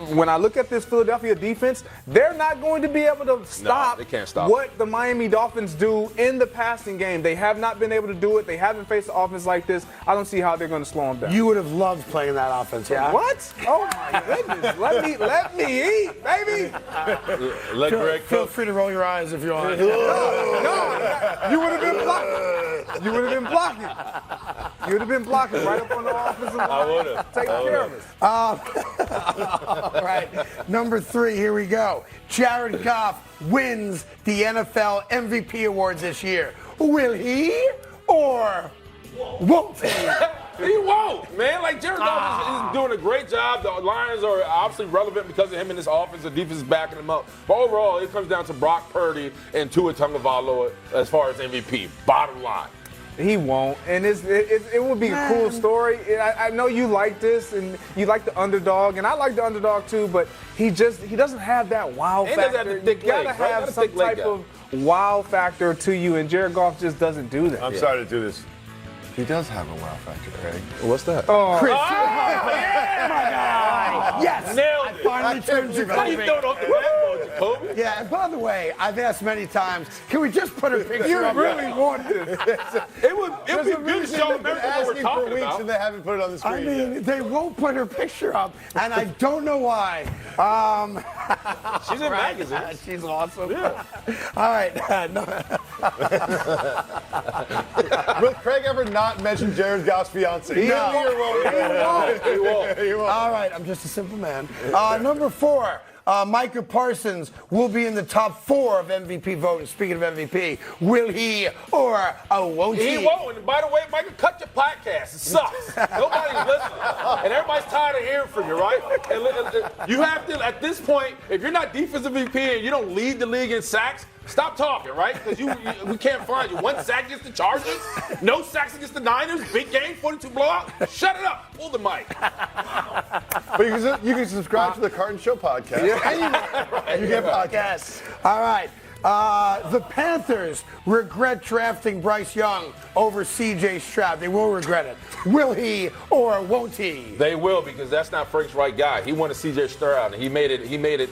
when I look at this Philadelphia defense, they're not going to be able to stop, they can't stop what the Miami Dolphins do in the passing game. They have not been able to do it. They haven't faced an offense like this. I don't see how they're going to slow them down. You would have loved playing that offense, yeah? What? Oh, my goodness. Let me eat, baby. Let Greg Feel free to roll your eyes if you want. No, you would have been blocking. You would have been blocking right up on the offensive line. I would have. Taking care of it. All right, number 3, here we go. Jared Goff wins the NFL MVP awards this year. Will he or won't he? He won't, man. Like, Jared Goff is doing a great job. The Lions are obviously relevant because of him and his offense. The defense is backing him up. But overall, it comes down to Brock Purdy and Tua Tagovailoa as far as MVP. Bottom line. He won't, and it would be a cool story. I know you like this, and you like the underdog, and I like the underdog too. But he doesn't have that wow factor. You gotta have some type of wow factor to you, and Jared Goff just doesn't do that. I'm sorry to do this. He does have a wow factor, Craig. What's that? Oh, Chris. Yeah, my God. Yes. Nailed it. Finally turned Jacoby. Jacoby. Yeah, and by the way, I've asked many times, can we just put a picture You up? really want this. It would be good to show America what we're talking about. And they haven't put it on the screen I mean, yet. they won't put her picture up, and I don't know why. She's in magazines. She's awesome. Yeah. All right. Will Craig ever not mention Jared Goff's fiance? He No. won't. He won't. He won't. All right, I'm just a simple man. Number 4. Micah Parsons will be in the top 4 of MVP voting. Speaking of MVP, will he or won't he? He won't. And by the way, Michael, cut your podcast. It sucks. Nobody's listening. And everybody's tired of hearing from you, right? And you have to, at this point, if you're not defensive VP and you don't lead the league in sacks, stop talking, right? Because we can't find you. 1 sack against the Chargers, no sacks against the Niners, big game, 42 blowout. Shut it up. Pull the mic. But you can subscribe to the Carton Show podcast. Yeah. You get podcasts. All right. The Panthers regret drafting Bryce Young over C.J. Stroud. They will regret it. Will he or won't he? They will, because that's not Frank's right guy. He wanted C.J. Stroud, and he made it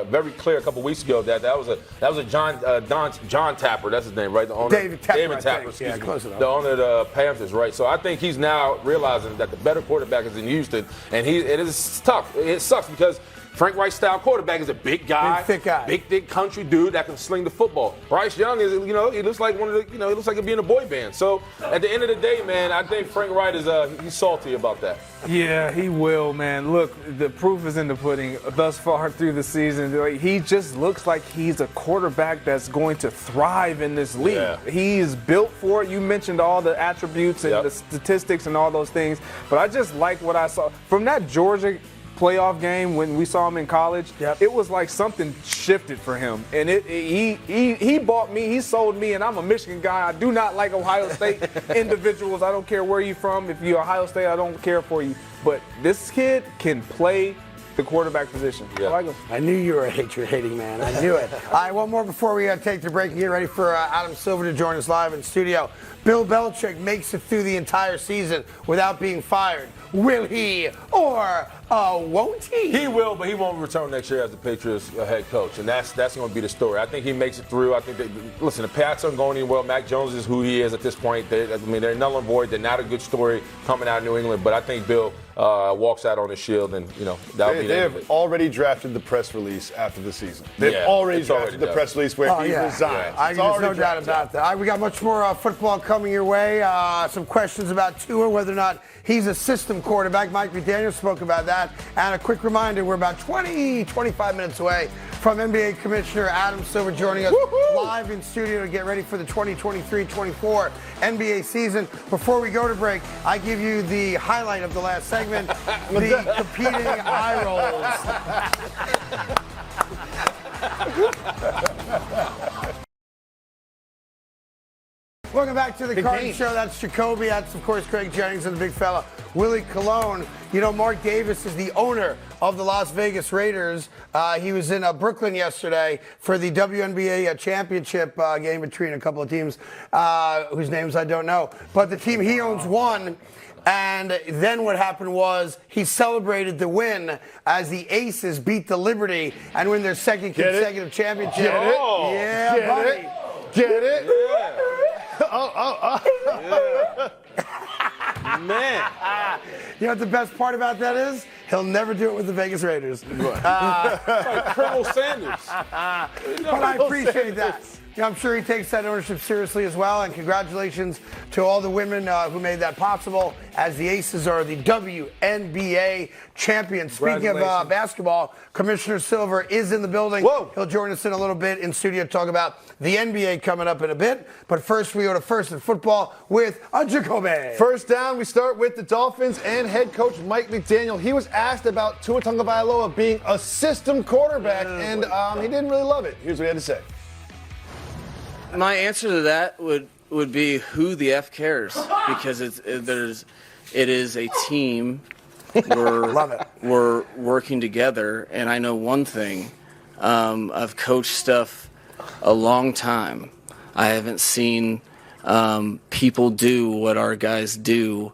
very clear a couple weeks ago that was a John Tapper. That's his name, right? The owner, David Tapper. Excuse me. Close enough. The owner of the Panthers, right? So I think he's now realizing that the better quarterback is in Houston, and it is tough. It sucks because Frank Reich-style quarterback is a big guy, big thick guy, big thick country dude that can sling the football. Bryce Young is, he looks like he looks like he'd be in a boy band. So at the end of the day, man, I think Frank Reich he's salty about that. Yeah, he will, man. Look, the proof is in the pudding. Thus far through the season, he just looks like he's a quarterback that's going to thrive in this league. Yeah. He is built for it. You mentioned all the attributes and the statistics and all those things, but I just like what I saw from that Georgia playoff game when we saw him in college. It was like something shifted for him, and he bought me, he sold me, and I'm a Michigan guy. I do not like Ohio State individuals. I don't care where you're from. If you're Ohio State, I don't care for you. But this kid can play the quarterback position. I like him. I knew you were a hating man. I knew it. All right, one more before we take the break and get ready for Adam Silver to join us live in studio. Bill Belichick makes it through the entire season without being fired. Will he or won't he? He will, but he won't return next year as the Patriots head coach, and that's going to be the story. I think he makes it through. I think the Pats aren't going anywhere. Mac Jones is who he is at this point. They're null and void. They're not a good story coming out of New England, but I think Bill walks out on his shield, and that'll be the end of it. They have already drafted the press release after the season. They've already drafted the press release where he resigns. There's no doubt about that. All right, we got much more football coming your way. Some questions about Tua, whether or not he's a system quarterback. Mike McDaniel spoke about that. And a quick reminder, we're about 25 minutes away from NBA Commissioner Adam Silver joining us live in studio to get ready for the 2023-24 NBA season. Before we go to break, I give you the highlight of the last segment, the competing eye rolls. Welcome back to the Carton Show. That's Jacoby. That's, of course, Craig Jennings and the big fella, Willie Colon. Mark Davis is the owner of the Las Vegas Raiders. He was in Brooklyn yesterday for the WNBA championship game between a couple of teams whose names I don't know. But the team he owns won. And then what happened was he celebrated the win as the Aces beat the Liberty and win their second consecutive championship. Get it? Yeah, Get buddy. it? Get it? Yeah. Man. You know what the best part about that is? He'll never do it with the Vegas Raiders. Like Colonel Sanders. But I appreciate that. I'm sure he takes that ownership seriously as well. And congratulations to all the women who made that possible, as the Aces are the WNBA champions. Speaking of basketball, Commissioner Silver is in the building. Whoa. He'll join us in a little bit in studio to talk about the NBA coming up in a bit. But first, we go to First in Football with Jacoby. First down, we start with the Dolphins and head coach Mike McDaniel. He was asked about Tua Tagovailoa being a system quarterback, and he didn't really love it. Here's what he had to say. My answer to that would be, who the F cares? Because it is a team. We're working together, and I know one thing. I've coached stuff a long time. I haven't seen people do what our guys do.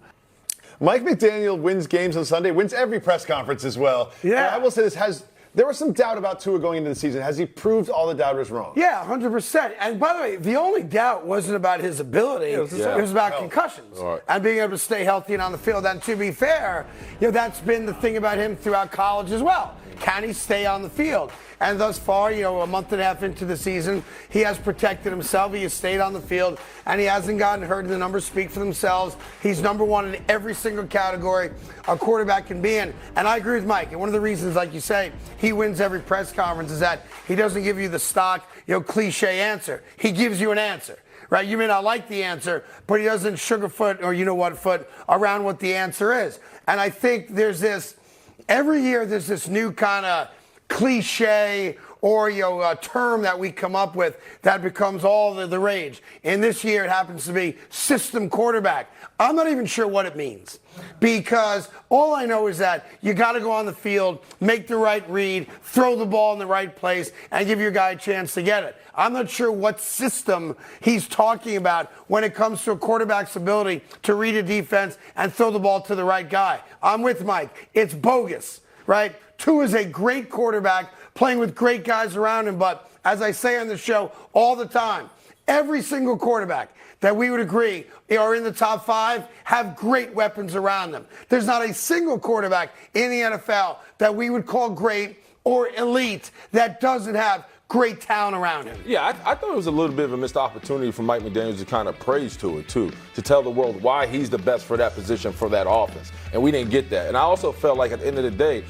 Mike McDaniel wins games on Sunday, wins every press conference as well. Yeah. And I will say this, there was some doubt about Tua going into the season. Has he proved all the doubters wrong? Yeah, 100%. And by the way, the only doubt wasn't about his ability. It was about concussions and being able to stay healthy and on the field. And to be fair, that's been the thing about him throughout college as well. Can he stay on the field? And thus far, a month and a half into the season, he has protected himself. He has stayed on the field, and he hasn't gotten hurt. And the numbers speak for themselves. He's number one in every single category a quarterback can be in. And I agree with Mike. And one of the reasons, like you say, he wins every press conference is that he doesn't give you the stock, cliche answer. He gives you an answer. Right? You may not like the answer, but he doesn't sugarfoot or foot around what the answer is. And I think every year there's this new kind of cliche or a term that we come up with that becomes all the rage. And this year it happens to be system quarterback. I'm not even sure what it means, because all I know is that you got to go on the field, make the right read, throw the ball in the right place, and give your guy a chance to get it. I'm not sure what system he's talking about when it comes to a quarterback's ability to read a defense and throw the ball to the right guy. I'm with Mike. It's bogus, right? Tua is a great quarterback playing with great guys around him, but as I say on the show all the time, every single quarterback that we would agree are in the top 5 have great weapons around them. There's not a single quarterback in the NFL that we would call great or elite that doesn't have great talent around him. Yeah, I thought it was a little bit of a missed opportunity for Mike McDaniel to kind of praise to it, too, to tell the world why he's the best for that position, for that offense. And we didn't get that. And I also felt like at the end of the day,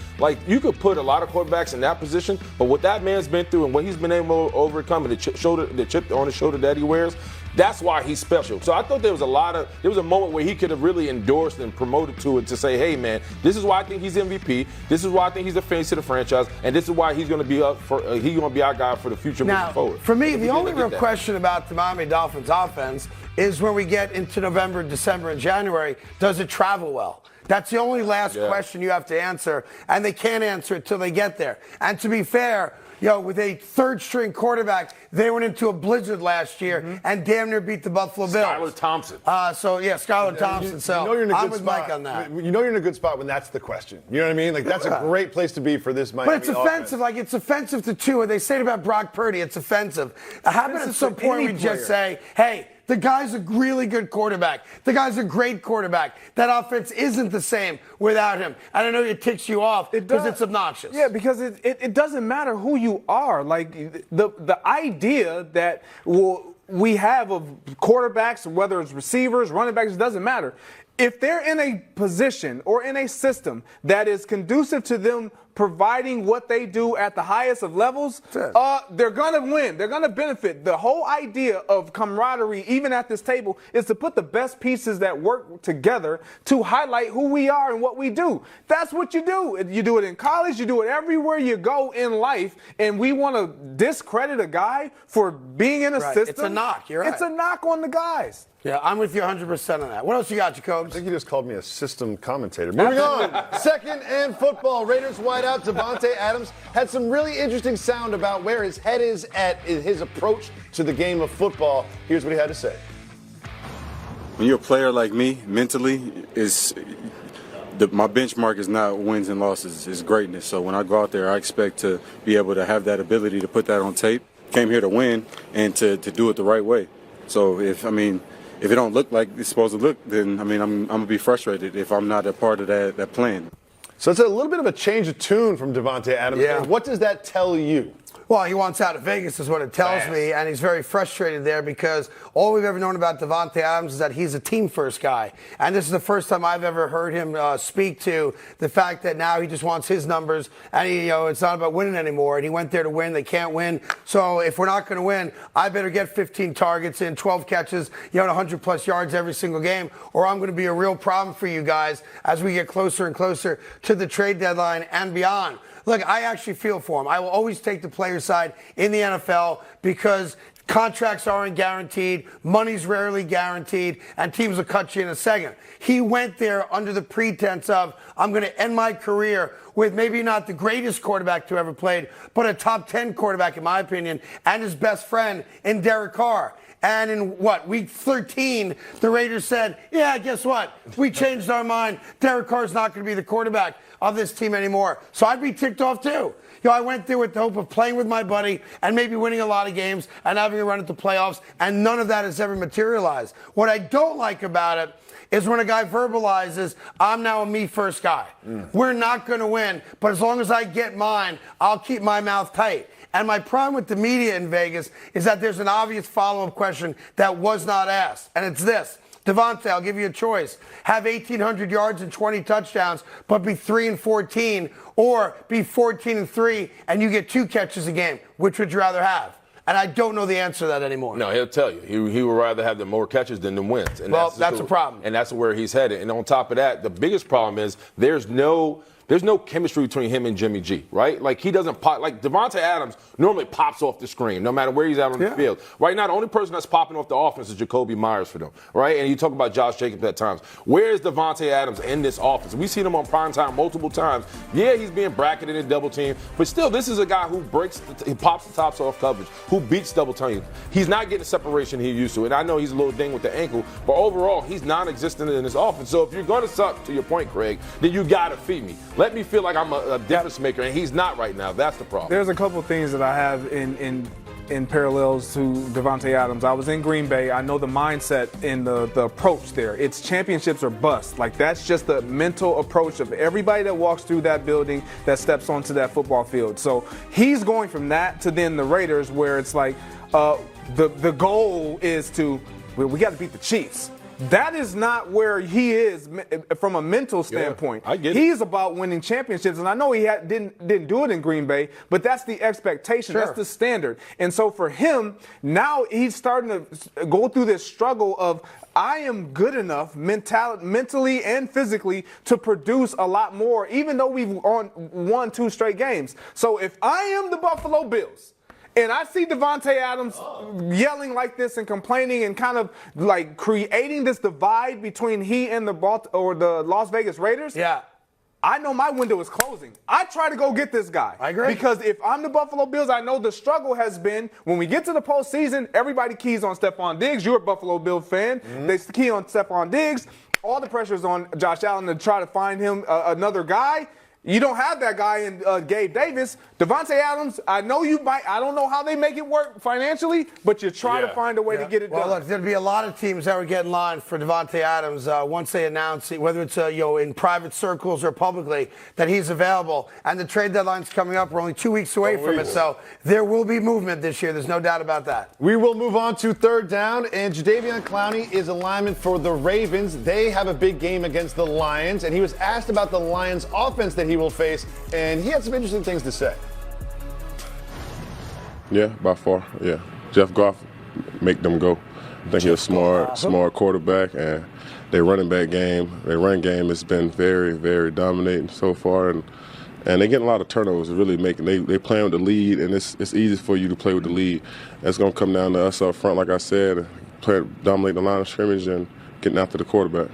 you could put a lot of quarterbacks in that position, but what that man's been through and what he's been able to overcome and the chip on his shoulder that he wears, that's why he's special. So I thought there was a moment where he could have really endorsed and promoted to it to say, hey, man, this is why I think he's MVP. This is why I think he's the face of the franchise. And this is why he's going to be our guy for the future moving forward. For me, the only real question about the Miami Dolphins offense is when we get into November, December, and January, does it travel well? That's the only last question you have to answer, and they can't answer it till they get there. And to be fair, with a third-string quarterback, they went into a blizzard last year and damn near beat the Buffalo Bills. Skylar Thompson. Skylar Thompson. So I'm with Mike on that. You know you're in a good spot when that's the question. You know what I mean? That's a great place to be for this Miami But it's offensive. Offense. It's offensive to Tua. They say it about Brock Purdy. It's offensive. How about at some point we just say, hey, the guy's a really good quarterback. The guy's a great quarterback. That offense isn't the same without him. And I know it ticks you off because it's obnoxious. Yeah, because it doesn't matter who you are. Like the idea that we have of quarterbacks, whether it's receivers, running backs, it doesn't matter. If they're in a position or in a system that is conducive to them providing what they do at the highest of levels, they're going to win. They're going to benefit. The whole idea of camaraderie, even at this table, is to put the best pieces that work together to highlight who we are and what we do. That's what you do. You do it in college. You do it everywhere you go in life. And we want to discredit a guy for being in a system. It's a knock. You're right. It's a knock on the guys. Yeah, I'm with you 100% on that. What else you got, Jacobs? I think you just called me a system commentator. Moving on. Second and football. Raiders wideout Davante Adams had some really interesting sound about where his head is at in his approach to the game of football. Here's what he had to say. When you're a player like me, mentally, my benchmark is not wins and losses, it's greatness. So when I go out there, I expect to be able to have that ability to put that on tape. Came here to win and to do it the right way. So if it don't look like it's supposed to look, then, I'm going to be frustrated if I'm not a part of that plan. So it's a little bit of a change of tune from Davante Adams. Yeah. What does that tell you? Well, he wants out of Vegas is what it tells me, and he's very frustrated there because all we've ever known about Davante Adams is that he's a team-first guy. And this is the first time I've ever heard him speak to the fact that now he just wants his numbers, and it's not about winning anymore. And he went there to win. They can't win. So if we're not going to win, I better get 15 targets in, 12 catches, 100-plus yards every single game, or I'm going to be a real problem for you guys as we get closer and closer to the trade deadline and beyond. Look, I actually feel for him. I will always take the player side in the NFL because contracts aren't guaranteed, money's rarely guaranteed, and teams will cut you in a second. He went there under the pretense of, I'm going to end my career with maybe not the greatest quarterback to ever played, but a top 10 quarterback, in my opinion, and his best friend in Derek Carr. And in week 13, the Raiders said, yeah, guess what? We changed our mind. Derek Carr's not going to be the quarterback of this team anymore. So I'd be ticked off too. I went there with the hope of playing with my buddy and maybe winning a lot of games and having a run at the playoffs, and none of that has ever materialized. What I don't like about it is when a guy verbalizes, I'm now a me-first guy. We're not going to win, but as long as I get mine, I'll keep my mouth tight. And my problem with the media in Vegas is that there's an obvious follow-up question that was not asked, and it's this. Davante, I'll give you a choice. Have 1,800 yards and 20 touchdowns, but be 3-14, or be 14-3 and you get 2 catches a game. Which would you rather have? And I don't know the answer to that anymore. No, he'll tell you. He would rather have the more catches than the wins. And that's a problem. And that's where he's headed. And on top of that, the biggest problem is there's no chemistry between him and Jimmy G, right? Like, he doesn't pop. Like, Davante Adams normally pops off the screen, no matter where he's at on the field. Right now, the only person that's popping off the offense is Jacoby Myers for them, right? And you talk about Josh Jacobs at times. Where is Davante Adams in this offense? We've seen him on prime time multiple times. Yeah, he's being bracketed and double teamed, but still, this is a guy who he pops the tops off coverage, who beats double teams. He's not getting the separation he used to. And I know he's a little ding with the ankle, but overall, he's non-existent in this offense. So if you're going to suck, to your point, Craig, then you got to feed me. Let me feel like I'm a difference maker, and he's not right now. That's the problem. There's a couple things that I have in parallels to Davante Adams. I was in Green Bay. I know the mindset and the approach there. It's championships or bust. Like, that's just the mental approach of everybody that walks through that building, that steps onto that football field. So he's going from that to then the Raiders, where it's like the goal is we got to beat the Chiefs. That is not where he is from a mental standpoint. I get it. He's about winning championships, and I know he didn't do it in Green Bay, but that's the expectation. Sure. That's the standard. And so for him, now he's starting to go through this struggle of, I am good enough mentally and physically to produce a lot more, even though we've won 2 straight games. So if I am the Buffalo Bills, and I see Davante Adams yelling like this and complaining and kind of like creating this divide between he and the Las Vegas Raiders. Yeah. I know my window is closing. I try to go get this guy. I agree. Because if I'm the Buffalo Bills, I know the struggle has been when we get to the postseason, everybody keys on Stephon Diggs. You're a Buffalo Bill fan. They key on Stephon Diggs. All the pressure is on Josh Allen to try to find him another guy. You don't have that guy in Gabe Davis. Davante Adams, I know you might. I don't know how they make it work financially, but you try to find a way to get it done. Well, look, there'll be a lot of teams that would get in line for Davante Adams once they announce it, whether it's in private circles or publicly, that he's available. And the trade deadline's coming up. We're only 2 weeks away from it, so there will be movement this year. There's no doubt about that. We will move on to third down, and Jadeveon Clowney is a lineman for the Ravens. They have a big game against the Lions, and he was asked about the Lions' offense that he will face, and he had some interesting things to say. Yeah, by far, yeah. Jeff Goff make them go. I think he's a smart quarterback, and their running game has been very, very dominating so far, and they're getting a lot of turnovers. Really they playing with the lead, and it's easy for you to play with the lead. It's going to come down to us up front, like I said, dominate the line of scrimmage and getting after the quarterback.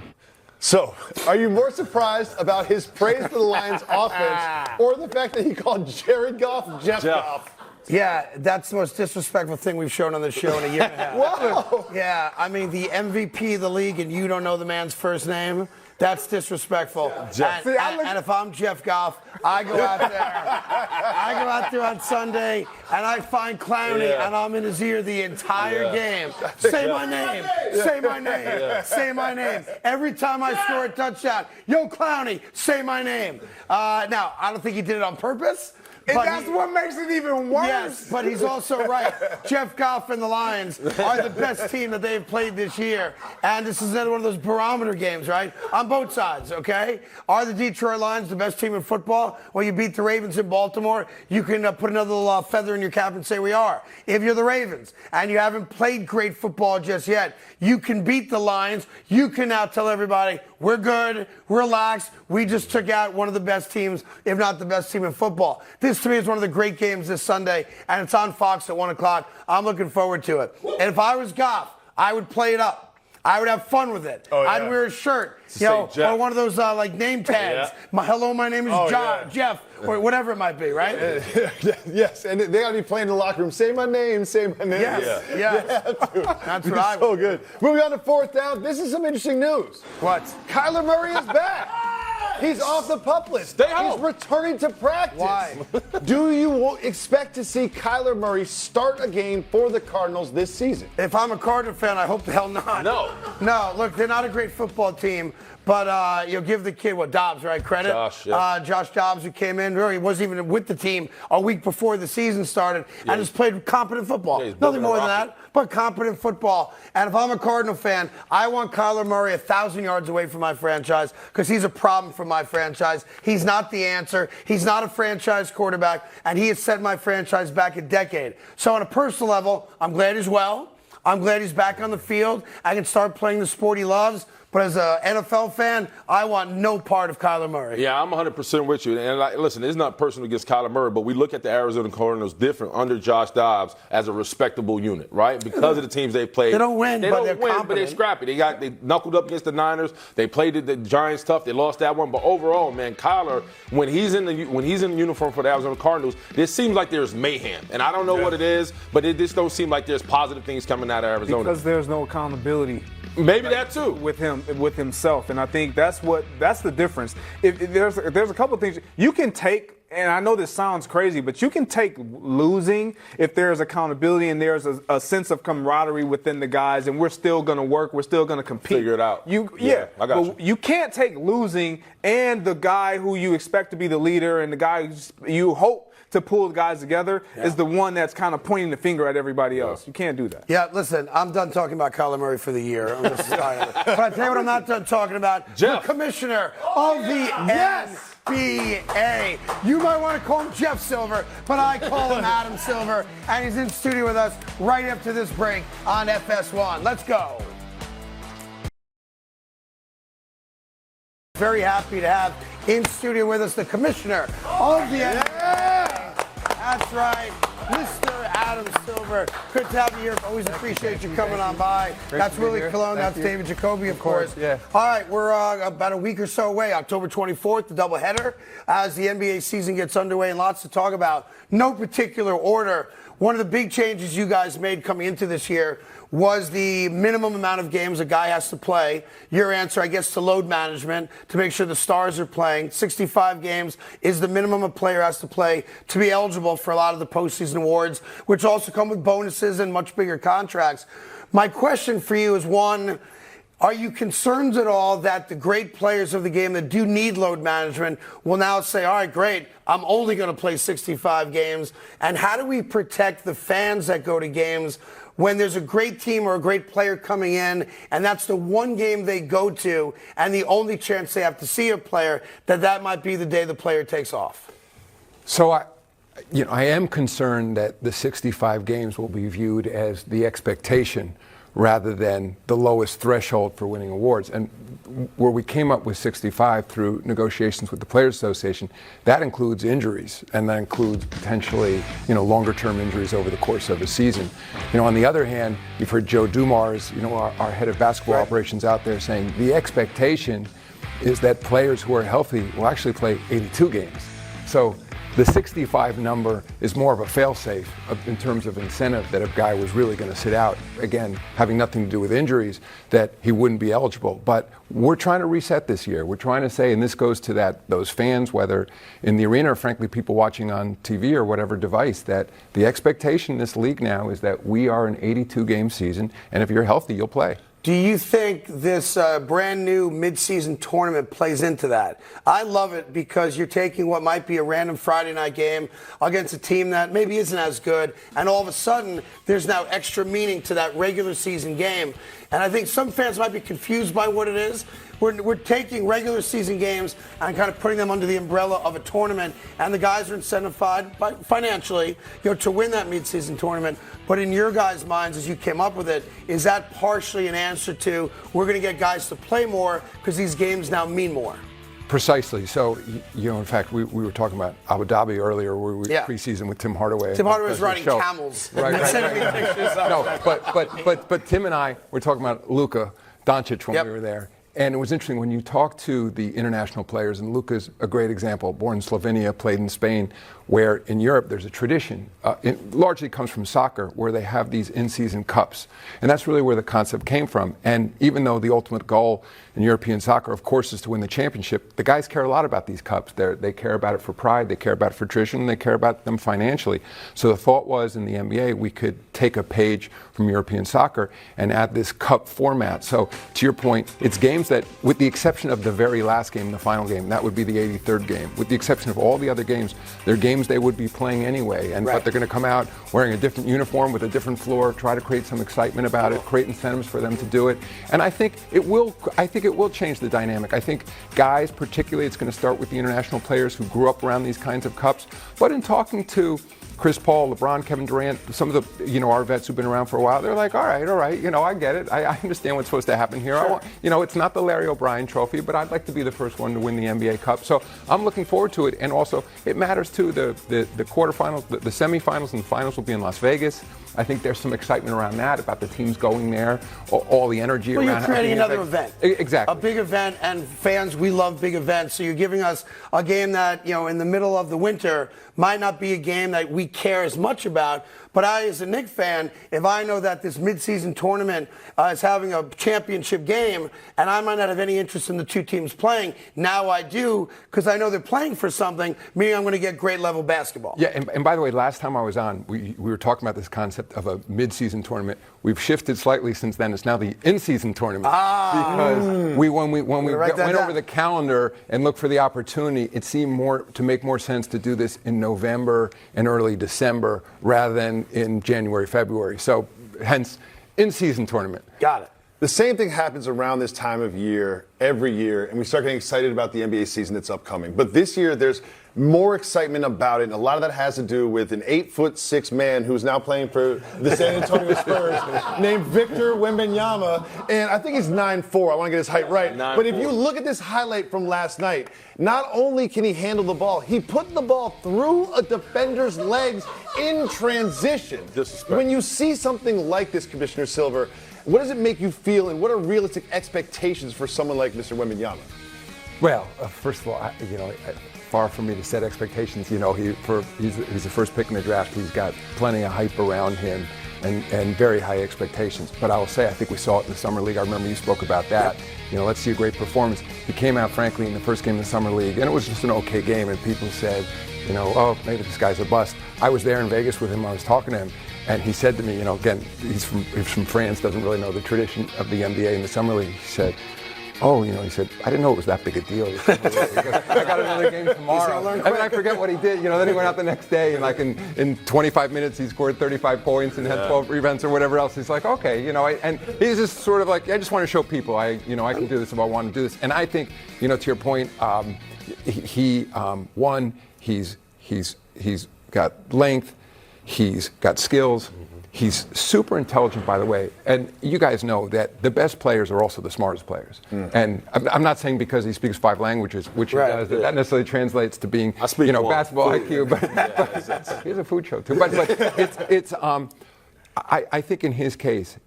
So, are you more surprised about his praise for the Lions' offense or the fact that he called Jared Goff Jeff Goff? Yeah, that's the most disrespectful thing we've shown on this show in a year and a half. Whoa! Yeah, I mean, the MVP of the league and you don't know the man's first name? That's disrespectful. And if I'm Jeff Goff, I go out there on Sunday and I find Clowney and I'm in his ear the entire game. Say my name. Say my name. Say my name. Every time I score a touchdown, yo, Clowney, say my name. Now, I don't think he did it on purpose, And that's what makes it even worse. Yes, but he's also right. Jeff Goff and the Lions are the best team that they've played this year. And this is another one of those barometer games, right? On both sides, okay? Are the Detroit Lions the best team in football? Well, you beat the Ravens in Baltimore. You can put another little feather in your cap and say we are. If you're the Ravens and you haven't played great football just yet, you can beat the Lions. You can now tell everybody, we're good, relax. We just took out one of the best teams, if not the best team in football. This, to me, is one of the great games this Sunday, and it's on Fox at 1 o'clock. I'm looking forward to it. And if I was Goff, I would play it up. I would have fun with it. Oh, yeah. I'd wear a shirt, or one of those like name tags. Yeah. Hello, my name is Jeff, or whatever it might be, right? Yes, and they ought to be playing in the locker room. Say my name, say my name. Yes. That's what I would. So good. Moving on to fourth down. This is some interesting news. What? Kyler Murray is back. He's off the PUP list. Stay home. He's returning to practice. Why? Do you expect to see Kyler Murray start a game for the Cardinals this season? If I'm a Cardinal fan, I hope the hell not. No, look, they're not a great football team, but you'll give the kid, Dobbs, right, credit? Josh Dobbs, who came in, really wasn't even with the team a week before the season started, and has played competent football. Nothing more than that, but competent football. And if I'm a Cardinal fan, I want Kyler Murray 1,000 yards away from my franchise because he's a problem for my franchise. He's not the answer. He's not a franchise quarterback, and he has set my franchise back a decade. So on a personal level, I'm glad he's well. I'm glad he's back on the field. I can start playing the sport he loves. But as an NFL fan, I want no part of Kyler Murray. Yeah, I'm 100% with you. And listen, it's not personal against Kyler Murray, but we look at the Arizona Cardinals different under Josh Dobbs as a respectable unit, right? Because of the teams they've played. They don't win, but they're scrappy. They knuckled up against the Niners. They played the Giants tough. They lost that one. But overall, man, Kyler, when he's in the uniform for the Arizona Cardinals, it seems like there's mayhem. And I don't know what it is, but it just don't seem like there's positive things coming out of Arizona. Because there's no accountability. Maybe that too. With himself, and I think that's the difference. If there's a couple of things you can take, and I know this sounds crazy, but you can take losing if there's accountability and there's a sense of camaraderie within the guys, and we're still going to work, we're still going to compete. Figure it out. I got you. You can't take losing and the guy who you expect to be the leader and the guy you hope to pull the guys together is the one that's kind of pointing the finger at everybody else. You can't do that. Yeah, listen, I'm done talking about Kyler Murray for the year. But I tell you what I'm not done talking about. Jeff. The commissioner of the NBA. You might want to call him Jeff Silver, but I call him Adam Silver. And he's in studio with us right after this break on FS1. Let's go. Very happy to have in studio with us the commissioner of the NBA. That's right, Mr. Adam Silver. Good to have you here. Always appreciate you coming on by. That's Willie Colon. That's David Jacoby, of course. Yeah. All right, we're about a week or so away. October 24th, the doubleheader, as the NBA season gets underway, and lots to talk about. No particular order. One of the big changes you guys made coming into this year was the minimum amount of games a guy has to play. Your answer, I guess, to load management, to make sure the stars are playing. 65 games is the minimum a player has to play to be eligible for a lot of the postseason awards, which also come with bonuses and much bigger contracts. My question for you is, one, are you concerned at all that the great players of the game that do need load management will now say, all right, great, I'm only going to play 65 games? And how do we protect the fans that go to games when there's a great team or a great player coming in, and that's the one game they go to, and the only chance they have to see a player, that might be the day the player takes off? So I am concerned that the 65 games will be viewed as the expectation rather than the lowest threshold for winning awards. And where we came up with 65 through negotiations with the Players Association, that includes injuries, and that includes potentially, longer-term injuries over the course of a season. On the other hand, you've heard Joe Dumars, our head of basketball operations out there saying the expectation is that players who are healthy will actually play 82 games. So the 65 number is more of a fail-safe in terms of incentive that a guy was really going to sit out, again, having nothing to do with injuries, that he wouldn't be eligible. But we're trying to reset this year. We're trying to say, and this goes to those fans, whether in the arena or frankly people watching on TV or whatever device, that the expectation in this league now is that we are an 82-game season, and if you're healthy, you'll play. Do you think this brand new midseason tournament plays into that? I love it because you're taking what might be a random Friday night game against a team that maybe isn't as good, and all of a sudden there's now extra meaning to that regular season game. And I think some fans might be confused by what it is. We're taking regular season games and kind of putting them under the umbrella of a tournament, and the guys are incentivized financially, to win that midseason tournament. But in your guys' minds, as you came up with it, is that partially an answer to we're going to get guys to play more because these games now mean more? Precisely. So, in fact, we were talking about Abu Dhabi earlier, where we preseason with Tim Hardaway. Tim Hardaway was riding camels. Right. No, but Tim and I were talking about Luka Doncic when we were there. And it was interesting when you talk to the international players, and Luka's a great example, born in Slovenia, played in Spain, where in Europe there's a tradition. It largely comes from soccer, where they have these in-season cups. And that's really where the concept came from. And even though the ultimate goal in European soccer, of course, is to win the championship, the guys care a lot about these cups. They care about it for pride, they care about it for tradition, they care about them financially. So the thought was in the NBA we could take a page from European soccer and add this cup format. So to your point, it's games that, with the exception of the very last game, the final game, that would be the 83rd game. With the exception of all the other games, they're games they would be playing anyway. But they're going to come out wearing a different uniform with a different floor, try to create some excitement about it, create incentives for them to do it. And I think it will change the dynamic. I think guys, particularly, it's going to start with the international players who grew up around these kinds of cups. But in talking to Chris Paul, LeBron, Kevin Durant, some of the, our vets who've been around for a while, they're like, all right, I get it. I understand what's supposed to happen here. Sure. It's not the Larry O'Brien trophy, but I'd like to be the first one to win the NBA Cup. So I'm looking forward to it. And also, it matters too, the quarterfinals, the semifinals and the finals will be in Las Vegas. I think there's some excitement around that, about the teams going there, all the energy around it. Well, you're creating another event. Exactly. A big event, and fans, we love big events. So you're giving us a game that, in the middle of the winter might not be a game that we care as much about. But I, as a Knicks fan, if I know that this midseason tournament is having a championship game, and I might not have any interest in the two teams playing, now I do, because I know they're playing for something, meaning I'm going to get great level basketball. Yeah, and by the way, last time I was on, we were talking about this concept of a midseason tournament. We've shifted slightly since then. It's now the in-season tournament. Because when we went over the calendar and looked for the opportunity, it seemed to make more sense to do this in November and early December rather than in January, February. So hence, in-season tournament. Got it. The same thing happens around this time of year every year, and we start getting excited about the NBA season that's upcoming. But this year, there's more excitement about it, and a lot of that has to do with an 8'6" man who's now playing for the San Antonio Spurs named Victor Wembanyama, and I think he's 9'4". I want to get his height right. 9'4". But if you look at this highlight from last night, not only can he handle the ball, he put the ball through a defender's legs in transition. When you see something like this, Commissioner Silver, what does it make you feel, and what are realistic expectations for someone like Mr. Wembanyama? Well, first of all, far from me to set expectations. He's the first pick in the draft. He's got plenty of hype around him and very high expectations. But I will say, I think we saw it in the Summer League. I remember you spoke about that. Let's see a great performance. He came out, frankly, in the first game of the Summer League, and it was just an okay game, and people said, oh, maybe this guy's a bust. I was there in Vegas with him. I was talking to him. And he said to me, again, he's from France, doesn't really know the tradition of the NBA and the Summer League. He said, he said, I didn't know it was that big a deal. He goes, I got another game tomorrow. I forget what he did. Then he went out the next day, and in 25 minutes he scored 35 points and had 12 rebounds or whatever else. He's like, okay, and he's just sort of like, I just want to show people I can do this if I want to do this. And I think, to your point, he's got length. He's got skills. He's super intelligent, by the way. And you guys know that the best players are also the smartest players. And I'm not saying because he speaks 5 languages, which he does, that necessarily translates to being, basketball IQ. But he's a food show too. But I think in his case,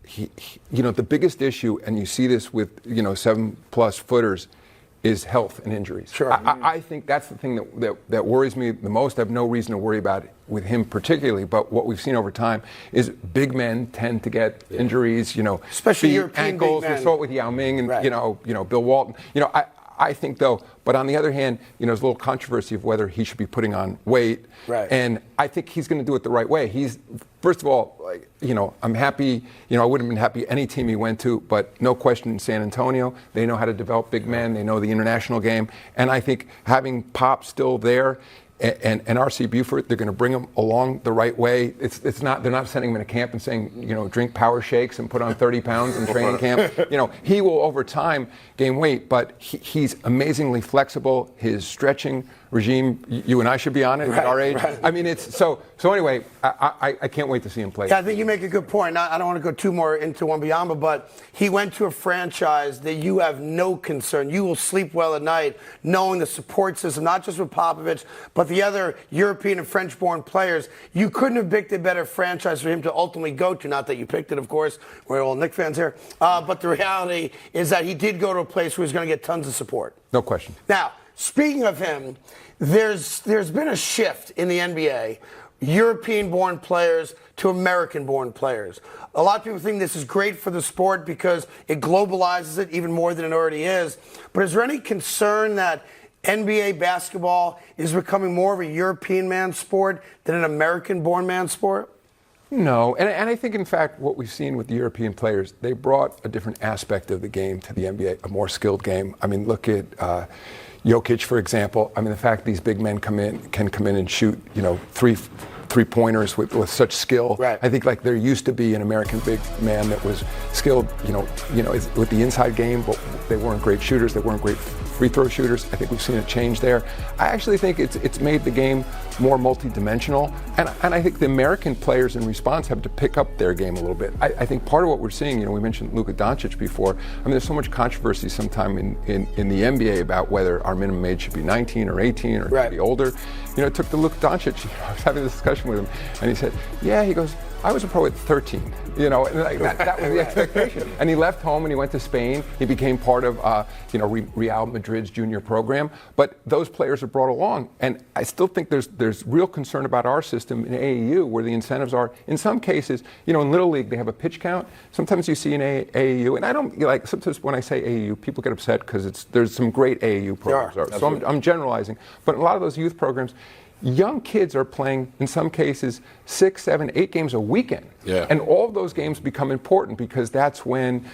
the biggest issue, and you see this with 7+ footers, is health and injuries. Sure. I think that's the thing that worries me the most. I have no reason to worry about it with him particularly, but what we've seen over time is big men tend to get injuries, especially feet, European ankles. big men. We saw it with Yao Ming and Bill Walton. I think, though, but on the other hand, there's a little controversy of whether he should be putting on weight. Right. And I think he's going to do it the right way. First of all, I'm happy. I wouldn't have been happy any team he went to, but no question in San Antonio, they know how to develop big men. They know the international game. And I think having Pop still there and R.C. Buford, they're going to bring him along the right way. They're not sending him in a camp and saying, drink power shakes and put on 30 pounds in training camp. He will over time gain weight, but he's amazingly flexible. His stretching regime, you and I should be on it at our age. Right. I mean, it's so anyway, I can't wait to see him play. Yeah, I think you make a good point. I don't want to go too more into Wembanyama, but he went to a franchise that you have no concern. You will sleep well at night knowing the support system, not just with Popovich, but the other European and French-born players. You couldn't have picked a better franchise for him to ultimately go to. Not that you picked it, of course. We're all Knicks fans here. But the reality is that he did go to a place where he's going to get tons of support. No question. Now, speaking of him, there's been a shift in the NBA, European-born players to American-born players. A lot of people think this is great for the sport because it globalizes it even more than it already is. But is there any concern that NBA basketball is becoming more of a European man sport than an American-born man sport? No, and I think, in fact, what we've seen with the European players, they brought a different aspect of the game to the NBA, a more skilled game. I mean, look at Jokic, for example. I mean, the fact these big men can come in and shoot, three-pointers with such skill. Right. I think like there used to be an American big man that was skilled, with the inside game, but they weren't great shooters. They weren't great free throw shooters. I think we've seen a change there. I actually think it's made the game more multidimensional, and I think the American players in response have to pick up their game a little bit. I think part of what we're seeing, we mentioned Luka Doncic before. I mean, there's so much controversy sometime in the NBA about whether our minimum age should be 19 or 18 or should be older. It took the Luka Doncic. I was having this discussion with him, and he said, "Yeah," he goes, "I was a pro at 13." And like that was the expectation. And he left home and he went to Spain. He became part of, Real Madrid's junior program. But those players are brought along, and I still think there's real concern about our system in AAU, where the incentives are. In some cases, in Little League they have a pitch count. Sometimes you see in AAU, and I don't sometimes when I say AAU, people get upset because there's some great AAU programs. So I'm generalizing, but a lot of those youth programs, young kids are playing, in some cases, 6, 7, 8 games a weekend. Yeah. And all of those games become important because that's when,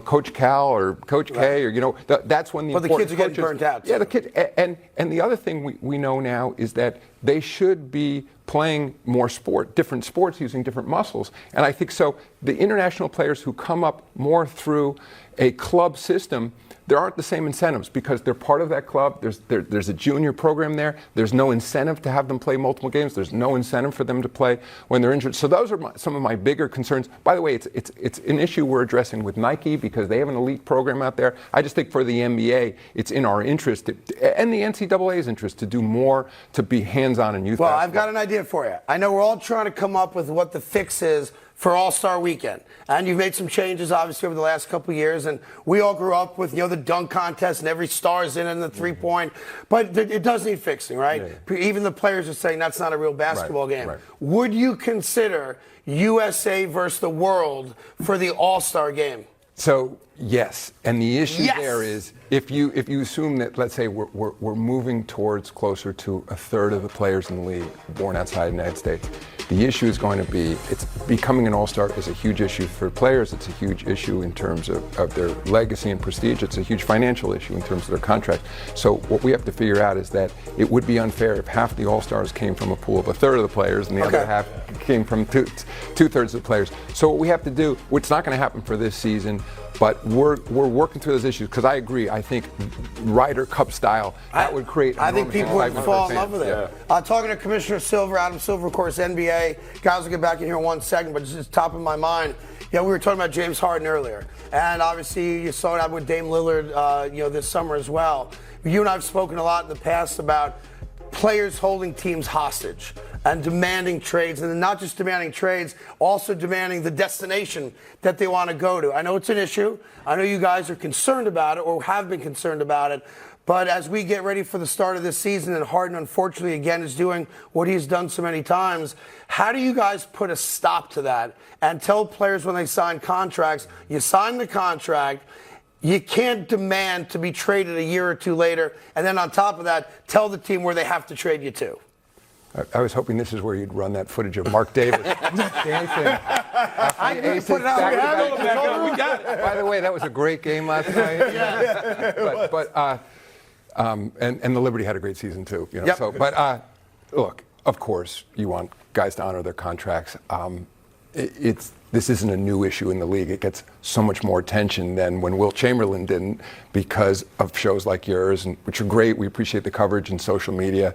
Coach Cal or Coach K or, that's when the Well, the kids are getting burnt out. Yeah, the kids. And the other thing we know now is that they should be playing more different sports using different muscles. And I think so the international players who come up more through a club system, there aren't the same incentives because they're part of that club. There's a junior program there. There's no incentive to have them play multiple games. There's no incentive for them to play when they're injured. So those are some of my bigger concerns. By the way, it's an issue we're addressing with Nike because they have an elite program out there. I just think for the NBA, it's in our interest and the NCAA's interest to do more to be hands-on in youth basketball. I've got an idea for you. I know we're all trying to come up with what the fix is for All-Star Weekend. And you've made some changes, obviously, over the last couple of years. And we all grew up with, the dunk contest and every star's in the three-point. But it does need fixing, right? Yeah. Even the players are saying that's not a real basketball game. Right. Would you consider USA versus the world for the All-Star game? So, yes. And the issue there is if you assume that, let's say, we're moving towards closer to a third of the players in the league born outside the United States, the issue is going to be, it's becoming an all-star is a huge issue for players. It's a huge issue in terms of their legacy and prestige. It's a huge financial issue in terms of their contract. So what we have to figure out is that it would be unfair if half the all-stars came from a pool of a third of the players and the other half came from two-thirds of the players. So what we have to do, it's not going to happen for this season, but we're working through those issues because I agree. I think Ryder Cup style, that would create. I think people would fall in love with it. Talking to Commissioner Silver, Adam Silver, of course, NBA. Guys, will get back in here in 1 second, but just top of my mind. We were talking about James Harden earlier, and obviously you saw it with Dame Lillard, this summer as well. You and I have spoken a lot in the past about players holding teams hostage and demanding trades, and then not just demanding trades, also demanding the destination that they want to go to. I know it's an issue. I know you guys are concerned about it or have been concerned about it. But as we get ready for the start of this season, and Harden, unfortunately, again, is doing what he's done so many times, how do you guys put a stop to that and tell players when they sign contracts, you sign the contract, you can't demand to be traded a year or two later, and then on top of that, tell the team where they have to trade you to. I was hoping this is where you'd run that footage of Mark Davis dancing. I can put it out. We got it. By the way, that was a great game last night. And the Liberty had a great season too. You know. Yep. So, but look, of course, you want guys to honor their contracts. This isn't a new issue in the league. It gets so much more attention than when Will Chamberlain didn't, because of shows like yours, which are great. We appreciate the coverage and social media.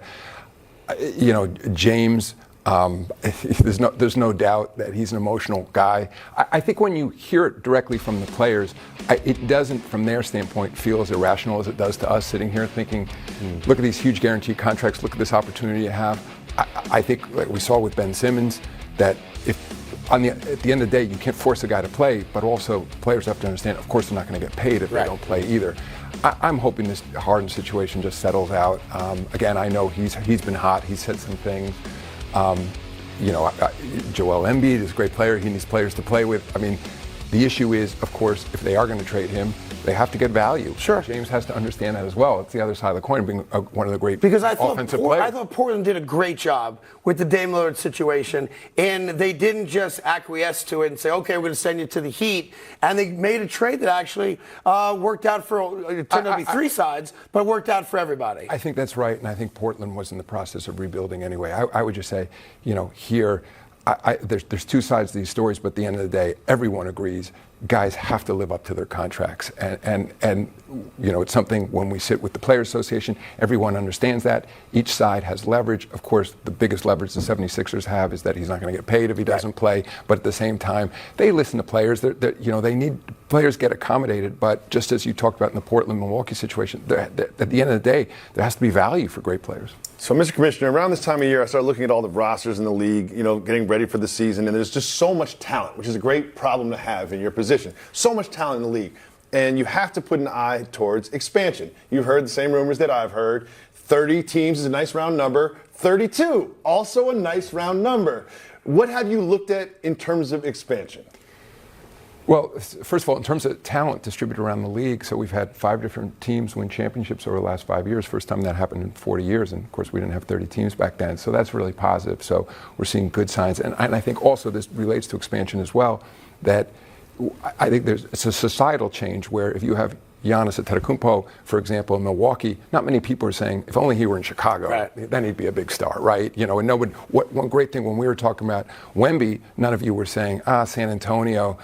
You know, James, there's no doubt that he's an emotional guy. I think when you hear it directly from the players, it doesn't, from their standpoint, feel as irrational as it does to us sitting here thinking, look at these huge guaranteed contracts, look at this opportunity you have. I think, like we saw with Ben Simmons, that at the end of the day, you can't force a guy to play, but also players have to understand, of course, they're not going to get paid if they don't play either. I'm hoping this Harden situation just settles out. Again, I know he's been hot. He's said some things. Joel Embiid is a great player. He needs players to play with. I mean, the issue is, of course, if they are going to trade him, they have to get value. Sure. James has to understand that as well. It's the other side of the coin, being one of the great offensive players. I thought Portland did a great job with the Dame Lillard situation, and they didn't just acquiesce to it and say, okay, we're going to send you to the Heat, and they made a trade that actually worked out it turned out to be three sides, but worked out for everybody. I think that's right, and I think Portland was in the process of rebuilding anyway. I would just say, here, there's two sides to these stories, but at the end of the day, everyone agrees guys have to live up to their contracts. And it's something when we sit with the Players Association, everyone understands that. Each side has leverage. Of course, the biggest leverage the 76ers have is that he's not going to get paid if he doesn't play. But at the same time, they listen to players. They need players get accommodated. But just as you talked about in the Portland-Milwaukee situation, at the end of the day, there has to be value for great players. So, Mr. Commissioner, around this time of year, I started looking at all the rosters in the league, getting ready for the season, and there's just so much talent, which is a great problem to have in your position. So much talent in the league, and you have to put an eye towards expansion. You've heard the same rumors that I've heard. 30 teams is a nice round number. 32, also a nice round number. What have you looked at in terms of expansion? Well, first of all, in terms of talent distributed around the league, so we've had 5 different teams win championships over the last 5 years. First time that happened in 40 years. And of course, we didn't have 30 teams back then. So that's really positive. So we're seeing good signs. And I think also this relates to expansion as well, that I think it's a societal change where if you have Giannis Antetokounmpo, for example, in Milwaukee, not many people are saying, if only he were in Chicago, then he'd be a big star, right? And one great thing when we were talking about Wemby, none of you were saying, San Antonio,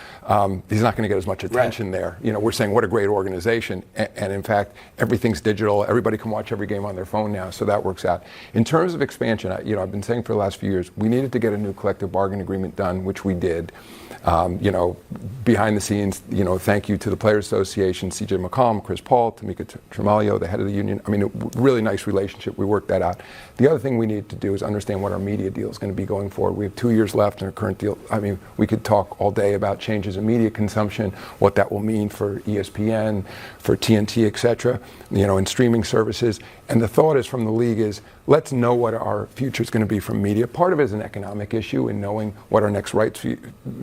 he's not going to get as much attention there. We're saying, what a great organization. And in fact, everything's digital. Everybody can watch every game on their phone now, so that works out. In terms of expansion, I've been saying for the last few years, we needed to get a new collective bargaining agreement done, which we did. Behind the scenes, thank you to the Players Association, C.J. McCollum, Chris Paul, Tamika Tremalio, the head of the union. I mean, a really nice relationship. We worked that out. The other thing we need to do is understand what our media deal is going to be going forward. We have 2 years left in our current deal. I mean, we could talk all day about changes in media consumption, what that will mean for ESPN, for TNT, et cetera, and streaming services. And the thought is from the league is, let's know what our future is going to be from media. Part of it is an economic issue in knowing what our next rights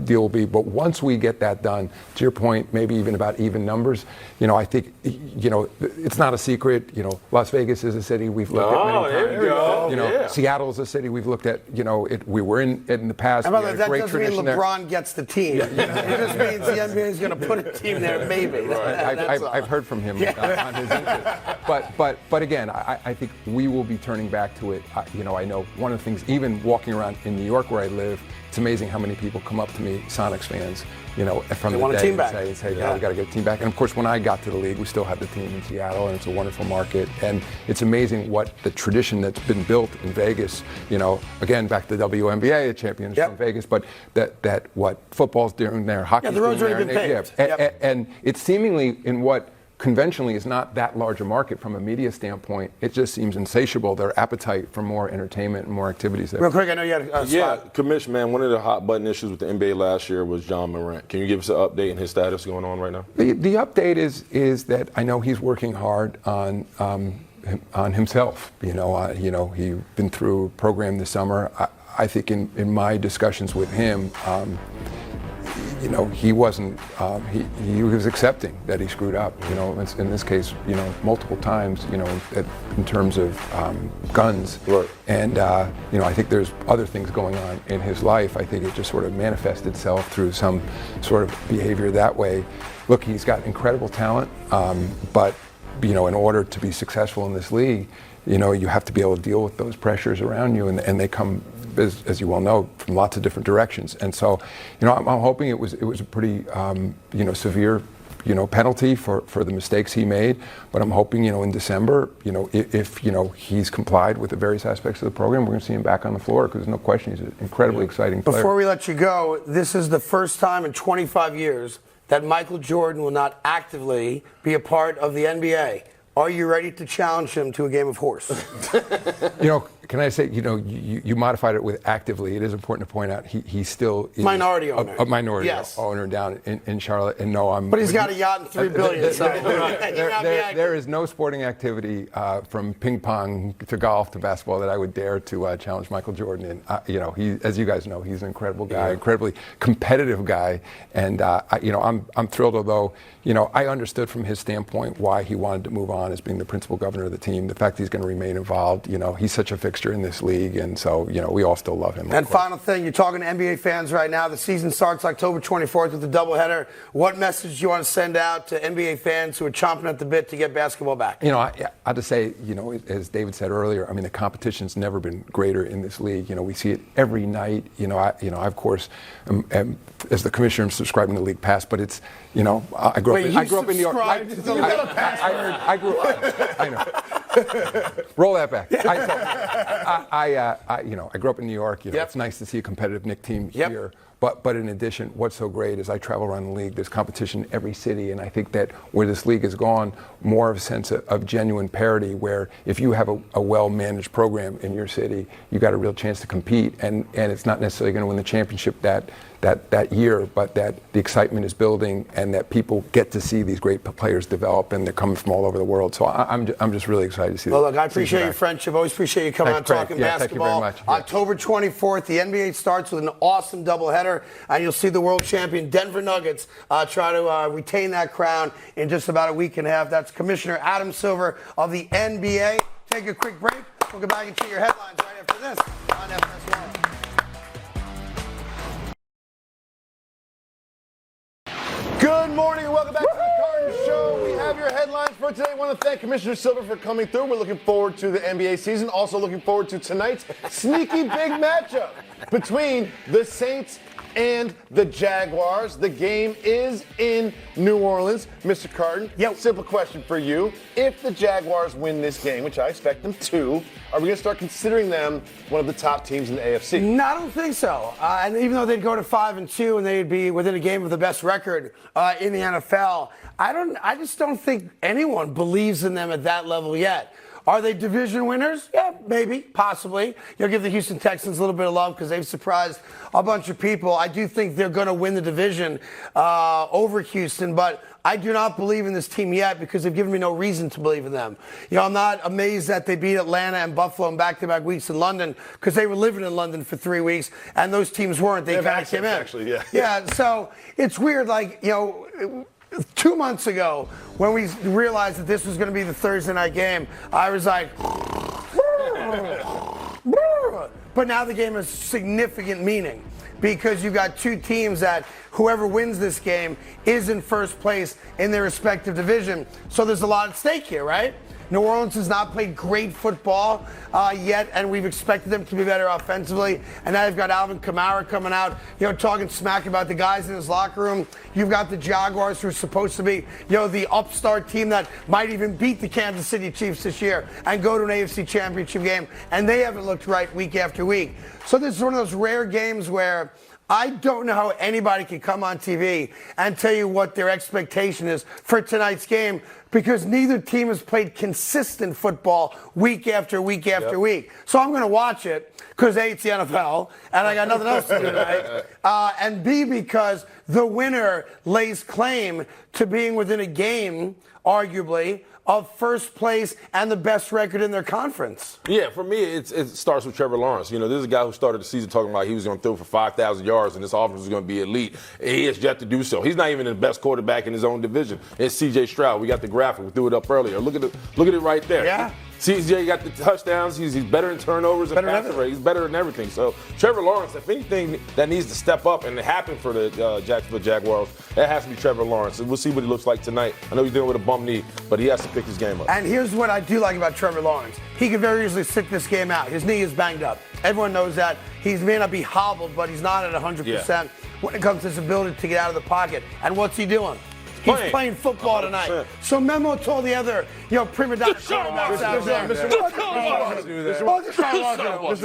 deal will be. But once we get that done, to your point, maybe even about even numbers, I think, it's not a secret. Las Vegas is a city we've looked at many times. There we go. Seattle is a city we've looked at. We were in the past. And by the way, that great doesn't mean LeBron gets the team. It just means the NBA is going to put a team there, maybe. I've heard from him on his interest. But again, I think we will be turning back to it. I know one of the things, even walking around in New York where I live, it's amazing how many people come up to me, Sonics fans, from the day and say, we got to get a team back. And of course, when I got to the league, we still had the team in Seattle, and it's a wonderful market. And it's amazing what the tradition that's been built in Vegas, again, back to the WNBA, the champions from Vegas, but that what football's doing there, hockey's the road's already been paved. And it's seemingly in what conventionally is not that large a market from a media standpoint. It just seems insatiable, their appetite for more entertainment and more activities there. Real quick, I know you had a spot. Commission, man, one of the hot button issues with the NBA last year was John Morant. Can you give us an update on his status going on right now? The update is that I know he's working hard on himself. He's been through a program this summer. I think in my discussions with him, he wasn't. He was accepting that he screwed up. In this case, multiple times. In terms of guns. Right. And I think there's other things going on in his life. I think it just sort of manifests itself through some sort of behavior that way. Look, he's got incredible talent, but in order to be successful in this league, you have to be able to deal with those pressures around you, and they come, as you well know, from lots of different directions. And so, I'm hoping it was a pretty, severe, penalty for the mistakes he made. But I'm hoping, in December, if he's complied with the various aspects of the program, we're going to see him back on the floor, because there's no question he's an incredibly exciting player. Before we let you go, this is the first time in 25 years that Michael Jordan will not actively be a part of the NBA. Are you ready to challenge him to a game of horse? Can I say, you modified it with actively. It is important to point out he still is minority owner. A minority yes. owner down in Charlotte. And no, I'm. But he's got a yacht and $3 billion. There is no sporting activity from ping pong to golf to basketball that I would dare to challenge Michael Jordan in. He, as you guys know, he's an incredible guy, incredibly competitive guy, and I'm thrilled. Although I understood from his standpoint why he wanted to move on as being the principal governor of the team. The fact he's going to remain involved. He's such a fixture in this league, and so we all still love him. And final thing, you're talking to NBA fans right now. The season starts October 24th with the doubleheader. What message do you want to send out to NBA fans who are chomping at the bit to get basketball back? I just say, as David said earlier, the competition's never been greater in this league. We see it every night. I of course, am, as the commissioner, I'm subscribing to League Pass, but it's, I grew up in New York. I know. Roll that back. I grew up in New York. It's nice to see a competitive Knicks team here. But in addition, what's so great is I travel around the league. There's competition in every city, and I think that where this league has gone, more of a sense of genuine parity, where if you have a well-managed program in your city, you got a real chance to compete. And it's not necessarily going to win the championship that year, but that the excitement is building, and that people get to see these great players develop, and they're coming from all over the world. So I'm just really excited to see. Well, look, I appreciate your friendship. Always appreciate you coming on talking basketball. Thank you very much. October 24th, the NBA starts with an awesome doubleheader, and you'll see the world champion Denver Nuggets try to retain that crown in just about a week and a half. That's Commissioner Adam Silver of the NBA. Take a quick break. We'll get back into your headlines right after this on FS1. Good morning and welcome back to the Carton Show. We have your headlines for today. I want to thank Commissioner Silver for coming through. We're looking forward to the NBA season. Also looking forward to tonight's sneaky big matchup between the Saints and the Jaguars. The game is in New Orleans. Mr. Carton, simple question for you. If the Jaguars win this game, which I expect them to, are we going to start considering them one of the top teams in the AFC? No, I don't think so. And even though they'd go to 5-2 and they'd be within a game of the best record in the NFL, I just don't think anyone believes in them at that level yet. Are they division winners? Yeah, maybe, possibly. You'll give the Houston Texans a little bit of love because they've surprised a bunch of people. I do think they're going to win the division over Houston, but I do not believe in this team yet because they've given me no reason to believe in them. I'm not amazed that they beat Atlanta and Buffalo in back-to-back weeks in London because they were living in London for 3 weeks, and those teams weren't. They kind of came in. Actually, yeah. Yeah, so it's weird, 2 months ago, when we realized that this was going to be the Thursday night game, I was like, but now the game has significant meaning because you've got two teams that whoever wins this game is in first place in their respective division. So there's a lot at stake here, right? New Orleans has not played great football yet, and we've expected them to be better offensively. And now you've got Alvin Kamara coming out, talking smack about the guys in his locker room. You've got the Jaguars, who are supposed to be, the upstart team that might even beat the Kansas City Chiefs this year and go to an AFC Championship game, and they haven't looked right week after week. So this is one of those rare games where I don't know how anybody can come on TV and tell you what their expectation is for tonight's game because neither team has played consistent football week after week after week. So I'm going to watch it because A, it's the NFL, and I got nothing else to do tonight, and B, because the winner lays claim to being within a game, arguably, of first place and the best record in their conference. Yeah, for me, it starts with Trevor Lawrence. You know, this is a guy who started the season talking about he was going to throw for 5,000 yards and this offense was going to be elite. He has yet to do so. He's not even the best quarterback in his own division. It's C.J. Stroud. We got the graphic. We threw it up earlier. Look at it right there. Yeah. CJ got the touchdowns. He's better in turnovers and passes rate. He's better in everything. So Trevor Lawrence, if anything that needs to step up and happen for the Jacksonville Jaguars, that has to be Trevor Lawrence. And we'll see what he looks like tonight. I know he's dealing with a bum knee, but he has to pick his game up. And here's what I do like about Trevor Lawrence. He could very easily sit this game out. His knee is banged up. Everyone knows that. He may not be hobbled, but he's not at 100% when it comes to his ability to get out of the pocket. And what's he doing? He's playing football 100%. Tonight. So Memo told the other, prima donna quarterbacks out there. Mr.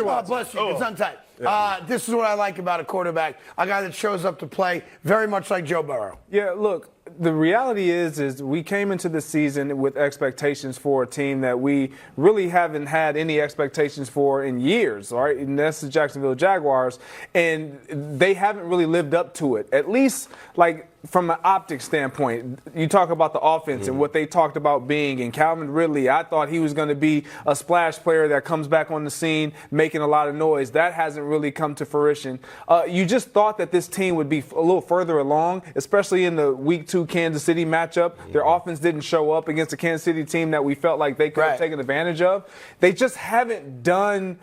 Watson. Bless you. It's untight. This is what I like about a quarterback, a guy that shows up to play very much like Joe Burrow. Yeah, look, the reality is we came into the season with expectations for a team that we really haven't had any expectations for in years, all right? And that's the Jacksonville Jaguars, and they haven't really lived up to it, at least like from an optics standpoint. You talk about the offense and what they talked about being, and Calvin Ridley, I thought he was going to be a splash player that comes back on the scene making a lot of noise. That hasn't really come to fruition. You just thought that this team would be a little further along, especially in the Week 2 Kansas City matchup. Their offense didn't show up against a Kansas City team that we felt like they could have taken advantage of. They just haven't done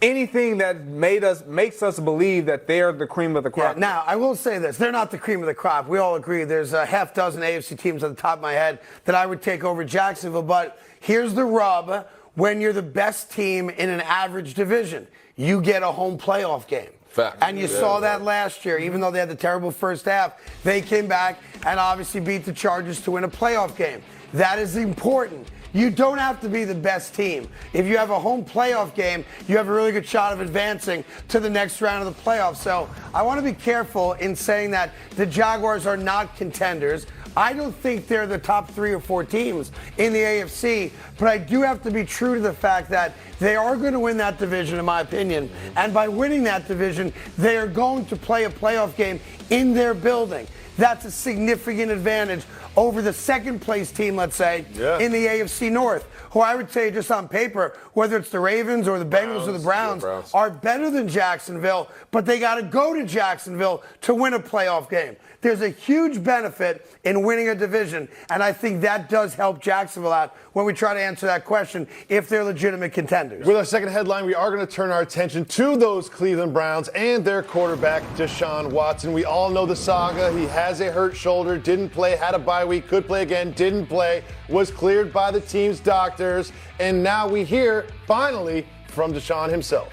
anything that makes us believe that they're the cream of the crop. Yeah, now, I will say this. They're not the cream of the crop. We all agree there's a half dozen AFC teams on the top of my head that I would take over Jacksonville. But here's the rub. When you're the best team in an average division, you get a home playoff game. Fact. And you saw that last year. Even though they had the terrible first half, they came back and obviously beat the Chargers to win a playoff game. That is important. You don't have to be the best team. If you have a home playoff game, you have a really good shot of advancing to the next round of the playoffs. So I want to be careful in saying that the Jaguars are not contenders. I don't think they're the top 3 or 4 teams in the AFC, but I do have to be true to the fact that they are going to win that division, in my opinion. And by winning that division, they are going to play a playoff game in their building. That's a significant advantage over the second-place team, let's say, in the AFC North, who I would say just on paper, whether it's the Ravens or the Bengals or the Browns, are better than Jacksonville, but they got to go to Jacksonville to win a playoff game. There's a huge benefit in winning a division, and I think that does help Jacksonville out when we try to answer that question if they're legitimate contenders. With our second headline, we are going to turn our attention to those Cleveland Browns and their quarterback, Deshaun Watson. We all know the saga. He has a hurt shoulder, didn't play, had a bye week, could play again, didn't play, was cleared by the team's doctors, and now we hear, finally, from Deshaun himself.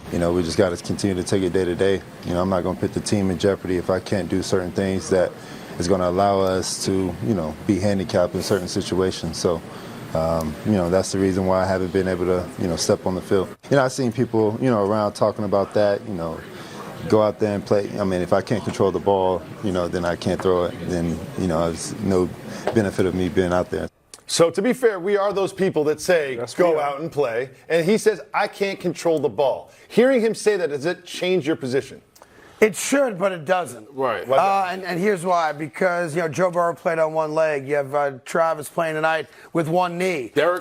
We just got to continue to take it day to day. I'm not going to put the team in jeopardy if I can't do certain things that is going to allow us to, be handicapped in certain situations. So, that's the reason why I haven't been able to, step on the field. I've seen people, around talking about that, go out there and play. I mean, if I can't control the ball, then I can't throw it. Then, there's no benefit of me being out there. So to be fair, we are those people that say, go out and play. And he says, I can't control the ball. Hearing him say that, does it change your position? It should, but it doesn't. Right. And here's why. Because, Joe Burrow played on one leg. You have Travis playing tonight with one knee. Derek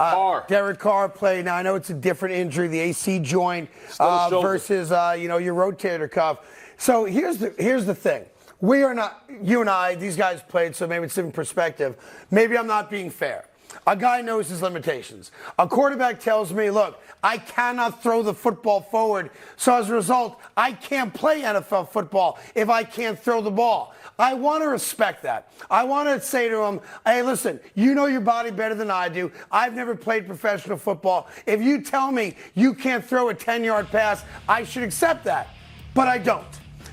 Carr played. Now, I know it's a different injury, the AC joint versus, your rotator cuff. So here's the thing. We are not, you and I, these guys played, so maybe it's different perspective. Maybe I'm not being fair. A guy knows his limitations. A quarterback tells me, look, I cannot throw the football forward. So as a result, I can't play NFL football if I can't throw the ball. I want to respect that. I want to say to him, hey, listen, you know your body better than I do. I've never played professional football. If you tell me you can't throw a 10-yard pass, I should accept that. But I don't.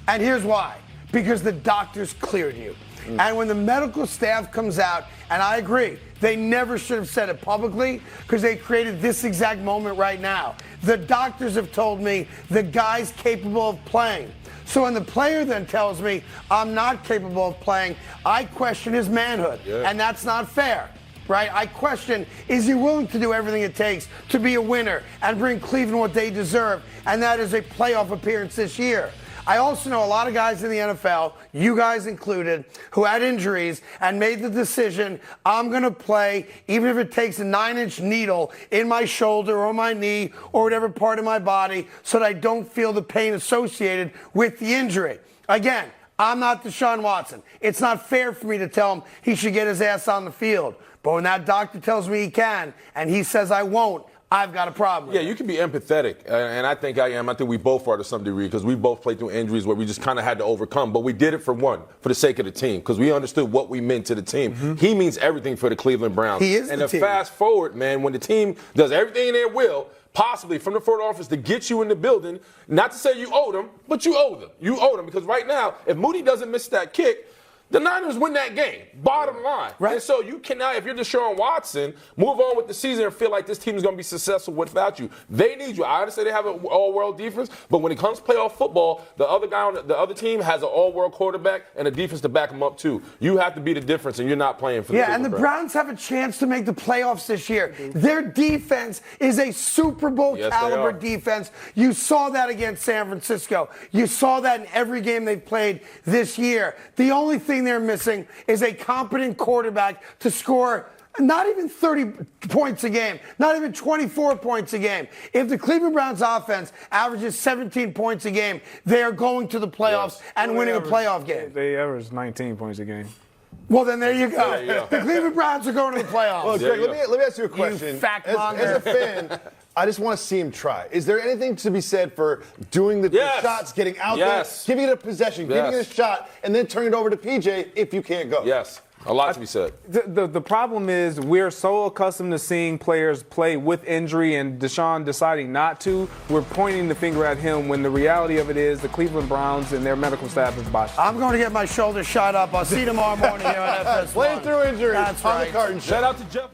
And here's why. Because the doctors cleared you. And when the medical staff comes out, and I agree, they never should have said it publicly because they created this exact moment right now. The doctors have told me the guy's capable of playing. So when the player then tells me I'm not capable of playing, I question his manhood. And that's not fair, right? I question, is he willing to do everything it takes to be a winner and bring Cleveland what they deserve? And that is a playoff appearance this year. I also know a lot of guys in the NFL, you guys included, who had injuries and made the decision, I'm going to play even if it takes a 9-inch needle in my shoulder or my knee or whatever part of my body so that I don't feel the pain associated with the injury. Again, I'm not Deshaun Watson. It's not fair for me to tell him he should get his ass on the field. But when that doctor tells me he can and he says I won't, I've got a problem. Yeah, you can be empathetic, and I think I am. I think we both are to some degree because we both played through injuries where we just kind of had to overcome. But we did it for the sake of the team, because we understood what we meant to the team. Mm-hmm. He means everything for the Cleveland Browns. He is and the team. Fast forward, man, when the team does everything in their will, possibly from the front office to get you in the building, not to say you owe them, but you owe them. You owe them because right now, if Moody doesn't miss that kick, the Niners win that game, bottom line. Right. And so you cannot, if you're Deshaun Watson, move on with the season and feel like this team is going to be successful without you. They need you. I understand they have an all-world defense, but when it comes to playoff football, the other guy on the other team has an all-world quarterback and a defense to back him up too. You have to be the difference, and you're not playing for the and the Browns have a chance to make the playoffs this year. Their defense is a Super Bowl caliber defense. You saw that against San Francisco. You saw that in every game they've played this year. The only thing they're missing is a competent quarterback to score not even 30 points a game, not even 24 points a game. If the Cleveland Browns offense averages 17 points a game, they are going to the playoffs and winning a playoff game. They average 19 points a game. Well, then there you go. The Cleveland Browns are going to the playoffs. Well, Greg, let me ask you a question. You fact monger. As a fan, I just want to see him try. Is there anything to be said for doing the shots, getting out there, giving it a possession, giving it a shot, and then turning it over to PJ if you can't go? Yes. A lot to be said. The problem is we're so accustomed to seeing players play with injury and Deshaun deciding not to. We're pointing the finger at him when the reality of it is the Cleveland Browns and their medical staff is botched. I'm going to get my shoulder shot up. I'll see you tomorrow morning here on FS1. Playing through injury. That's on right. the Carton Show. Shout out to Jeff.